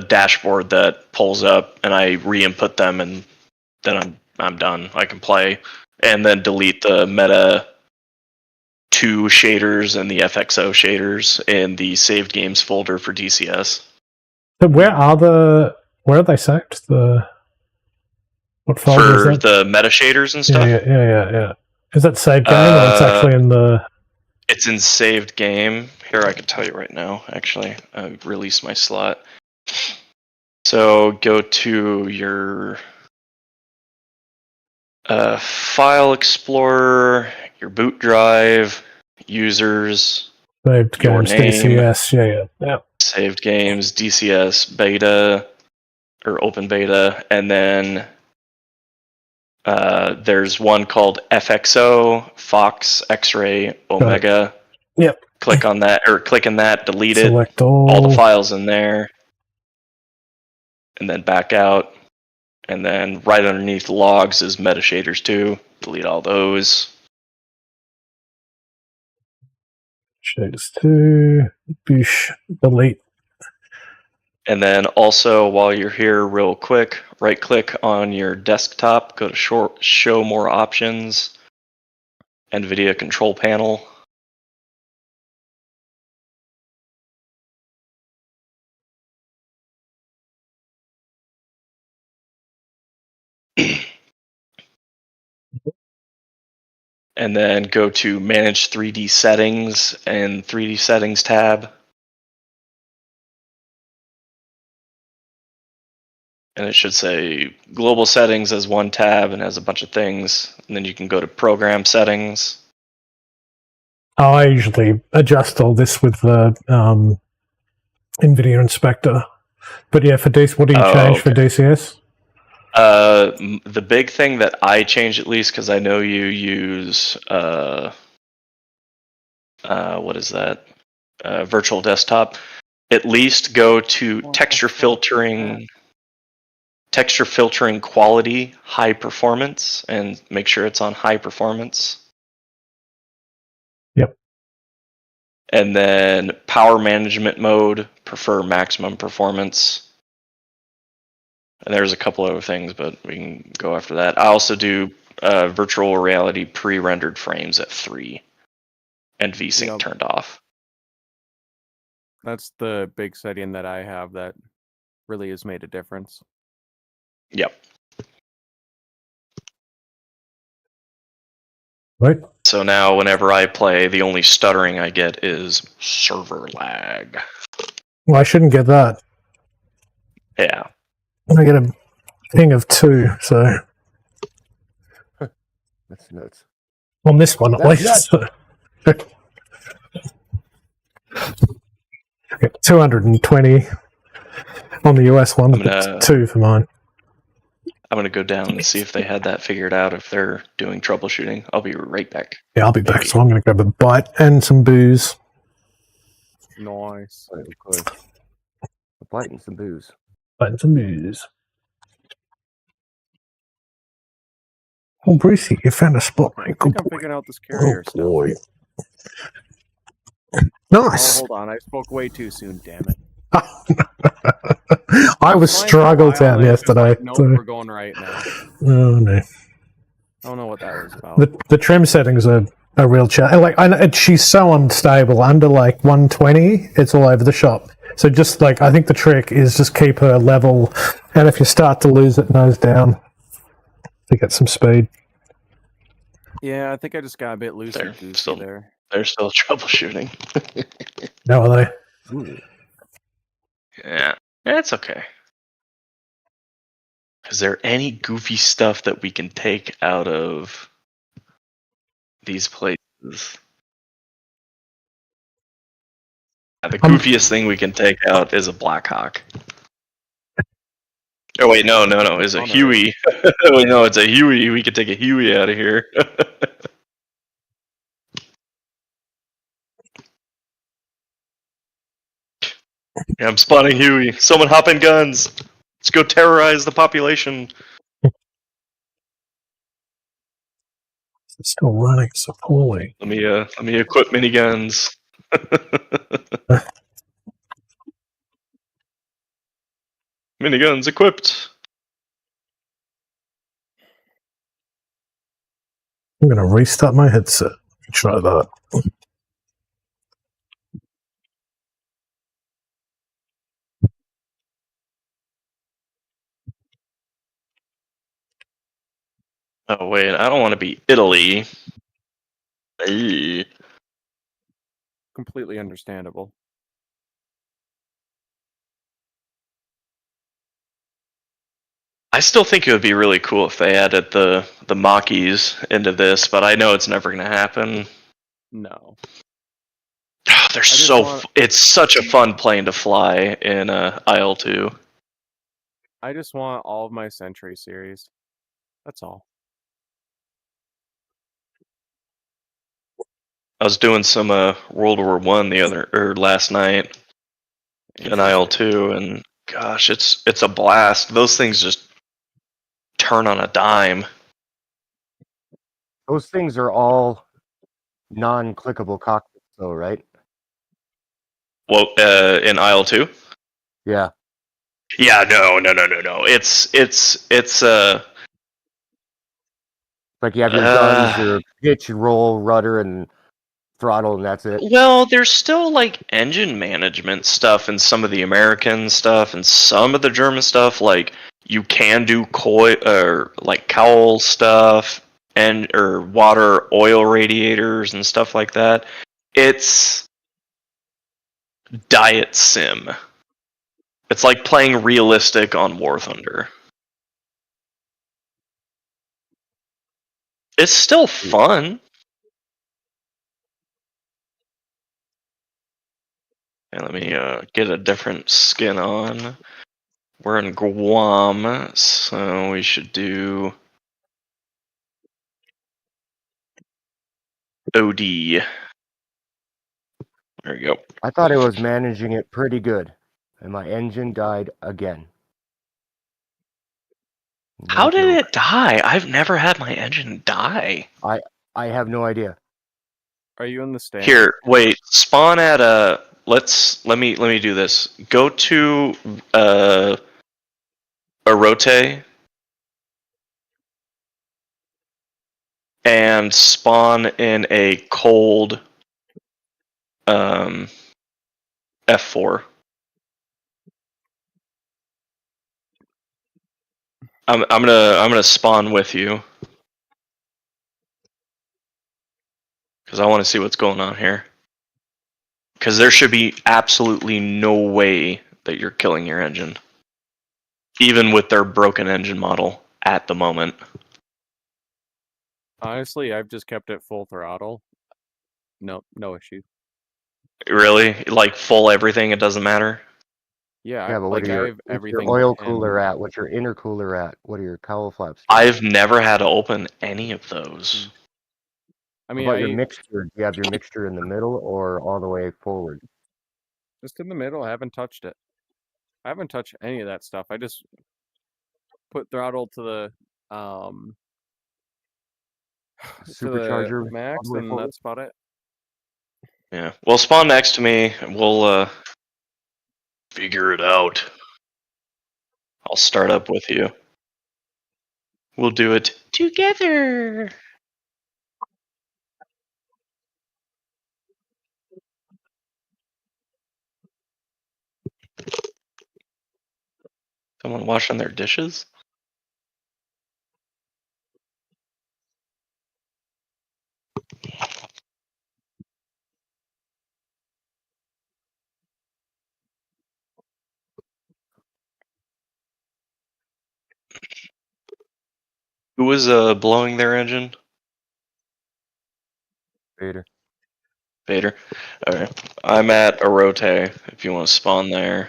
dashboard that pulls up, and I re-input them, and then I'm done. I can play, and then delete the Meta 2 shaders and the FXO shaders in the saved games folder for DCS.
So where are they saved? What folder is
For
that?
the meta shaders and stuff?
Yeah. Is that saved game or it's actually in the...
It's in saved game. Here, I can tell you right now, actually. I released my slot. So go to your File Explorer, your boot drive, users,
Saved games, DCS, yeah.
Saved games, DCS, beta, or open beta, and then there's one called FXO, Fox, X-Ray, Omega.
Yep.
Click on that, or click in that, delete
Select
it. All the files in there. And then back out. And then right underneath logs is meta shaders too. Delete all those.
Shaders 2, boosh, delete.
And then also, while you're here real quick, right click on your desktop, go to show more options, NVIDIA control panel. And then go to manage 3D settings and 3D settings tab. And it should say global settings as one tab and has a bunch of things. And then you can go to program settings.
I usually adjust all this with the NVIDIA inspector. But yeah, for what do you change for DCS?
The big thing that I change, at least, because I know you use what is that? Virtual desktop. At least go to texture filtering quality, high performance, and make sure it's on high performance.
Yep.
And then power management mode, prefer maximum performance. And there's a couple other things, but we can go after that. I also do virtual reality pre-rendered frames at 3 and VSync turned off.
That's the big setting that I have that really has made a difference.
Yep.
Right.
So now whenever I play, the only stuttering I get is server lag.
Well, I shouldn't get that.
Yeah.
I get a ping of 2, so...
That's nuts.
On this one, at least. 220 on the US one, but 2 for mine.
I'm going to go down and see if they had that figured out, if they're doing troubleshooting. I'll be right back.
Yeah, I'll be back, so I'm going to grab a bite and some booze.
Nice.
Right, of course. Fighting some booze.
Fighting some booze. Oh, Brucey, you found a spot, mate.
I
Good
think I'm
boy.
figuring out this carrier
Oh, boy.
stuff.
Nice.
Oh, hold on. I spoke way too soon, damn it.
I was struggle town yesterday.
Nope,
so-
we're going right now.
Oh, no.
I don't know what that was about.
The trim settings are a real challenge. Like, she's so unstable. Under like 120, it's all over the shop. So just like, I think the trick is just keep her level, and if you start to lose it, nose down to get some speed.
Yeah, I think I just got a bit loose there.
They're still troubleshooting.
How are they?
Yeah, it's okay. Is there any goofy stuff that we can take out of these places? The goofiest thing we can take out is a Blackhawk. Oh wait, no, it's a Huey. Wait, no, it's a Huey. We could take a Huey out of here. Yeah, I'm spotting Huey. Someone hop in guns. Let's go terrorize the population.
It's still running so poorly.
Let me equip miniguns. Miniguns equipped.
I'm going to restart my headset. Try that.
Oh wait, I don't want to be Italy. Eee.
Completely understandable.
I still think it would be really cool if they added the Machis into this, but I know it's never going to happen.
No.
They're it's such a fun plane to fly in IL-2.
I just want all of my Century series. That's all.
I was doing some World War I last night in IL-2, and gosh, it's a blast. Those things just turn on a dime.
Those things are all non-clickable cockpits, though, right?
Well, in IL-2?
Yeah.
Yeah, no. It's
like you have your guns, your pitch, roll, rudder, and throttle, and that's it.
Well, there's still like engine management stuff and some of the American stuff and some of the German stuff. Like you can do like cowl stuff or water oil radiators and stuff like that. It's diet sim. It's like playing realistic on War Thunder. It's still fun. And let me get a different skin on. We're in Guam, so we should do OD. There you go.
I thought I was managing it pretty good, and my engine died again.
How did it die? I've never had my engine die.
I have no idea.
Are you in the stand?
Here, wait. Spawn at a. Let me do this. Go to Arote and spawn in a cold F4. I'm gonna spawn with you because I want to see what's going on here. Because there should be absolutely no way that you're killing your engine, even with their broken engine model at the moment.
Honestly, I've just kept it full throttle. No issue.
Really, like full everything. It doesn't matter.
Yeah,
but
like
I have
everything.
What's your oil cooler at? What's your intercooler at? What are your cowl flaps?
I've never had to open any of those.
I mean,
what about your mixture? Do you have your mixture in the middle or all the way forward?
Just in the middle. I haven't touched it. I haven't touched any of that stuff. I just put throttle to the
Supercharger all
max,
the way
and
forward?
that's about it.
Yeah. Well, spawn next to me, and we'll figure it out. I'll start up with you. We'll do it together. Someone washing their dishes? Who was blowing their engine?
Vader.
Vader. Alright. I'm at Arote, if you want to spawn there.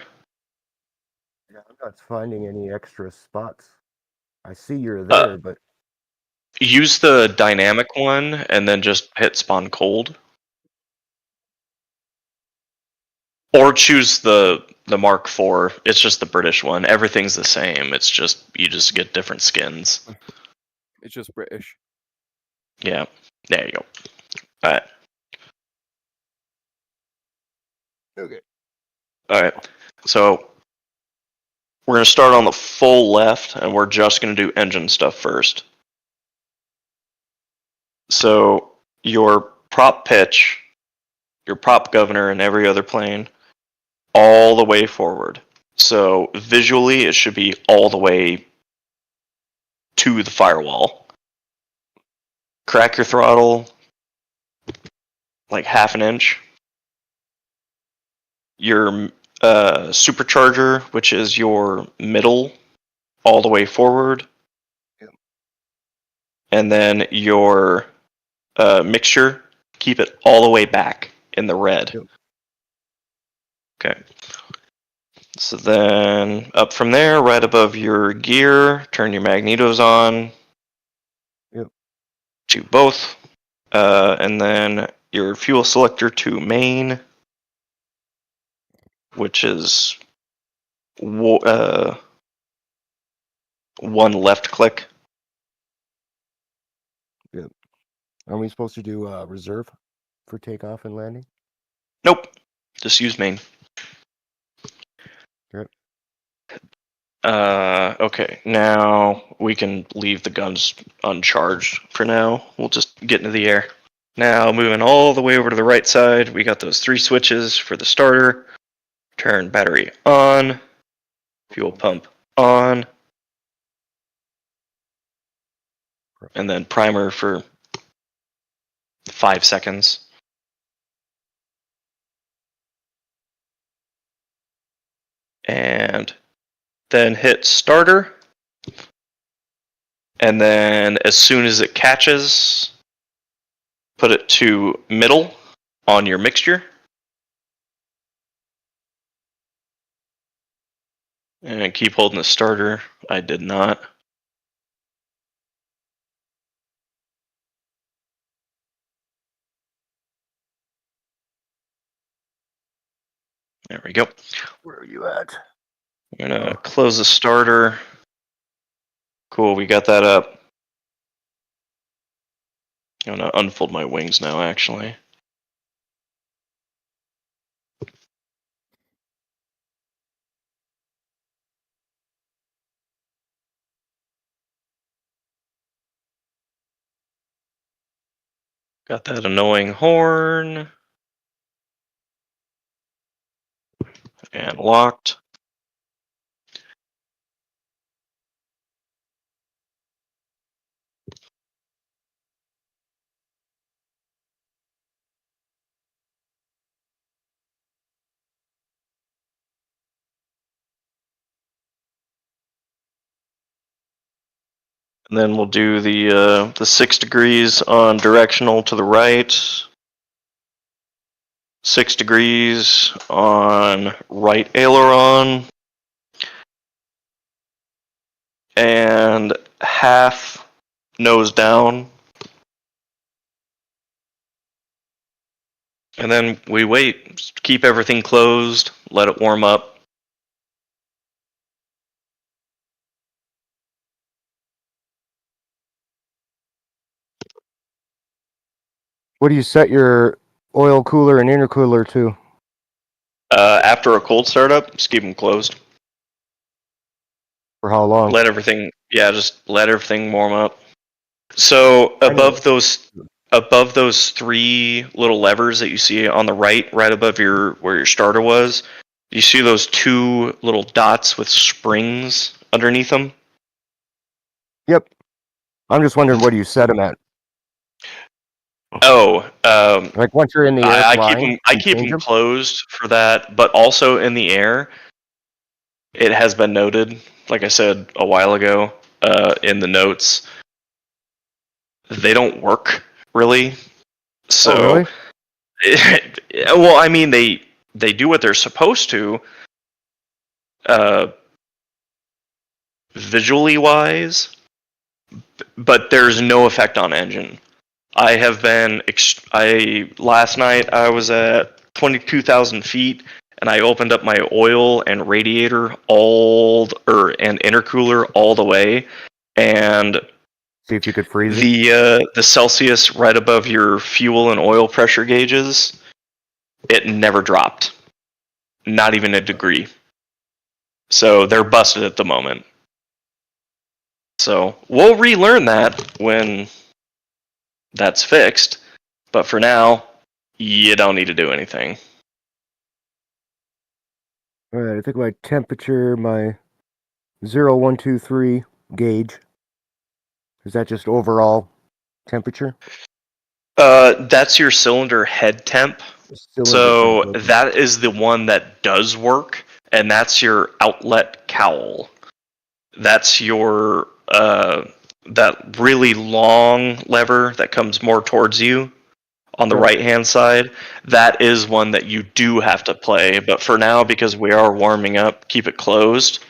Yeah, I'm not finding any extra spots. I see you're there, but
Use the dynamic one, and then just hit spawn cold. Or choose the Mark IV. It's just the British one. Everything's the same. It's just you just get different skins.
It's just British.
Yeah. There you go. Alright.
okay.
Alright. So we're gonna start on the full left, and we're just gonna do engine stuff first. So your prop pitch, your prop governor, and every other plane, all the way forward. So visually, it should be all the way to the firewall. Crack your throttle like half an inch. Your supercharger, which is your middle, all the way forward.
Yep.
And then your mixture, keep it all the way back in the red.
Yep.
Okay. So then up from there, right above your gear, turn your magnetos on.
Yep.
To both. And then your fuel selector to main, which is one left click.
Yep. Are we supposed to do reserve for takeoff and landing?
Nope. Just use main.
Yep.
Okay, now we can leave the guns uncharged for now. We'll just get into the air. Now moving all the way over to the right side, we got those 3 switches for the starter. Turn battery on. Fuel pump on. And then primer for 5 seconds. And then hit starter. And then as soon as it catches, put it to middle on your mixture. And keep holding the starter. I did not. There we go.
Where are you at?
I'm gonna close the starter. Cool, we got that up. I'm gonna unfold my wings now, actually. Got that annoying horn. And locked. And then we'll do the 6 degrees on directional to the right. 6 degrees on right aileron. And half nose down. And then we wait, just keep everything closed, let it warm up.
What do you set your oil cooler and intercooler to?
After a cold startup, just keep them closed.
For how long?
Just let everything warm up. So above those three little levers that you see on the right above where your starter was, you see those two little dots with springs underneath them?
Yep. I'm just wondering, what do you set them at?
Oh,
like once you're in the air,
I keep them closed for that, but also in the air. It has been noted, like I said a while ago, in the notes, they don't work really. So,
really?
Well, I mean, they do what they're supposed to, visually wise, but there's no effect on engine. I have been. Last night I was at 22,000 feet, and I opened up my oil and radiator and intercooler all the way, and
see if you could freeze it.
The Celsius right above your fuel and oil pressure gauges, it never dropped, not even a degree. So they're busted at the moment. So we'll relearn that when that's fixed, but for now, you don't need to do anything.
All right, I think my temperature, my 0123 gauge, is that just overall temperature?
That's your cylinder head temp. That is the one that does work, and that's your outlet cowl. That's your that really long lever that comes more towards you on the right-hand side. That is one that you do have to play, but for now, because we are warming up, keep it closed.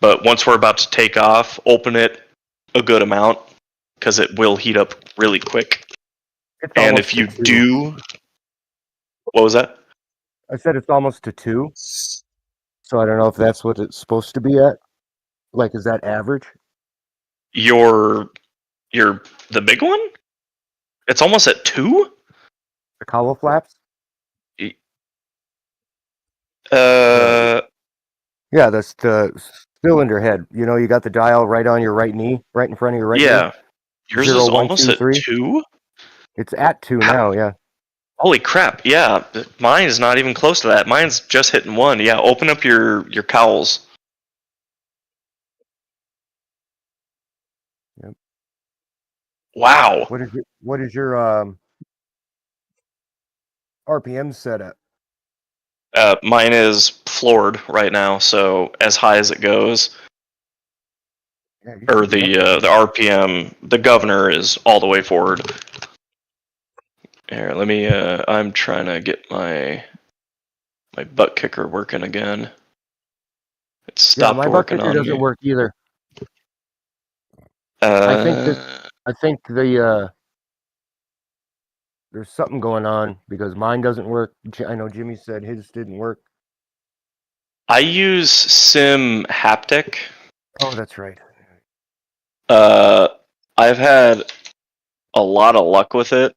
But once we're about to take off, open it a good amount, because it will heat up really quick. And if you do... What was that?
I said it's almost to 2. So I don't know if that's what it's supposed to be at. Like, is that average?
The big one? It's almost at 2?
The cowl flaps? Yeah, that's the cylinder head. You know, you got the dial right on your right knee, right in front of your right knee.
Yeah. Yours is almost at 2?
It's at 2 now, yeah.
Holy crap, yeah. Mine is not even close to that. Mine's just hitting 1. Yeah, open up your cowls.
Yep.
Wow.
What is your RPM set at?
Mine is floored right now, so as high as it goes.
Yeah,
or the RPM, the governor is all the way forward. Here, let me. I'm trying to get my butt kicker working again. It stopped
my
working
butt kicker
on
doesn't
me.
work either. I think there's something going on because mine doesn't work. I know Jimmy said his didn't work.
I use Sim Haptic.
Oh, that's right.
I've had a lot of luck with it,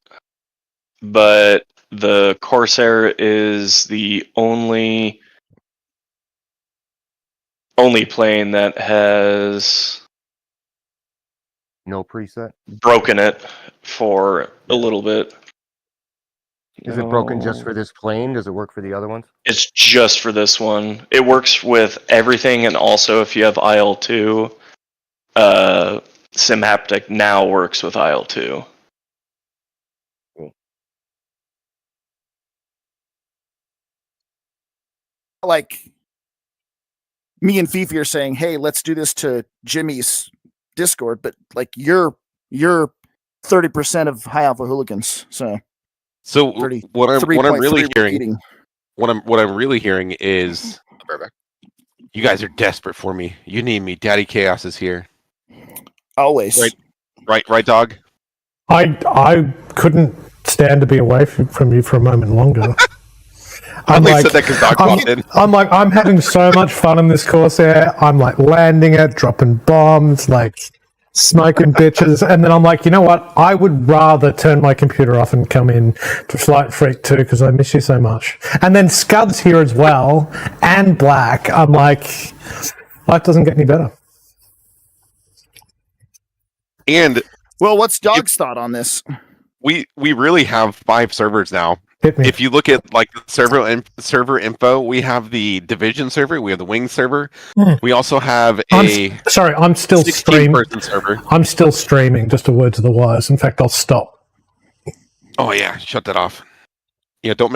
but the Corsair is the only plane that has
no preset,
broken it for a little bit.
Is it broken just for this plane? Does it work for the other ones?
It's just for this one. It works with everything, and also if you have IL2, SimHaptic now works with IL2.
Cool.
Like me and Fifi are saying, "Hey, let's do this to Jimmy's Discord," but like you're 30% of High Alpha Hooligans, so.
So what I'm really hearing, what I'm really hearing is, you guys are desperate for me. You need me. Daddy Chaos is here.
Always.
Right, dog.
I couldn't stand to be away from you for a moment longer.
I only said that because Doc walked in.
I'm having so much fun in this Corsair. I'm like landing it, dropping bombs, like smoking bitches, and then I'm like, you know what? I would rather turn my computer off and come in to Flight Freak 2 because I miss you so much. And then Scud's here as well, and Black. I'm like, life doesn't get any better.
And
well, what's Dog's thought on this?
We really have 5 servers now. If you look at like the server info, we have the Division server, we have the Wing server, we also have
I'm still streaming.
Server.
I'm still streaming. Just a word to the wise. In fact, I'll stop.
Oh yeah, shut that off. Yeah, don't.